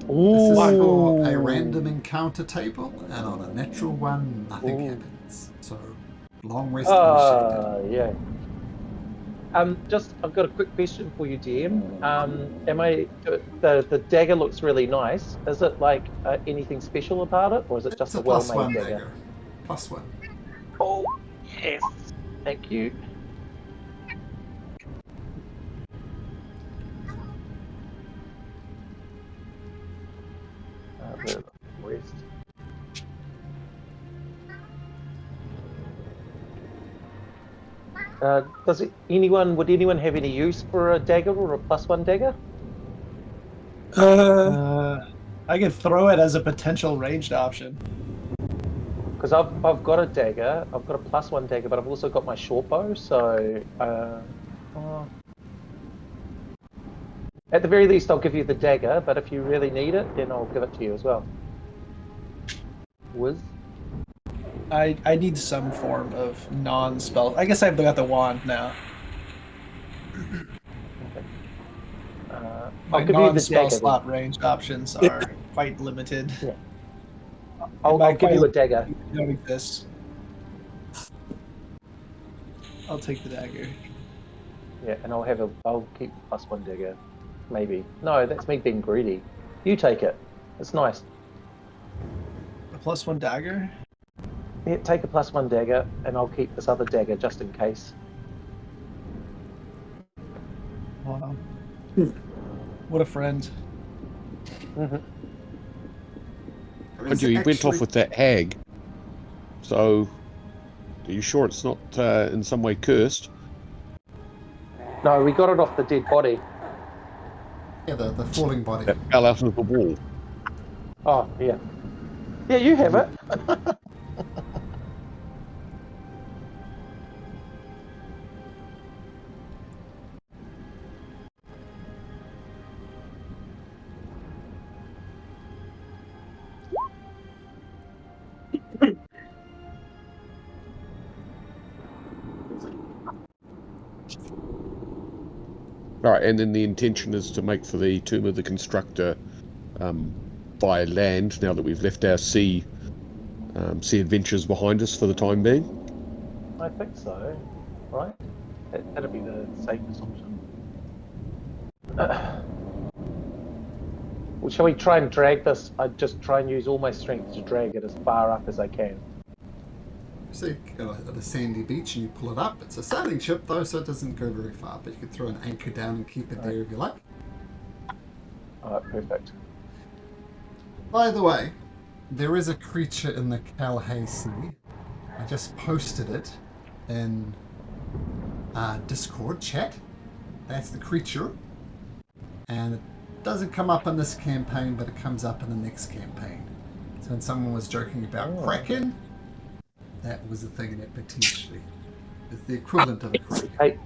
S1: This is for a random encounter table, and on a natural one, nothing happens. So, long rest initiated.
S2: Yeah. I've got a quick question for you, DM. The dagger looks really nice. Is it like anything special about it, or is it just
S1: It's
S2: a
S1: a plus
S2: well-made
S1: one
S2: dagger?
S1: dagger. Plus one.
S2: Oh, yes. Thank you. Rest. Would anyone have any use for a dagger or a plus one dagger?
S3: I could throw it as a potential ranged option.
S2: Because I've got a dagger. I've got a +1 dagger, but I've also got my short bow. So at the very least, I'll give you the dagger. But if you really need it, then I'll give it to you as well. Wiz?
S3: I need some form of non-spell. I guess I've got the wand now. My
S2: I'll give you the
S3: non-spell
S2: dagger.
S3: slot range options are quite limited.
S2: Yeah. I'll give you a dagger.
S3: Don't exist. I'll take the dagger.
S2: Yeah, and I'll keep the +1 dagger. Maybe. No, that's me being greedy. You take it. It's nice.
S3: A +1 dagger?
S2: Yeah, take a +1 dagger, and I'll keep this other dagger just in case.
S3: Wow. What a friend.
S2: Mm-hmm.
S4: Mind you, he went off with that hag. So, are you sure it's not in some way cursed?
S2: No, we got it off the dead body.
S1: Yeah, the falling body.
S4: That fell out of the wall.
S2: Oh, yeah. Yeah, you have it.
S4: Alright, and then the intention is to make for the Tomb of the Constructor by land, now that we've left our sea adventures behind us for the time being.
S2: I think so, right? That'd be the safest option. Well, shall we try and drag this? I'd just try and use all my strength to drag it as far up as I can.
S1: So you go at a sandy beach and you pull it up. It's a sailing ship though, so it doesn't go very far, but you could throw an anchor down and keep it there if you like.
S2: Alright, perfect.
S1: By the way, there is a creature in the Calhay Sea. I just posted it in Discord chat. That's the creature. And it doesn't come up in this campaign, but it comes up in the next campaign. So when someone was joking about Kraken, that was the thing that potentially is the equivalent of a Kraken.
S2: Hey,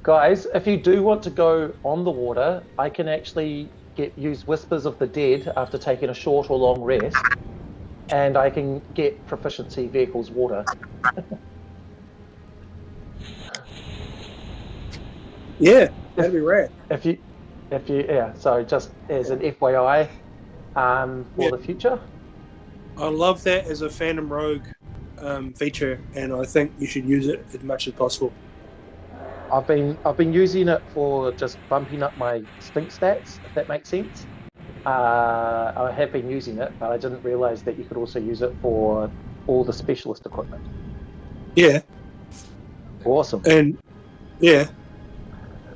S2: guys, if you do want to go on the water, I can actually use Whispers of the Dead after taking a short or long rest, and I can get proficiency vehicles water.
S5: Yeah, that'd be rad.
S2: If you, yeah. So just as an FYI, for the future.
S5: I love that as a Phantom Rogue feature, and I think you should use it as much as possible.
S2: I've been using it for just bumping up my stink stats, if that makes sense. I have been using it, but I didn't realise that you could also use it for all the specialist equipment.
S5: Yeah,
S2: Awesome.
S5: and yeah,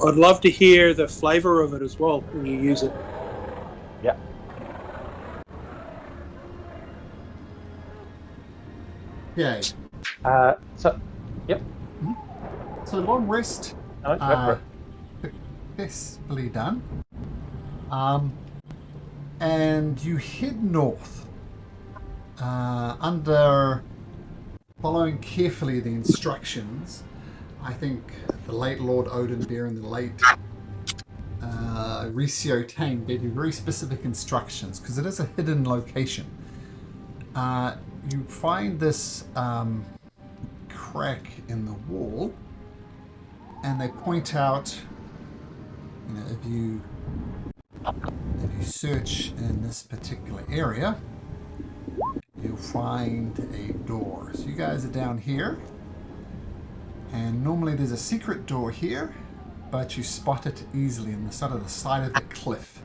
S5: I'd love to hear the flavour of it as well when you use it.
S2: Yeah.
S1: Yay.
S2: So, yep.
S1: So long rest,
S2: No, go for it.
S1: successfully done. And you head north, under following carefully the instructions. I think the late Lord Odenbeer and the late Ricio Tane gave you very specific instructions because it is a hidden location. You find this crack in the wall, and they point out, you know, if you search in this particular area, you'll find a door. So you guys are down here, and normally there's a secret door here, but you spot it easily on the side of the cliff.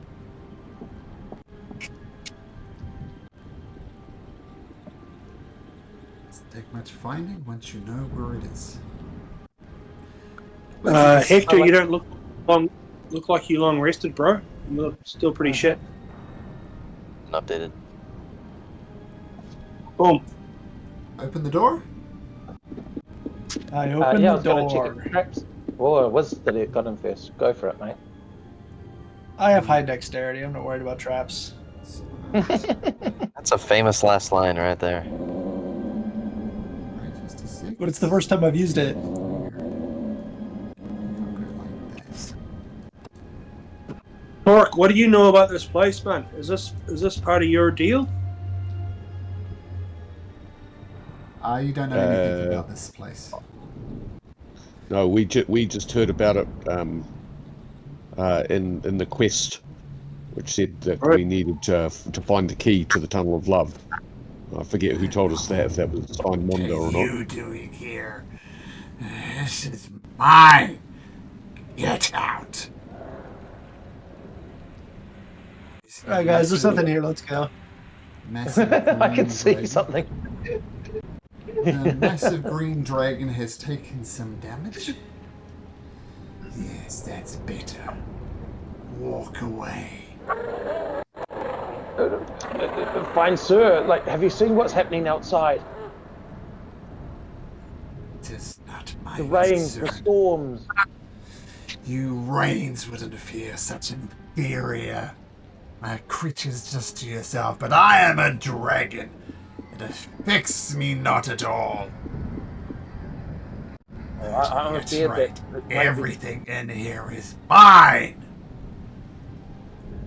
S1: Doesn't take much finding once you know where it is.
S5: Hector, you don't look like you long rested, bro. You look still pretty shit.
S7: Updated.
S5: Boom.
S1: Open the door.
S3: I open
S2: yeah, I
S3: the
S2: was going to check
S3: door.
S2: it. Traps. Oh, it was that it got in first. Go for it, mate.
S3: I have high dexterity. I'm not worried about traps.
S1: That's
S7: That's a famous last line right there.
S1: Right, just a sec.
S3: But it's the first time I've used it.
S5: Torque, what do you know about this place, man? Is this part of your deal?
S1: You don't know anything about this place.
S4: No, we just heard about it in the quest, which said that we needed to find the key to the Tunnel of Love. I forget who told us that, if that was Sign Mondo or
S9: What
S4: not.
S9: are you doing here? This is mine. Get out.
S3: All right, guys, there's something here. Let's go.
S1: Massive
S2: I can
S1: green
S2: see
S1: dragon.
S2: something.
S1: The massive green dragon has taken some damage.
S9: Yes, that's better. Walk away.
S2: Fine, sir. Like, have you seen what's happening outside?
S9: It is not my
S2: The rains,
S9: concern.
S2: the storms.
S9: You rains wouldn't fear such inferior creatures just to yourself, but I am a dragon. It affects me not at all.
S2: I'm
S9: That's
S2: afraid
S9: right.
S2: that
S9: Everything in here is mine.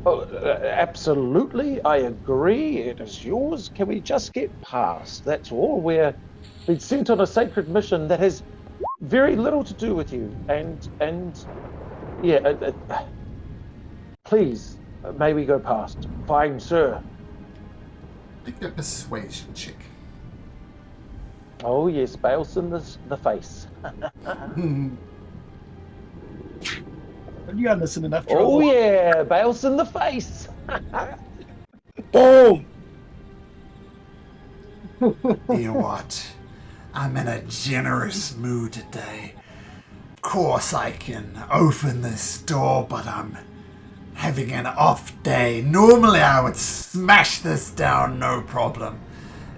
S2: Oh, absolutely, I agree. It is yours. Can we just get past? That's all. We're been sent on a sacred mission that has very little to do with you. And yeah, please, may we go past? Fine, sir.
S1: Make a persuasion check.
S2: Oh yes, Bales in the face.
S3: You got us in enough trouble.
S2: Oh yeah, Bales in the face.
S5: Boom!
S9: You know what? I'm in a generous mood today. Of course I can open this door, but I'm having an off day. Normally I would smash this down, no problem.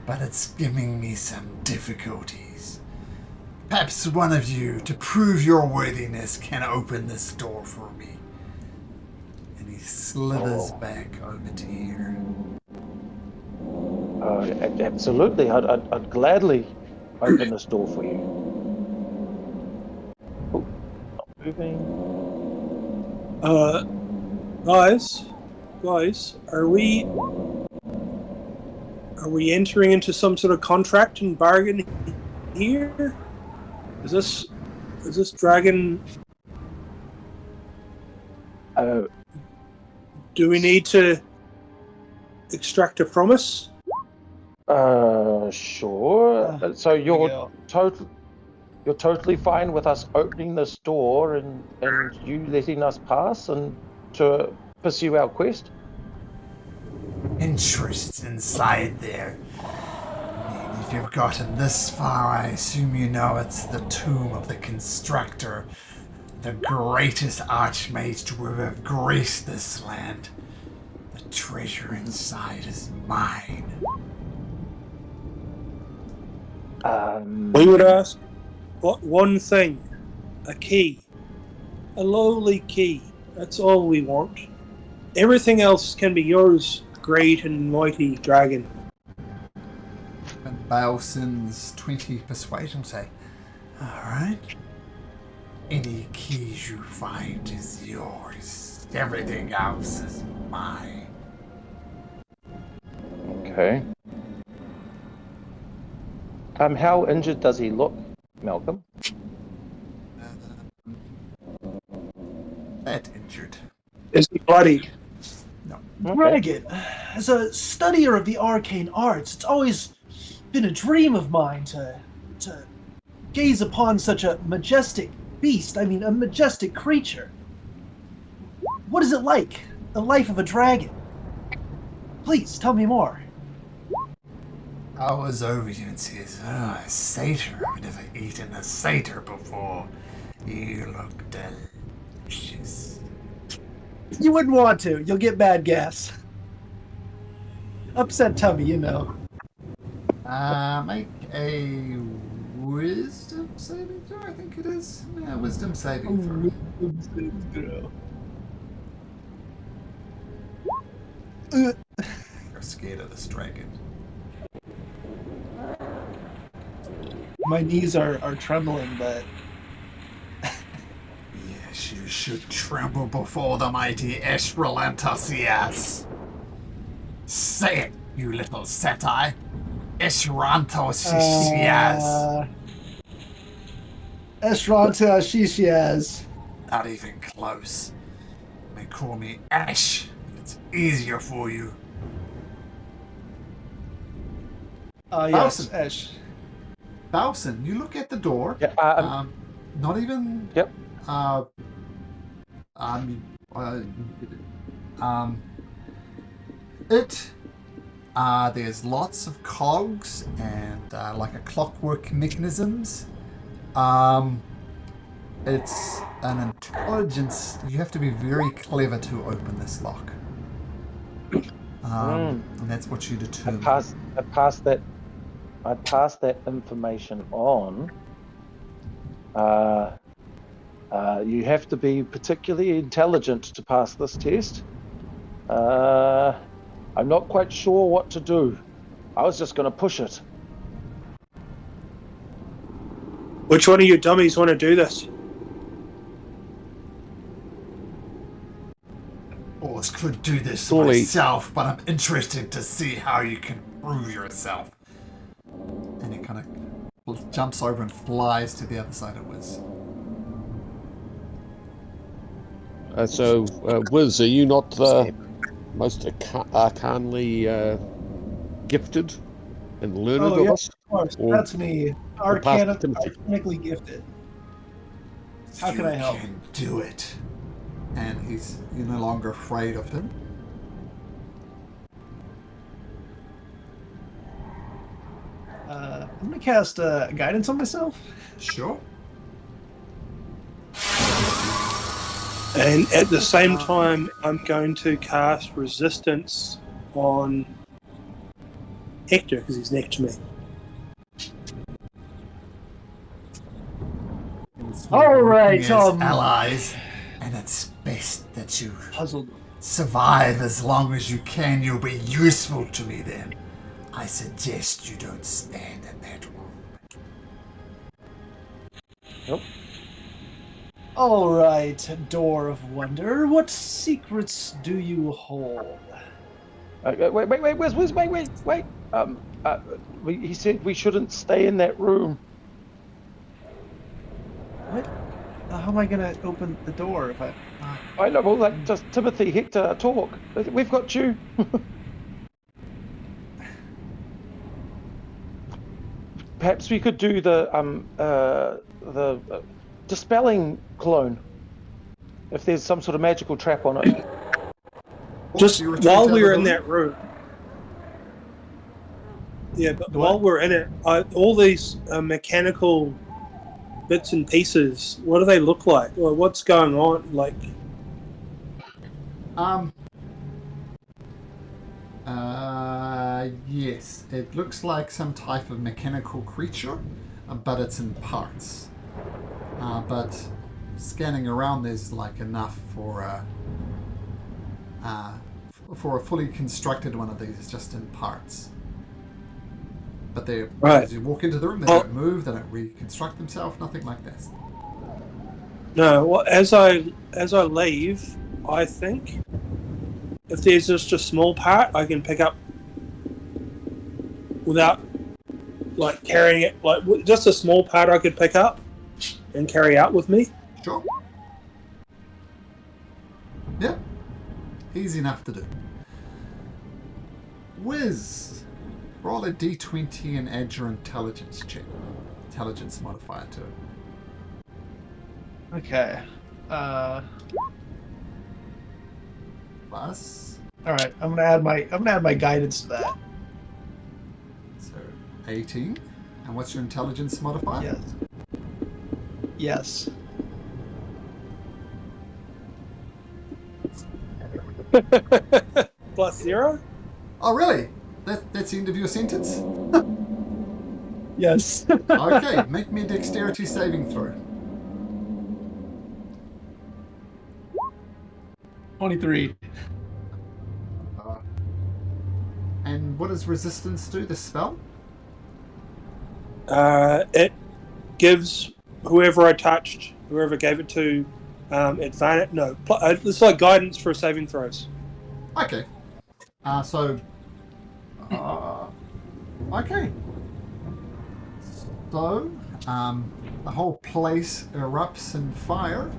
S9: But it's giving me some difficulties. Perhaps one of you, to prove your worthiness, can open this door for me. And he slithers back over to here.
S2: Absolutely, I'd gladly open this door for you. Oh, not moving.
S5: Guys, are we entering into some sort of contract and bargain here? Is this dragon? Do we need to extract a promise?
S2: Sure. So you're totally fine with us opening this door and you letting us pass and to pursue our quest?
S9: Interests inside there. I mean, if you've gotten this far, I assume you know it's the tomb of the Constructor, the greatest archmage to ever have graced this land. The treasure inside is mine.
S5: We would ask one thing: a key, a lowly key. That's all we want. Everything else can be yours, great and mighty dragon.
S1: And Baleson's 20 persuasion say,
S9: Alright. Any keys you find is yours. Everything else is mine.
S2: Okay. How injured does he look, Malcolm?
S1: that injured.
S5: Is he bloody?
S3: Dragon, as a studier of the arcane arts, it's always been a dream of mine to gaze upon such a majestic beast. I mean, a majestic creature. What is it like, the life of a dragon? Please, tell me more.
S9: I was over you and says, oh, a satyr. I've never eaten a satyr before. You look delicious.
S3: You wouldn't want to. You'll get bad gas. Upset tummy, you know.
S1: Make a wisdom saving throw, I think it is. Yeah, wisdom saving throw. scared of this dragon.
S3: My knees are trembling, but
S9: Yes, you should tremble before the mighty Esrelantosias. Say it, you little satyr. Esrantosias.
S3: Esranta Shishias.
S9: Not even close. You may call me Ash if it's easier for you.
S3: Yes, Esh.
S1: Bowson, you look at the door.
S2: Yeah,
S1: Not even.
S2: Yep.
S1: There's lots of cogs and like a clockwork mechanisms. It's an intelligence. You have to be very clever to open this lock. And that's what you determine.
S2: I passed that information on. You have to be particularly intelligent to pass this test. I'm not quite sure what to do. I was just going to push it.
S5: Which one of you dummies want to do this?
S9: Boss could do this
S4: Surely-
S9: myself, but I'm interested to see how you can prove yourself.
S1: And he kind of jumps over and flies to the other side of Wiz.
S4: Wiz, are you not the most arcanely gifted and learned of us?
S3: Of course,
S4: Or-
S3: that's me. Arcanically gifted. How can I help?
S9: You can do it.
S1: And you're no longer afraid of him.
S3: I'm gonna cast guidance on myself.
S1: Sure.
S5: And at the same time, I'm going to cast resistance on Hector because he's next to me.
S3: All right,
S9: As allies, and it's best that you
S3: puzzled.
S9: survive as long as you can. You'll be useful to me then. I suggest you don't stand in that room.
S2: Nope.
S3: All right, Door of Wonder. What secrets do you hold?
S2: Wait. He said we shouldn't stay in that room.
S3: What? How am I gonna open the door if I?
S2: I know. Well, like just Timothy, Hector, talk. We've got you. Perhaps we could do the dispelling clone. If there's some sort of magical trap on it.
S5: Just
S1: you were
S5: while
S1: trying to
S5: we
S1: tell
S5: were
S1: the
S5: in
S1: building?
S5: that room. Yeah, but while we're in it, all these mechanical bits and pieces, what do they look like? Or what's going on? Like,
S1: Yes, it looks like some type of mechanical creature, but it's in parts. But scanning around, there's like enough for a fully constructed one of these, just in parts. But they,
S5: Right.
S1: as you walk into the room, they don't move, they don't reconstruct themselves, nothing like this.
S5: no. Well, as I leave, I think if there's just a small part I can pick up without like carrying it, like just a small part I could pick up and carry out with me.
S1: Sure. Yeah. Easy enough to do. Wiz, roll a d20 and add your intelligence check. Intelligence modifier to it.
S3: Okay.
S1: Plus,
S3: All right. I'm gonna add my guidance to that.
S1: so 18. And what's your intelligence modifier?
S3: Yes. Yes.
S5: +0?
S1: Oh, really? That's the end of your sentence?
S3: Yes.
S1: Okay, make me a dexterity saving throw.
S3: 23.
S1: And what does resistance do, the spell?
S5: It gives whoever I touched, whoever gave it to, advantage. No, it's like guidance for saving throws.
S1: Okay. Okay. So, the whole place erupts in fire,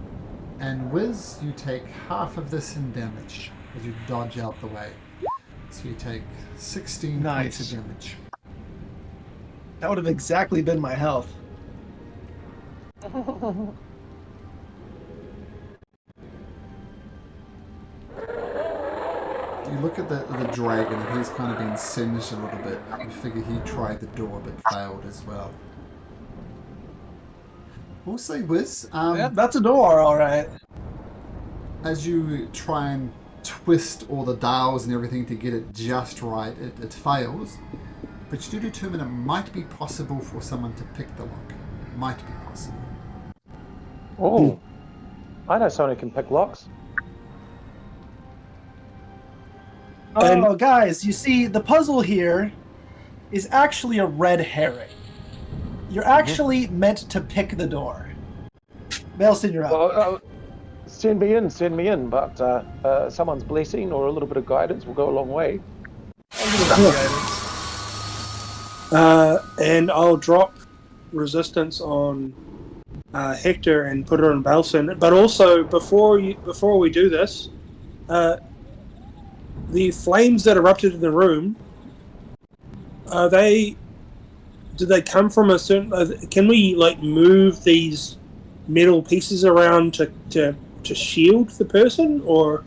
S1: and Wiz, you take half of this in damage as you dodge out the way. So you take 16 points of damage.
S3: That would have exactly been my health.
S1: You look at the dragon, and he's kind of been singed a little bit. You figure he tried the door but failed as well. We'll say, Wiz,
S3: Yeah, that's a door, all right.
S1: as you try and twist all the dials and everything to get it just right, it fails. But you do determine it might be possible for someone to pick the lock. Might be possible.
S2: Oh, I know someone who can pick locks.
S3: Oh, guys, you see, the puzzle here is actually a red herring. You're actually meant to pick the door. Maelson, you're up.
S2: Well, send me in, but someone's blessing or a little bit of guidance will go a long way.
S5: And I'll drop resistance on Hector and put it on Belson. But also, before we do this, the flames that erupted in the room, did they come from a certain? Can we like move these metal pieces around to shield the person, or?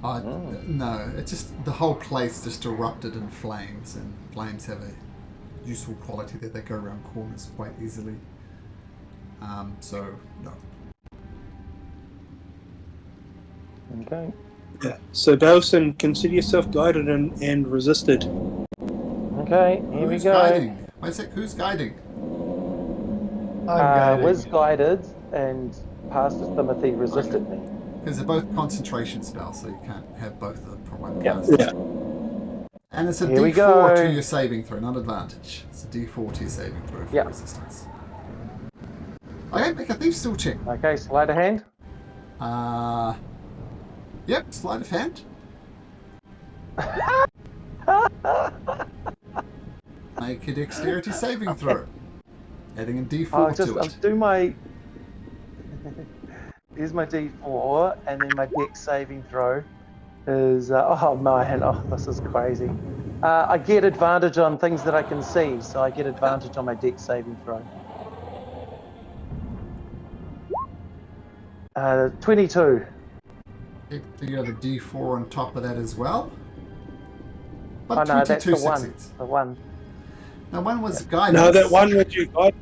S1: No, it's just the whole place just erupted in flames, and flames have a useful quality that they go around corners quite easily. So no.
S2: Okay.
S5: Yeah. So Belson, consider yourself guided and resisted.
S2: Okay, here we go.
S1: Guiding? Wait a sec, who's guiding?
S3: I'm guiding.
S2: Was guided and Pastor Timothy resisted me.
S1: Because they're both concentration spells, so you can't have both of them for one
S2: Yep.
S1: cast.
S5: Yeah.
S1: And it's a
S2: Here we
S1: D4
S2: go.
S1: to your saving throw, not advantage. It's a D4 to your saving throw for
S2: Yep.
S1: resistance. Okay, make a thief still check.
S2: Okay, sleight of hand.
S1: Yep, sleight of hand. Make a dexterity saving throw. Adding a D4 to
S2: I'll
S1: it.
S2: do my. Here's my D4, and then my dex saving throw is. Oh man, this is crazy. I get advantage on things that I can see, so I get advantage on my dex saving throw. 22.
S1: Okay, so you have a D4 on top of that as well.
S2: Oh
S1: But
S2: no, that's
S1: 22
S2: the one.
S1: succeeds.
S2: The one.
S1: Now one was guidance.
S5: No, that one with you guide.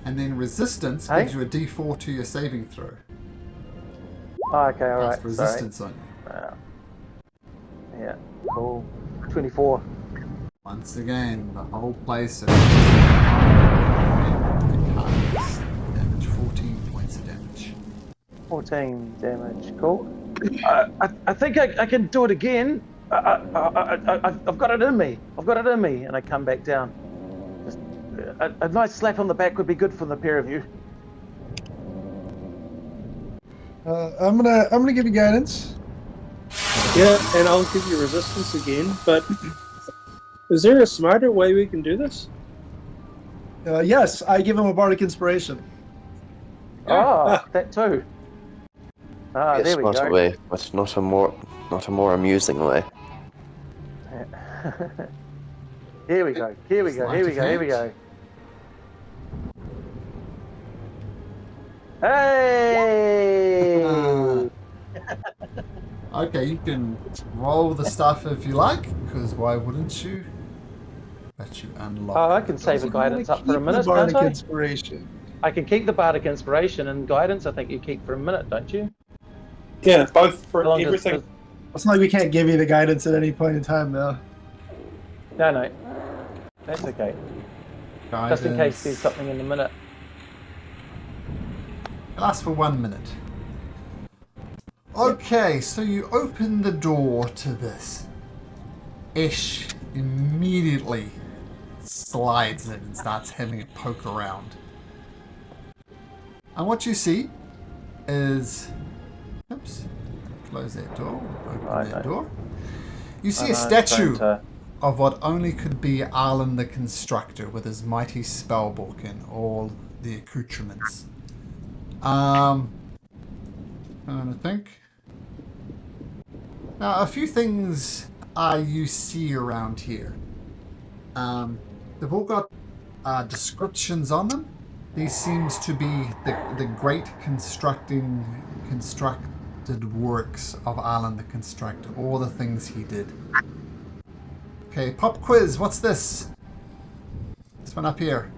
S1: And then resistance
S2: Hey?
S1: gives you a D4 to your saving throw.
S2: Oh, okay, all
S1: That's
S2: right.
S1: resistance on you.
S2: Sorry. Yeah, cool. 24.
S1: Once again, the whole place is damage, 14 points of damage.
S2: 14 damage. Cool. I think I can do it again. I've got it in me. And I come back down. Just, a nice slap on the back would be good for the pair of you.
S3: I'm gonna give you guidance.
S5: Yeah, and I'll give you resistance again. But is there a smarter way we can do this?
S3: Yes, I give him a bardic inspiration.
S2: That too.
S7: Yes,
S2: There we
S7: not
S2: go.
S7: a way, but not a more amusing way.
S2: Here we go. Hey!
S1: Okay, you can roll the stuff if you like, because why wouldn't you? But you unlock.
S2: I can save the guidance up for a minute,
S3: the bardic
S2: can't I?
S3: inspiration.
S2: I can keep the bardic inspiration and guidance. I think you keep for a minute, don't you?
S5: Yeah, both for
S2: As long as-
S5: everything.
S3: It's not like we can't give you the guidance at any point in time, though.
S2: No, that's okay. Just in case there's something in the minute.
S1: Lasts for 1 minute. Okay, so you open the door to this. Ish immediately slides in and starts having a poke around. And what you see is... Oops. Close that door. Open that door. You see a statue of what only could be Arlen the Constructor with his mighty spellbook and all the accoutrements. I'm trying to think. Now, a few things you see around here. They've all got descriptions on them. These seems to be the great constructed works of Arlen the Constructor, all the things he did. Okay, pop quiz, what's this? This one up here.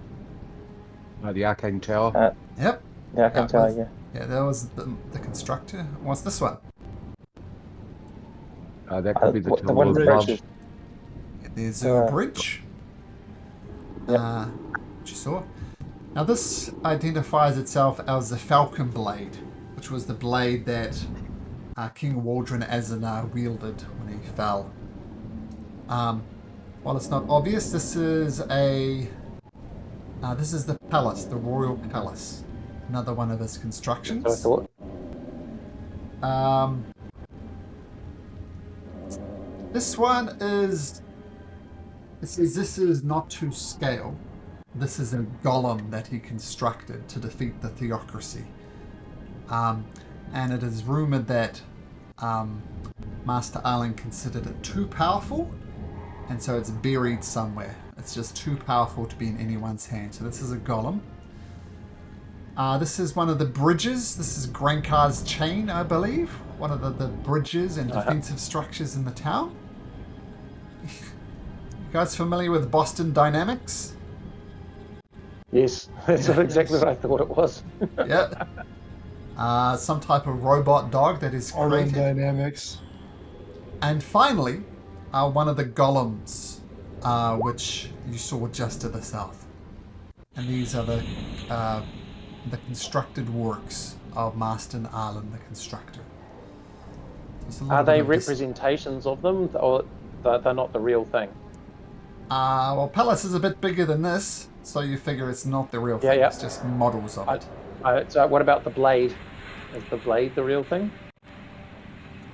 S4: The Arcane Tower.
S1: Yep.
S2: The Arcane Tower, yeah.
S1: Yeah, that was the Constructor. What's this one?
S4: That could be the
S2: the one
S4: Tower.
S2: bridge.
S1: There's a bridge. Which you saw. Now this identifies itself as the Falcon Blade, which was the blade that King Waldron Azanar wielded when he fell. While it's not obvious, this is the palace, the Royal Palace. Another one of his constructions.
S2: So I thought.
S1: This one is... It says this is not to scale. This is a golem that he constructed to defeat the theocracy. And it is rumored that Master Arlen considered it too powerful, and so it's buried somewhere. It's just too powerful to be in anyone's hand. So this is a golem. This is one of the bridges. This is Grankar's chain, I believe. One of the bridges and defensive structures in the town. You guys familiar with Boston Dynamics?
S2: Yes, that's exactly what I thought it was.
S1: Yeah. Some type of robot dog that is created.
S3: Dynamics.
S1: And finally, one of the golems, which you saw just to the south. And these are the constructed works of Master Arlen the Constructor. So
S2: Are they representations of them, or they're not the real thing?
S1: Well, Palace is a bit bigger than this, so you figure it's not the real thing. It's just models of it.
S2: So what about the blade? Is the blade the real thing?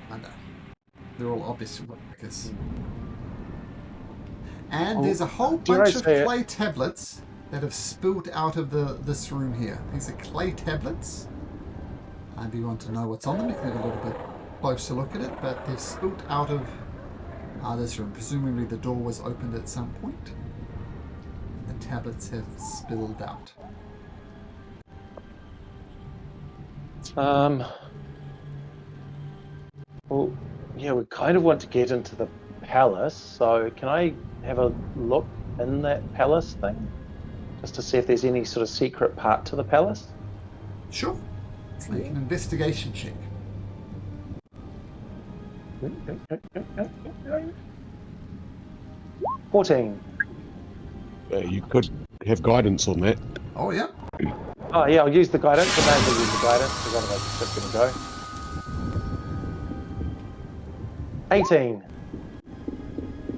S1: I know. They're all obvious replicas. And there's a whole bunch of clay tablets that have spilled out of this room here. These are clay tablets. And if you want to know what's on them, you can have a little bit closer look at it. But they've spilled out of this room. Presumably the door was opened at some point. The tablets have spilled out.
S2: Well, yeah, we kind of want to get into the palace, so can I have a look in that palace thing? Just to see if there's any sort of secret part to the palace?
S1: Sure. Make an investigation check.
S2: 14.
S4: You could have guidance on that.
S1: Oh, yeah.
S2: Oh, yeah, I'll use the guidance. I may as well use the guidance, because otherwise it's just going to go. 18.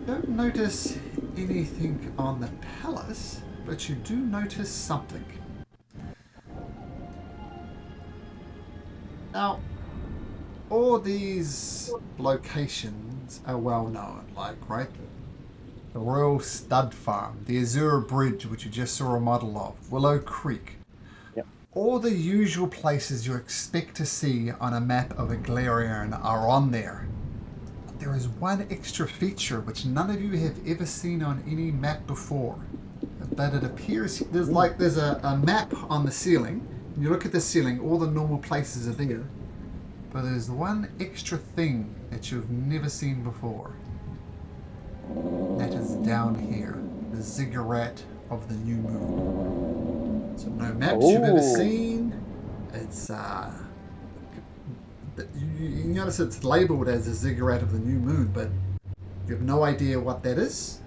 S1: Don't notice anything on the palace, but you do notice something. Now, all these locations are well known, like, right? The Royal Stud Farm, the Azure Bridge, which you just saw a model of, Willow Creek.
S2: Yep.
S1: All the usual places you expect to see on a map of Aglarian are on there. But there is one extra feature which none of you have ever seen on any map before. But it appears there's a map on the ceiling. You look at the ceiling, all the normal places are there. But there's one extra thing that you've never seen before. That is down here, the ziggurat of the new moon. So no maps you've ever seen. It's you notice it's labelled as the ziggurat of the new moon, but you have no idea what that is.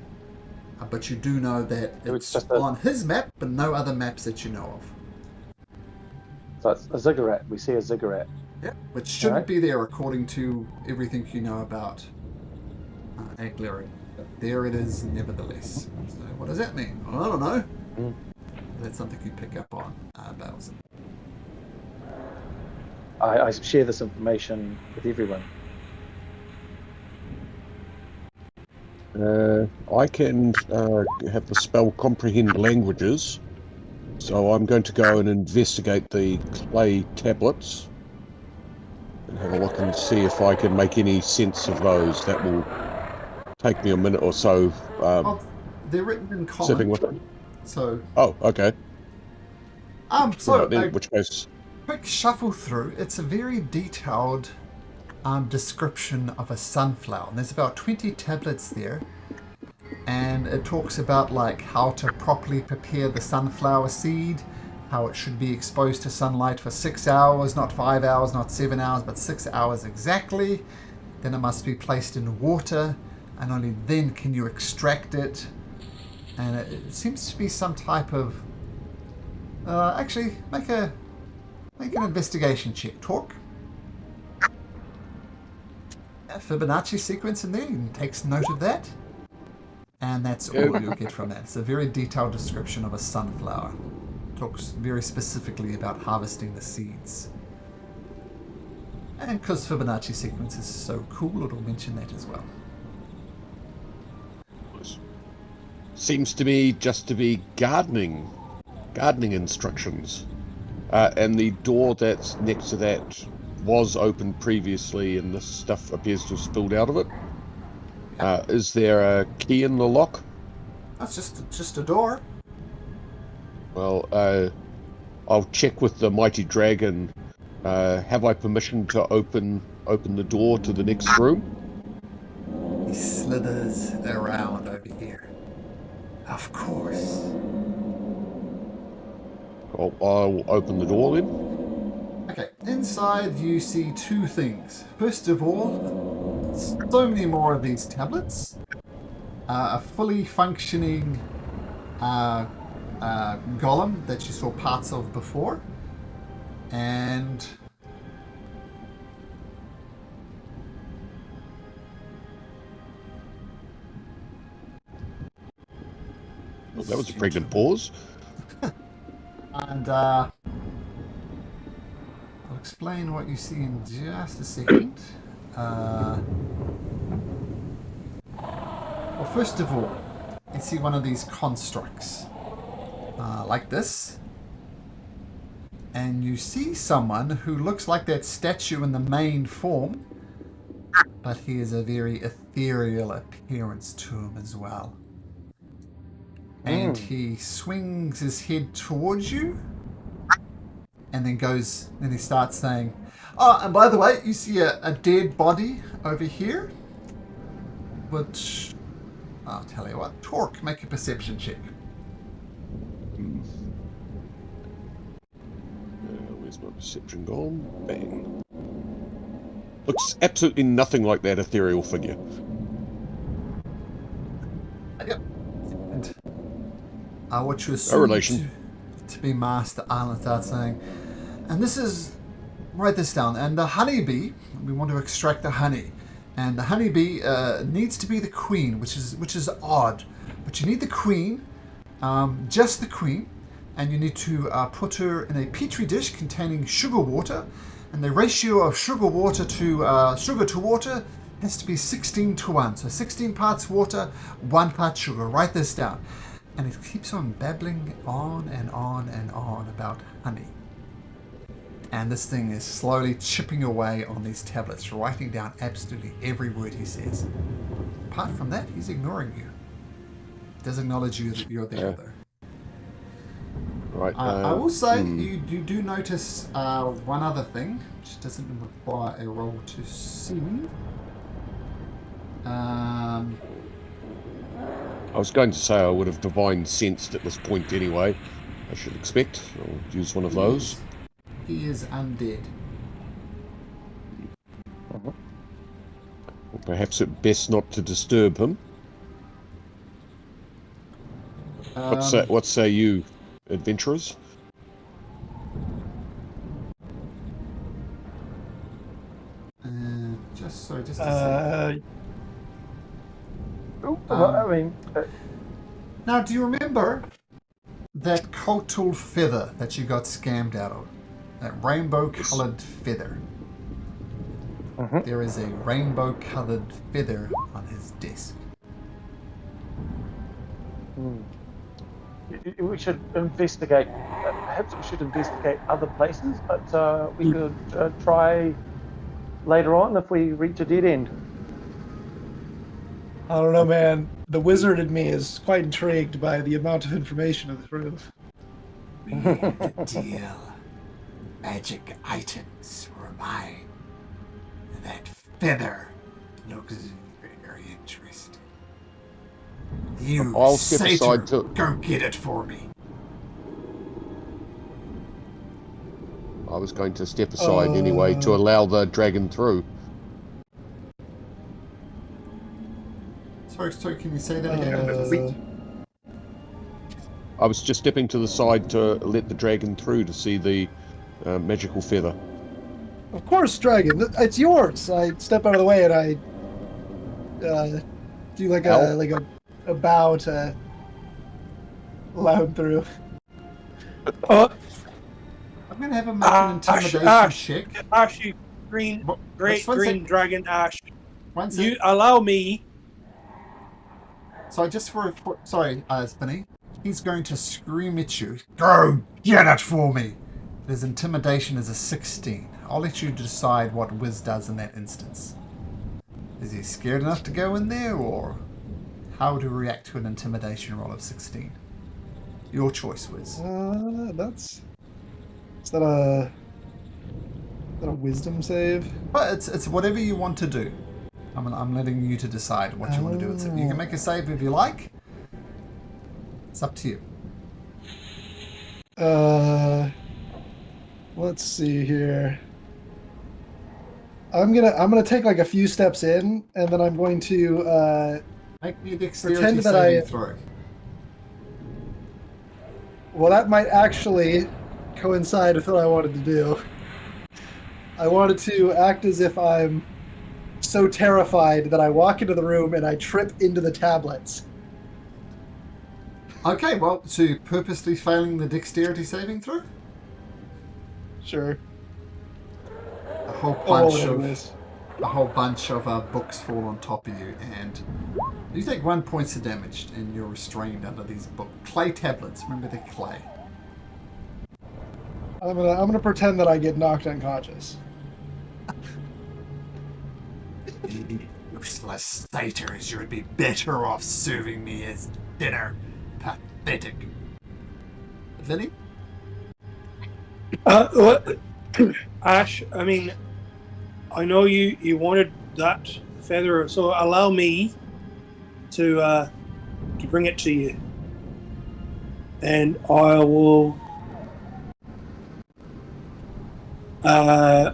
S1: But you do know that it's just on his map, but no other maps that you know of.
S2: So it's a ziggurat. We see a ziggurat.
S1: Yep, which shouldn't be there according to everything you know about Aglarian. But there it is, nevertheless. So what does that mean? I don't know.
S2: Mm.
S1: That's something you pick up on, Bowser.
S2: I share this information with everyone.
S4: I can have the spell comprehend languages, so I'm going to go and investigate the clay tablets and have a look and see if I can make any sense of those. That will take me a minute or so.
S1: They're written in
S4: Sitting
S1: common.
S4: with them.
S1: So,
S4: Oh, okay.
S1: so
S4: Then,
S1: a
S4: in which case,
S1: quick shuffle through. It's a very detailed description of a sunflower. And there's about 20 tablets there. And it talks about like how to properly prepare the sunflower seed, how it should be exposed to sunlight for 6 hours, not 5 hours, not 7 hours, but 6 hours exactly. Then it must be placed in water, and only then can you extract it. And it seems to be some type of... actually, make an investigation check, Torque. A Fibonacci sequence in there, and takes note of that. And that's all you'll get from that. It's a very detailed description of a sunflower. Talks very specifically about harvesting the seeds. And because Fibonacci sequence is so cool, it'll mention that as well.
S4: seems to me just to be gardening instructions. And the door that's next to that was open previously, and this stuff appears to have spilled out of it. Is there a key in the lock?
S1: That's just a door.
S4: Well, I'll check with the mighty dragon. Have I permission to open the door to the next room?
S1: He slithers around over here. Of course.
S4: I'll open the door then.
S1: Okay, inside you see two things. First of all, so many more of these tablets. A fully functioning golem that you saw parts of before. And
S4: Well, that was a pregnant pause.
S1: And I'll explain what you see in just a second. Well, first of all, you see one of these constructs, like this. And you see someone who looks like that statue in the main form, but he has a very ethereal appearance to him as well. And he swings his head towards you, and then he starts saying, "Oh, and by the way, you see a dead body over here, which, I'll tell you what, Torque, make a perception check."
S4: Where's my perception gone? Bang. Looks absolutely nothing like that ethereal figure.
S1: Yep. And what you
S4: No
S1: assume
S4: relation.
S1: to be Master Island starts saying, and this is, write this down, and the honeybee, we want to extract the honey, and the honeybee needs to be the queen, which is odd, but you need the queen, just the queen, and you need to put her in a petri dish containing sugar water, and the ratio of sugar to water has to be 16:1. So 16 parts water, 1 part sugar. Write this down. And it keeps on babbling on and on and on about honey. And this thing is slowly chipping away on these tablets, writing down absolutely every word he says. Apart from that, he's ignoring you. Doesn't acknowledge you that you're there, though.
S4: Right.
S1: I will say you do notice one other thing, which doesn't require a roll to see.
S4: I was going to say I would have divine sensed at this point anyway. I should expect. I'll use one of those.
S1: He is undead.
S4: Well, perhaps it best not to disturb him. What say you, adventurers?
S1: Just a second.
S2: Well, I mean,
S1: Now, do you remember that cultural feather that you got scammed out of? That rainbow-coloured feather.
S2: Mhm.
S1: There is a rainbow-coloured feather on his desk.
S2: we should investigate. Perhaps we should investigate other places, but we could try later on if we reach a dead end.
S3: I don't know, man. The wizard in me is quite intrigued by the amount of information in this room.
S9: We had to deal. Magic items were mine. That feather looks very interesting. You,
S4: I'll step
S9: Satan,
S4: aside too.
S9: go get it for me.
S4: I was going to step aside anyway to allow the dragon through.
S1: Sorry, can you say that again?
S4: I was just stepping to the side to let the dragon through to see the magical feather.
S3: Of course, dragon. It's yours. I step out of the way and I do like a bow to allow him through.
S1: I'm going to have him make an intimidation check.
S5: Ash, you green dragon Ash.
S1: One
S5: You
S1: sec.
S5: allow me.
S1: So just sorry, Spinny. He's going to scream at you.
S9: Go get it for me.
S1: His intimidation is a 16. I'll let you decide what Wiz does in that instance. Is he scared enough to go in there, or how to react to an intimidation roll of 16? Your choice, Wiz.
S3: Is that a wisdom save?
S1: But it's whatever you want to do. I'm letting you to decide what you want to do. You can make a save if you like. It's up to you.
S3: Let's see here. I'm gonna take like a few steps in, and then I'm going to
S1: Make me a dexterity
S3: pretend that
S1: saving throw.
S3: Well, that might actually coincide with what I wanted to do. I wanted to act as if I'm so terrified that I walk into the room and I trip into the tablets.
S1: Okay, well, so purposely failing the dexterity saving throw?
S3: Sure.
S1: A whole bunch of books fall on top of you, and you take 1 point of damage, and you're restrained under these clay tablets. Remember, they're clay.
S3: I'm gonna pretend that I get knocked unconscious.
S9: Useless satyrs, you would be better off serving me as dinner. Pathetic.
S1: Vinny?
S5: What? Ash, I mean, I know you wanted that feather, so allow me to bring it to you, and I will. I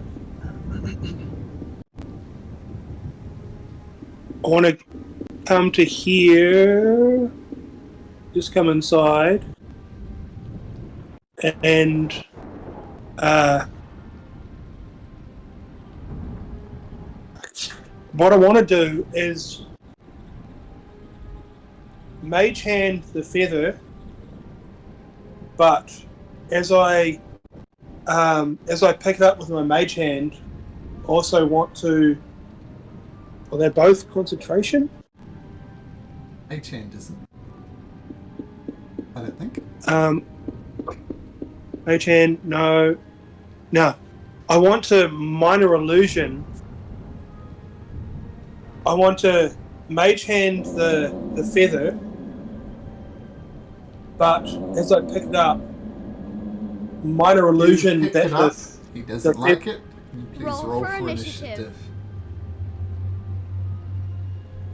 S5: want to come to here. Just come inside, and what I want to do is mage hand the feather, but as I pick it up with my mage hand, also want to. Are they both concentration?
S1: Mage hand isn't. I don't think.
S5: Mage hand, no. I want to minor illusion. I want to mage hand the feather, but as I pick it up, minor illusion that
S1: he doesn't like it. Can you please roll for
S8: initiative.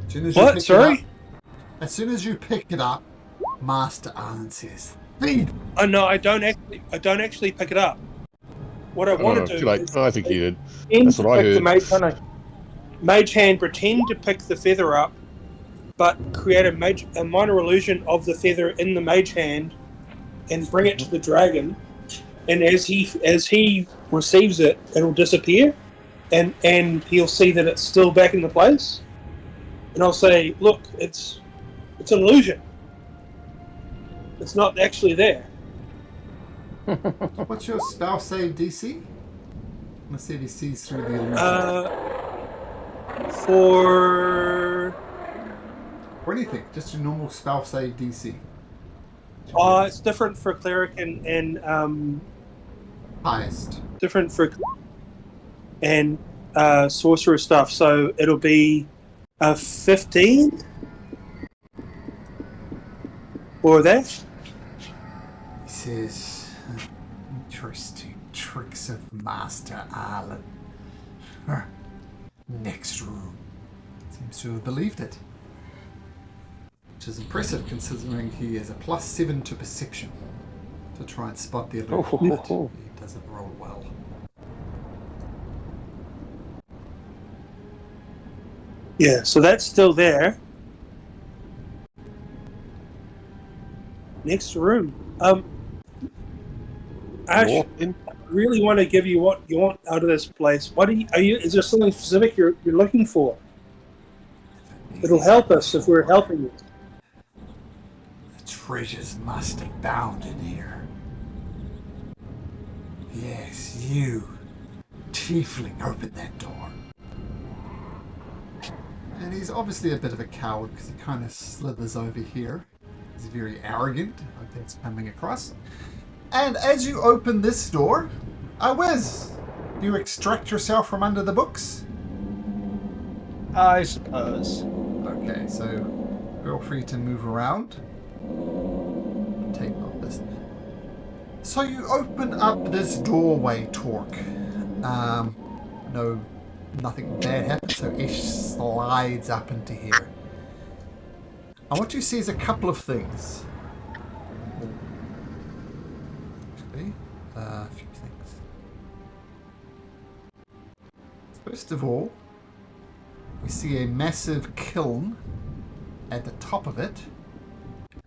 S1: As soon as
S5: What?
S1: you
S5: Sorry?
S1: pick it up, as soon as you pick it up, Master Allen says, "Feed."
S5: Oh no, I don't actually pick it up. What I want to do is
S4: I think you did. That's what I heard.
S5: Mage hand, pretend to pick the feather up, but create a minor illusion of the feather in the mage hand, and bring it to the dragon. And as he receives it, it'll disappear, and he'll see that it's still back in the place. and I'll say, "Look, it's an illusion. It's not actually there."
S1: What's your spell save DC? Let's see if he sees through the illusion.
S5: For
S1: anything, just your normal spell save DC.
S5: it's different for cleric and
S1: Highest.
S5: different for and sorcerer stuff. So it'll be a 15 for that.
S9: He says, interesting tricks of Master Arlen. Next room.
S1: Seems to have believed it. Which is impressive considering he has a +7 to perception to try and spot the illusion. But he doesn't roll well.
S5: Yeah, so that's still there. Next room. Ash,
S4: Walk in.
S5: I really want to give you what you want out of this place. What are you? Is there something specific you're looking for? It'll help us if we're helping you.
S9: The treasures must abound in here. Yes, you. Tiefling, open that door.
S1: And he's obviously a bit of a coward because he kind of slithers over here. He's very arrogant. I hope that's coming across. And as you open this door, Wiz, do you extract yourself from under the books?
S3: I suppose.
S1: Okay, so feel free to move around. Take off this. So you open up this doorway, Torque. Nothing bad happens, so Ish slides up into here. And what you see is a couple of things. Actually, a few things. First of all, we see a massive kiln at the top of it,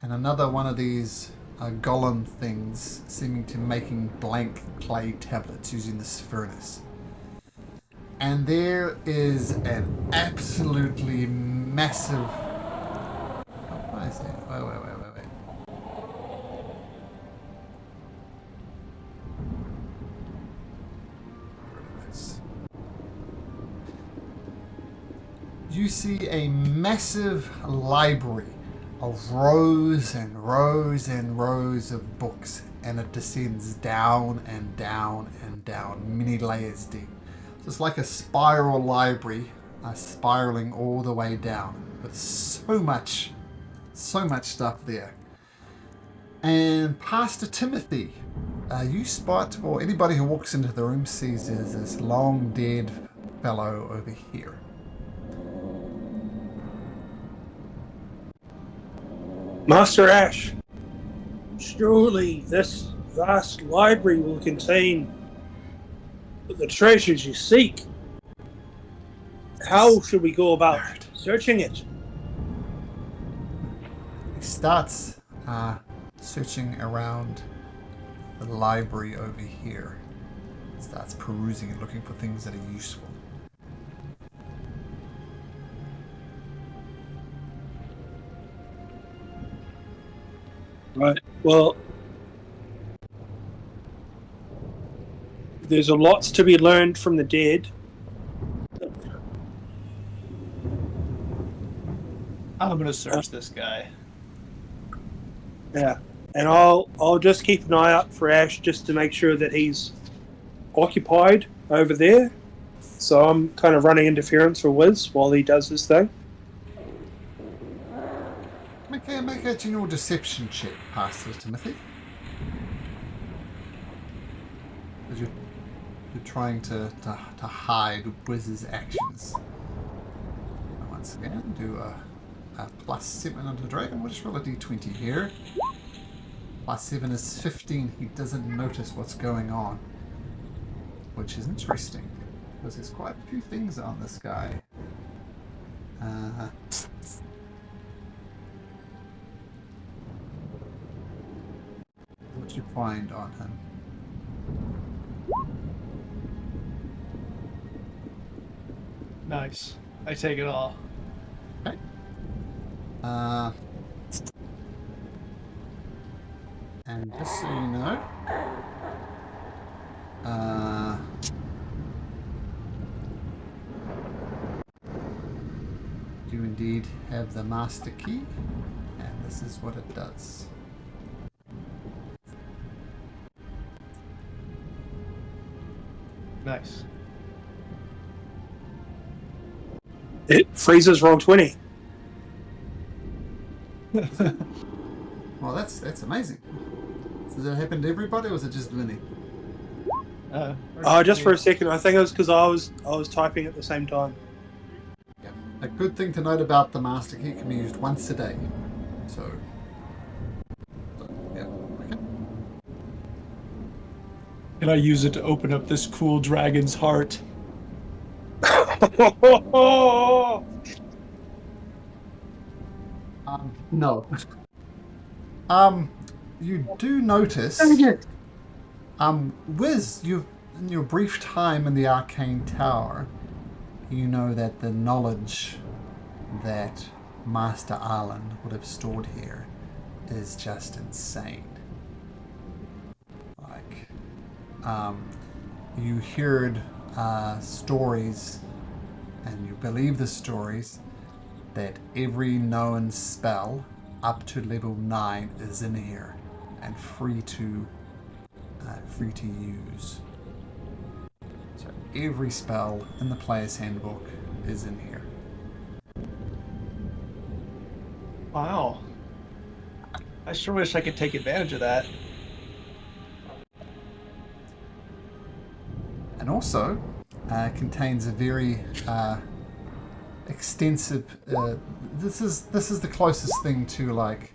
S1: and another one of these golem things seeming to making blank clay tablets using this furnace. And there is an absolutely massive... What is that? Wait. You see a massive library of rows and rows and rows of books, and it descends down and down and down, many layers deep. So it's like a spiral library, spiraling all the way down, with so much stuff there. And Pastor Timothy, you spot, or anybody who walks into the room sees there's this long dead fellow over here.
S5: Master Ash, surely this vast library will contain the treasures you seek. How should we go about searching it?
S1: He starts searching around the library over here. Starts perusing and looking for things that are useful.
S5: Right. Well, there's a lots to be learned from the dead.
S3: I'm gonna search this guy.
S5: Yeah, and I'll just keep an eye out for Ash just to make sure that he's occupied over there. So I'm kind of running interference for Wiz while he does his thing.
S1: Make a general deception check, Pastor Timothy. Because you're trying to hide Wiz's actions. And once again, do a +7 on the dragon. We'll just roll a d20 here. +7 is 15. He doesn't notice what's going on, which is interesting because there's quite a few things on this guy. What you find on him?
S3: Nice. I take it all.
S1: Okay. And just so you know, you indeed have the master key, and this is what it does.
S3: Nice.
S5: It freezes roll 20.
S1: Well, that's amazing. Does that happen to everybody, or was it just Vinny?
S5: Just for a second, I think it was because I was typing at the same time.
S1: Yeah. A good thing to note about the master key can be used once a day. So yeah. Okay.
S10: Can I use it to open up this cool dragon's heart?
S1: No. You do notice. Wiz, you've in your brief time in the Arcane Tower, you know that the knowledge that Master Arlen would have stored here is just insane. Like, you heard stories, and you believe the stories, that every known spell up to level 9 is in here and free to use. So every spell in the player's handbook is in here.
S10: Wow. I sure wish I could take advantage of that.
S1: And also contains a very extensive. This is the closest thing to like,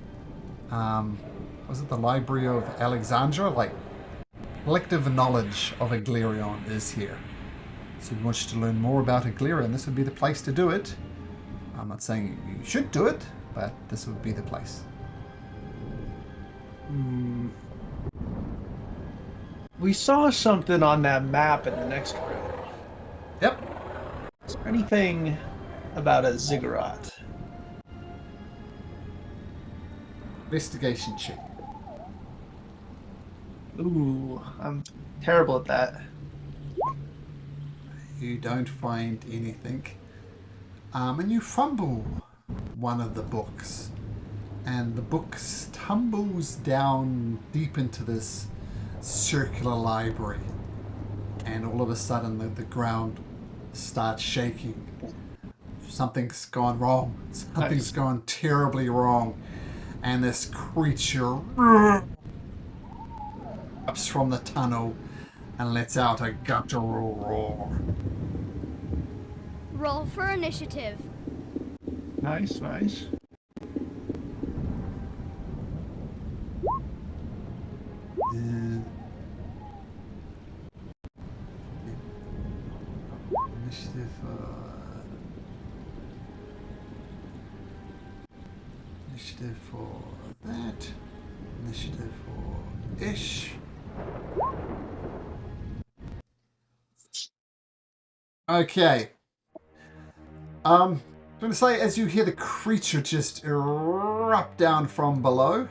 S1: was it the Library of Alexandria? Like, collective knowledge of Aglerion is here. So if you wish to learn more about Aglerion, this would be the place to do it. I'm not saying you should do it, but this would be the place.
S10: We saw something on that map in the next room.
S1: Yep.
S10: Is there anything about a ziggurat?
S1: Investigation check.
S10: Ooh, I'm terrible at that.
S1: You don't find anything. And you fumble one of the books. And the book tumbles down deep into this circular library. And all of a sudden the ground starts shaking. Something's gone wrong. Something's gone terribly wrong. And this creature ups from the tunnel and lets out a guttural roar.
S8: Roll for initiative.
S10: Nice, nice.
S1: Initiative. Initiative for that. Initiative for Ish. Okay. I'm going to say, as you hear the creature just erupt down from below,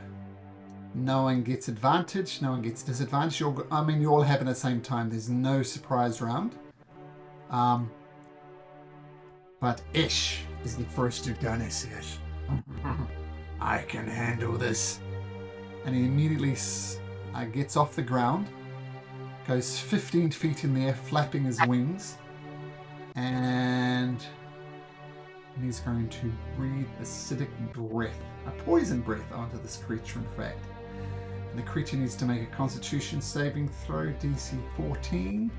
S1: no one gets advantage, no one gets disadvantage. You all happen at the same time. There's no surprise round. But Ish is the first to gun his Ish. I can handle this. And he immediately gets off the ground, goes 15 feet in the air, flapping his wings, and he's going to breathe acidic breath, a poison breath, onto this creature, in fact. And the creature needs to make a Constitution saving throw, DC 14,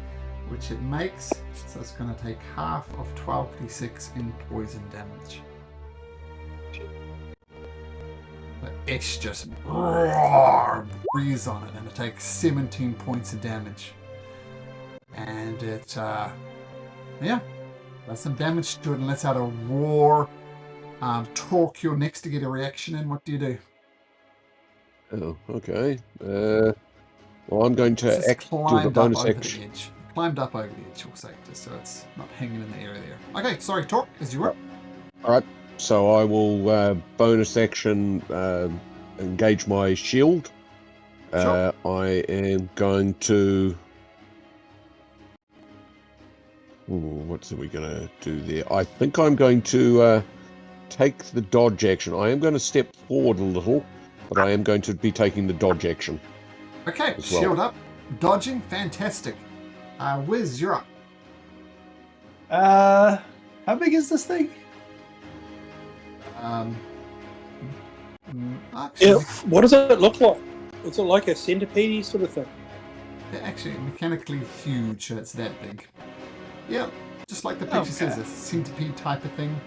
S1: which it makes, so it's going to take half of 12d6 in poison damage. But Ish just breathes on it, and it takes 17 points of damage. And it, does some damage to it and lets out a roar. Torque, you're next to get a reaction in. What do you do?
S4: Oh, okay. Well, I'm going to do the bonus action.
S1: Climbed up over the edge, we'll say, just so it's not hanging in the area there. Okay, sorry, Torque, as you were.
S4: All right. So I will bonus action engage my shield.
S1: Sure.
S4: I am going to. What are we going to do there? I think I'm going to take the dodge action. I am going to step forward a little, but I am going to be taking the dodge action.
S1: Okay,
S4: as well.
S1: shield up. Dodging, fantastic. Wiz, you're up.
S3: How big is this thing?
S1: Actually,
S5: Yeah, what does it look like? Is it like a centipede sort of thing?
S1: they're actually mechanically huge, so it's that big. Yeah, just like the picture says, a centipede type of thing.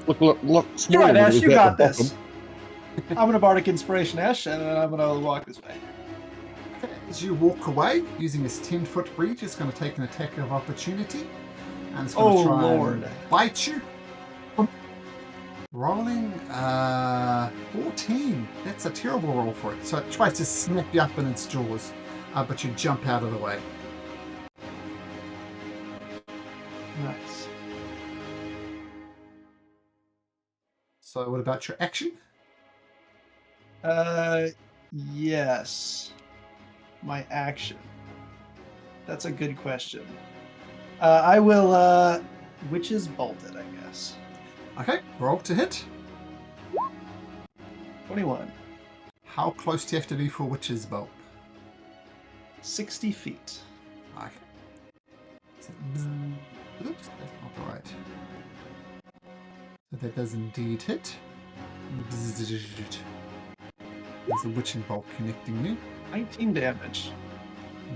S4: Look, small.
S3: You're right, Ash,
S4: is
S3: you
S4: at
S3: got
S4: the
S3: this.
S4: bottom.
S3: I'm gonna bardic inspiration, Ash, and then I'm gonna walk this way.
S1: Okay, as you walk away, using his 10-foot reach, it's going to take an attack of opportunity. And it's going to try
S3: Lord.
S1: and bite you. Rolling 14. That's a terrible roll for it. So it tries to snap you up in its jaws, but you jump out of the way.
S3: Nice.
S1: So what about your action?
S3: Yes. My action. That's a good question. I will, Witch's Bolted, I guess.
S1: Okay, roll to hit.
S3: 21.
S1: How close do you have to be for Witch's Bolt?
S3: 60 feet.
S1: Okay. Oops, that's not right. So that does indeed hit. There's a Witching Bolt connecting you.
S3: 19 damage.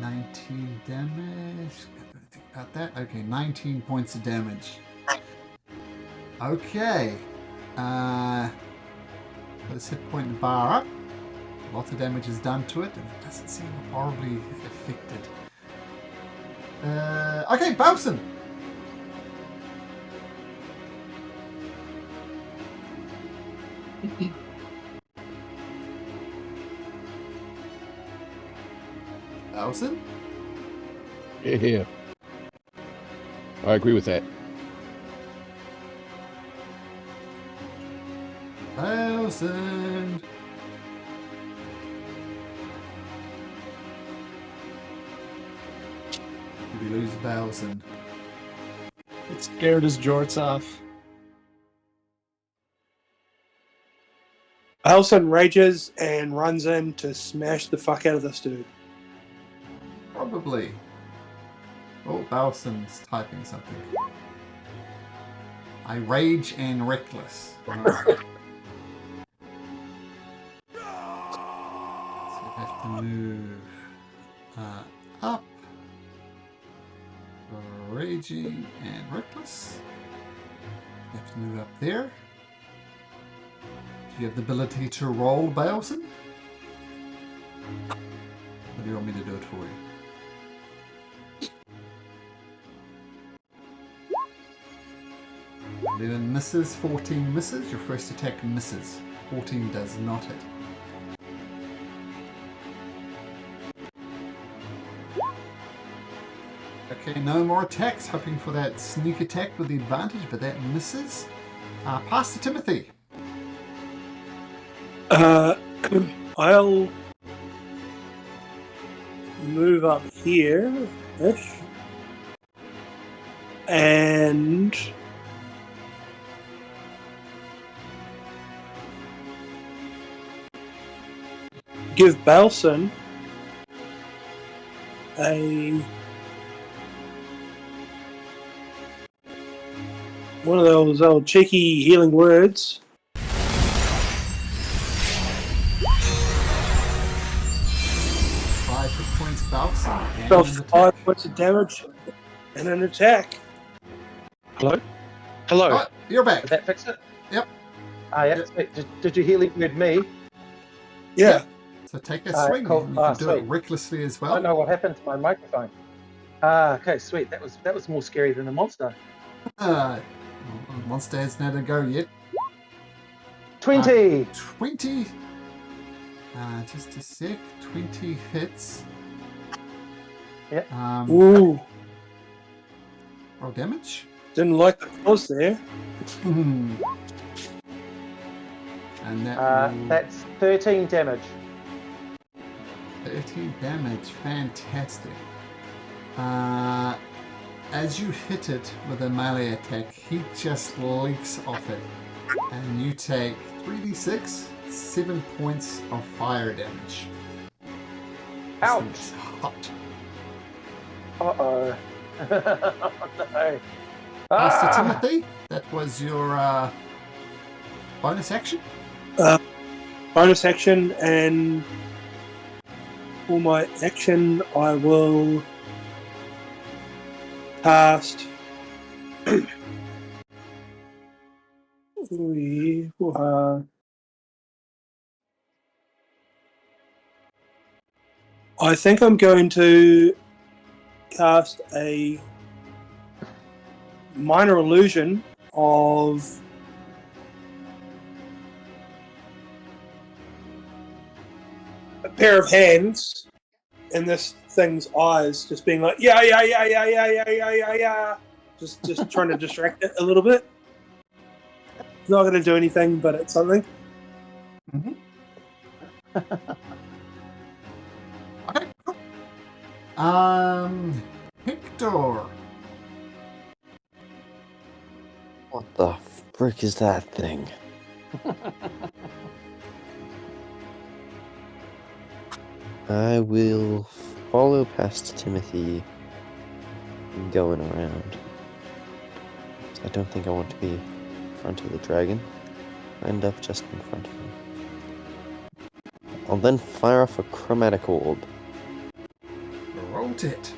S1: 19 damage. Think about that. Okay, 19 points of damage. Okay. Put his hit point bar up. Lots of damage is done to it, and it doesn't seem horribly affected. Okay, Bowson. Bowson?
S4: Yeah. I agree with that.
S1: Bowson. Did we lose Bowson?
S3: It scared his jorts off.
S5: Alson rages and runs in to smash the fuck out of this dude.
S1: Probably. Oh, Bowson's typing something. I rage and reckless. So I have to move up. Raging and reckless. You have to move up there. Do you have the ability to roll, Bowson? Or do you want me to do it for you? 11 misses, 14 misses. Your first attack misses. 14 does not hit. Okay, no more attacks. Hoping for that sneak attack with the advantage, but that misses. Pass to Timothy.
S5: I'll move up here-ish. And give Balson one of those old cheeky healing words.
S1: 5 hit points, Bowson. And
S5: So
S1: an attack.
S5: 5 points of damage and an attack.
S2: Hello? Hello.
S1: Oh, you're back.
S2: Did that fix it?
S1: Yep.
S2: Yeah.
S1: Yep.
S2: Sweet. Did you heal with me?
S5: Yeah.
S1: So take a swing.
S2: Cool.
S1: You can do it
S2: Sweet.
S1: recklessly as
S2: I
S1: well.
S2: don't know what happened to my microphone. Okay, sweet. That was more scary than a monster.
S1: Monster has not a go yet.
S2: 20!
S1: 20. Just a sec. 20 hits.
S2: Yep.
S5: Ooh.
S1: Roll damage.
S5: Didn't like the pause there.
S1: And that will-
S2: That's 13 damage.
S1: 13 damage. Fantastic. As you hit it with a melee attack, he just leaks off it. And you take 3d6, 7 points of fire damage.
S2: Ouch!
S1: This thing is hot.
S2: Uh-oh. No.
S1: Master Timothy, that was your bonus action?
S5: Bonus action, and for my action, I will cast. I think I'm going to cast a minor illusion of a pair of hands in this thing's eyes, just being like, yeah, just trying to distract it a little bit. It's not going to do anything, but it's something.
S1: Mm-hmm. Okay, cool. Hector.
S7: What the frick is that thing? I will follow past Timothy going around. I don't think I want to be in front of the dragon. I end up just in front of him. I'll then fire off a chromatic orb.
S1: Wrote it.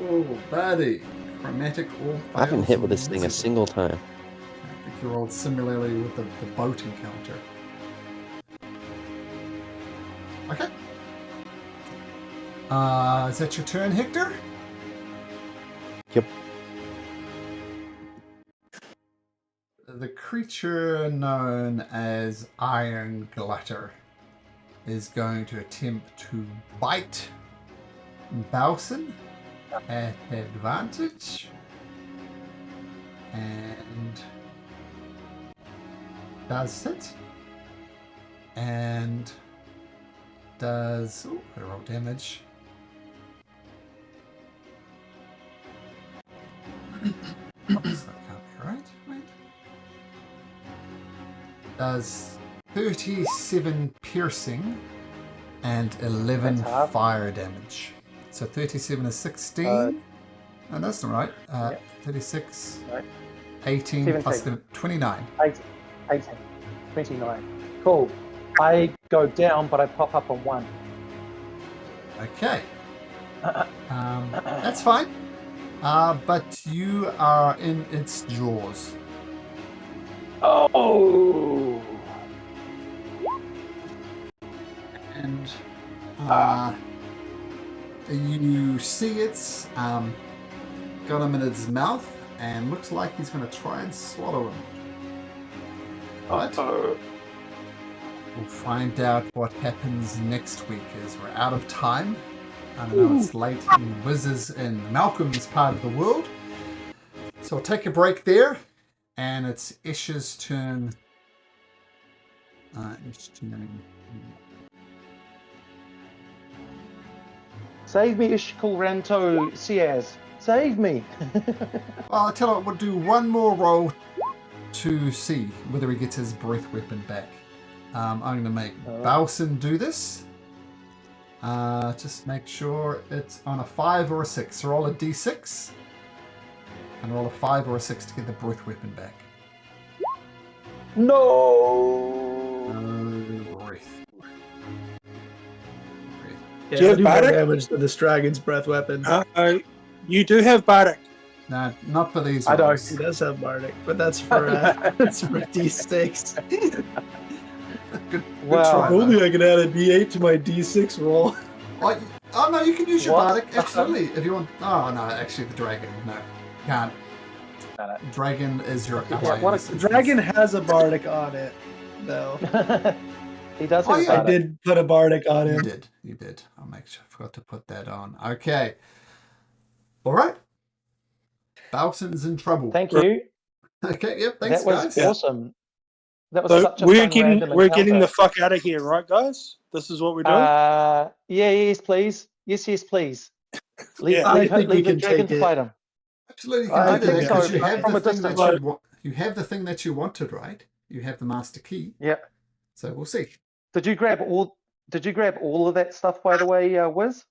S1: Oh, buddy. Chromatic orb.
S7: I haven't
S1: fails
S7: hit with this thing a
S1: miserably.
S7: single time.
S1: I think you rolled similarly with the boat encounter. Okay. Is that your turn, Hector?
S7: Yep.
S1: The creature known as Iron Glitter is going to attempt to bite Bowson at advantage. And does it. And does... Oh, I roll damage. Oops, that can't be right. Wait. Does 37 piercing and 11
S2: That's half.
S1: fire damage. So 37 is 16. Oh, that's not right.
S2: Yep.
S1: 36,
S2: Right.
S1: 18 plus
S2: 17.
S1: 29.
S2: 18, 29. Cool. I go down, but I pop up on 1.
S1: Okay. That's fine. But you are in its jaws.
S2: Oh!
S1: And you see it's got him in its mouth and looks like he's going to try and swallow him. But we'll find out what happens next week as we're out of time. I know it's late in Wiz's and Malcolm's part of the world. So we'll take a break there. And it's Ish's turn.
S2: Save me, Ishkal Ranto Siaz. Save me!
S1: Well, I'll tell you what, we'll do one more roll to see whether he gets his breath weapon back. I'm going to make Bowson do this. Just make sure it's on a 5 or a 6. So roll a d6. And roll a 5 or a 6 to get the breath weapon back.
S2: No!
S1: No breath.
S3: Yeah,
S5: Do you
S3: I
S5: have
S3: do more
S5: Bardic?
S3: damage than this dragon's breath weapon.
S5: You do have Bardic.
S1: No, not for these
S2: I don't.
S1: rolls.
S3: He does have Bardic, but that's for that's for D6.
S1: Good
S2: Wow.
S1: try,
S3: If
S1: though.
S3: only I could add a D8 to my D6 roll.
S1: Oh no, you can use your
S2: What?
S1: bardic, absolutely, if you want. Oh no, actually the dragon, no, can't.
S2: No.
S1: Dragon is your ally.
S2: Yeah,
S1: in
S2: what
S1: this
S2: a
S3: The
S1: instance.
S3: dragon has a Bardic on it, though.
S2: He does
S1: Oh,
S2: have
S1: yeah.
S3: I
S2: Bardic.
S3: did put a Bardic on
S1: You
S3: him.
S1: did. I'll make sure I forgot to put that on. Okay. All right. Balson's in trouble.
S2: Thank you.
S1: Okay, yep, thanks,
S2: That was
S1: guys.
S2: awesome. That was
S5: So
S2: such a
S5: we're
S2: fun
S5: getting
S2: random
S5: we're getting the
S2: encounter.
S5: fuck out of here, right, guys? This is what we're doing.
S2: Yeah, yes, please. Yes, please. Leave,
S5: Yeah.
S3: I think we
S2: leave the
S3: can
S2: dragon
S3: take
S2: to
S3: it.
S2: fight him.
S1: Absolutely, you
S3: I
S1: can do
S3: think
S1: that because
S2: so,
S1: you have
S2: from
S1: the
S2: a
S1: thing that
S2: distance.
S1: you have the thing that you wanted, right? You have the master key.
S2: Yeah.
S1: So we'll see.
S2: Did you grab all of that stuff, by the way, Wiz?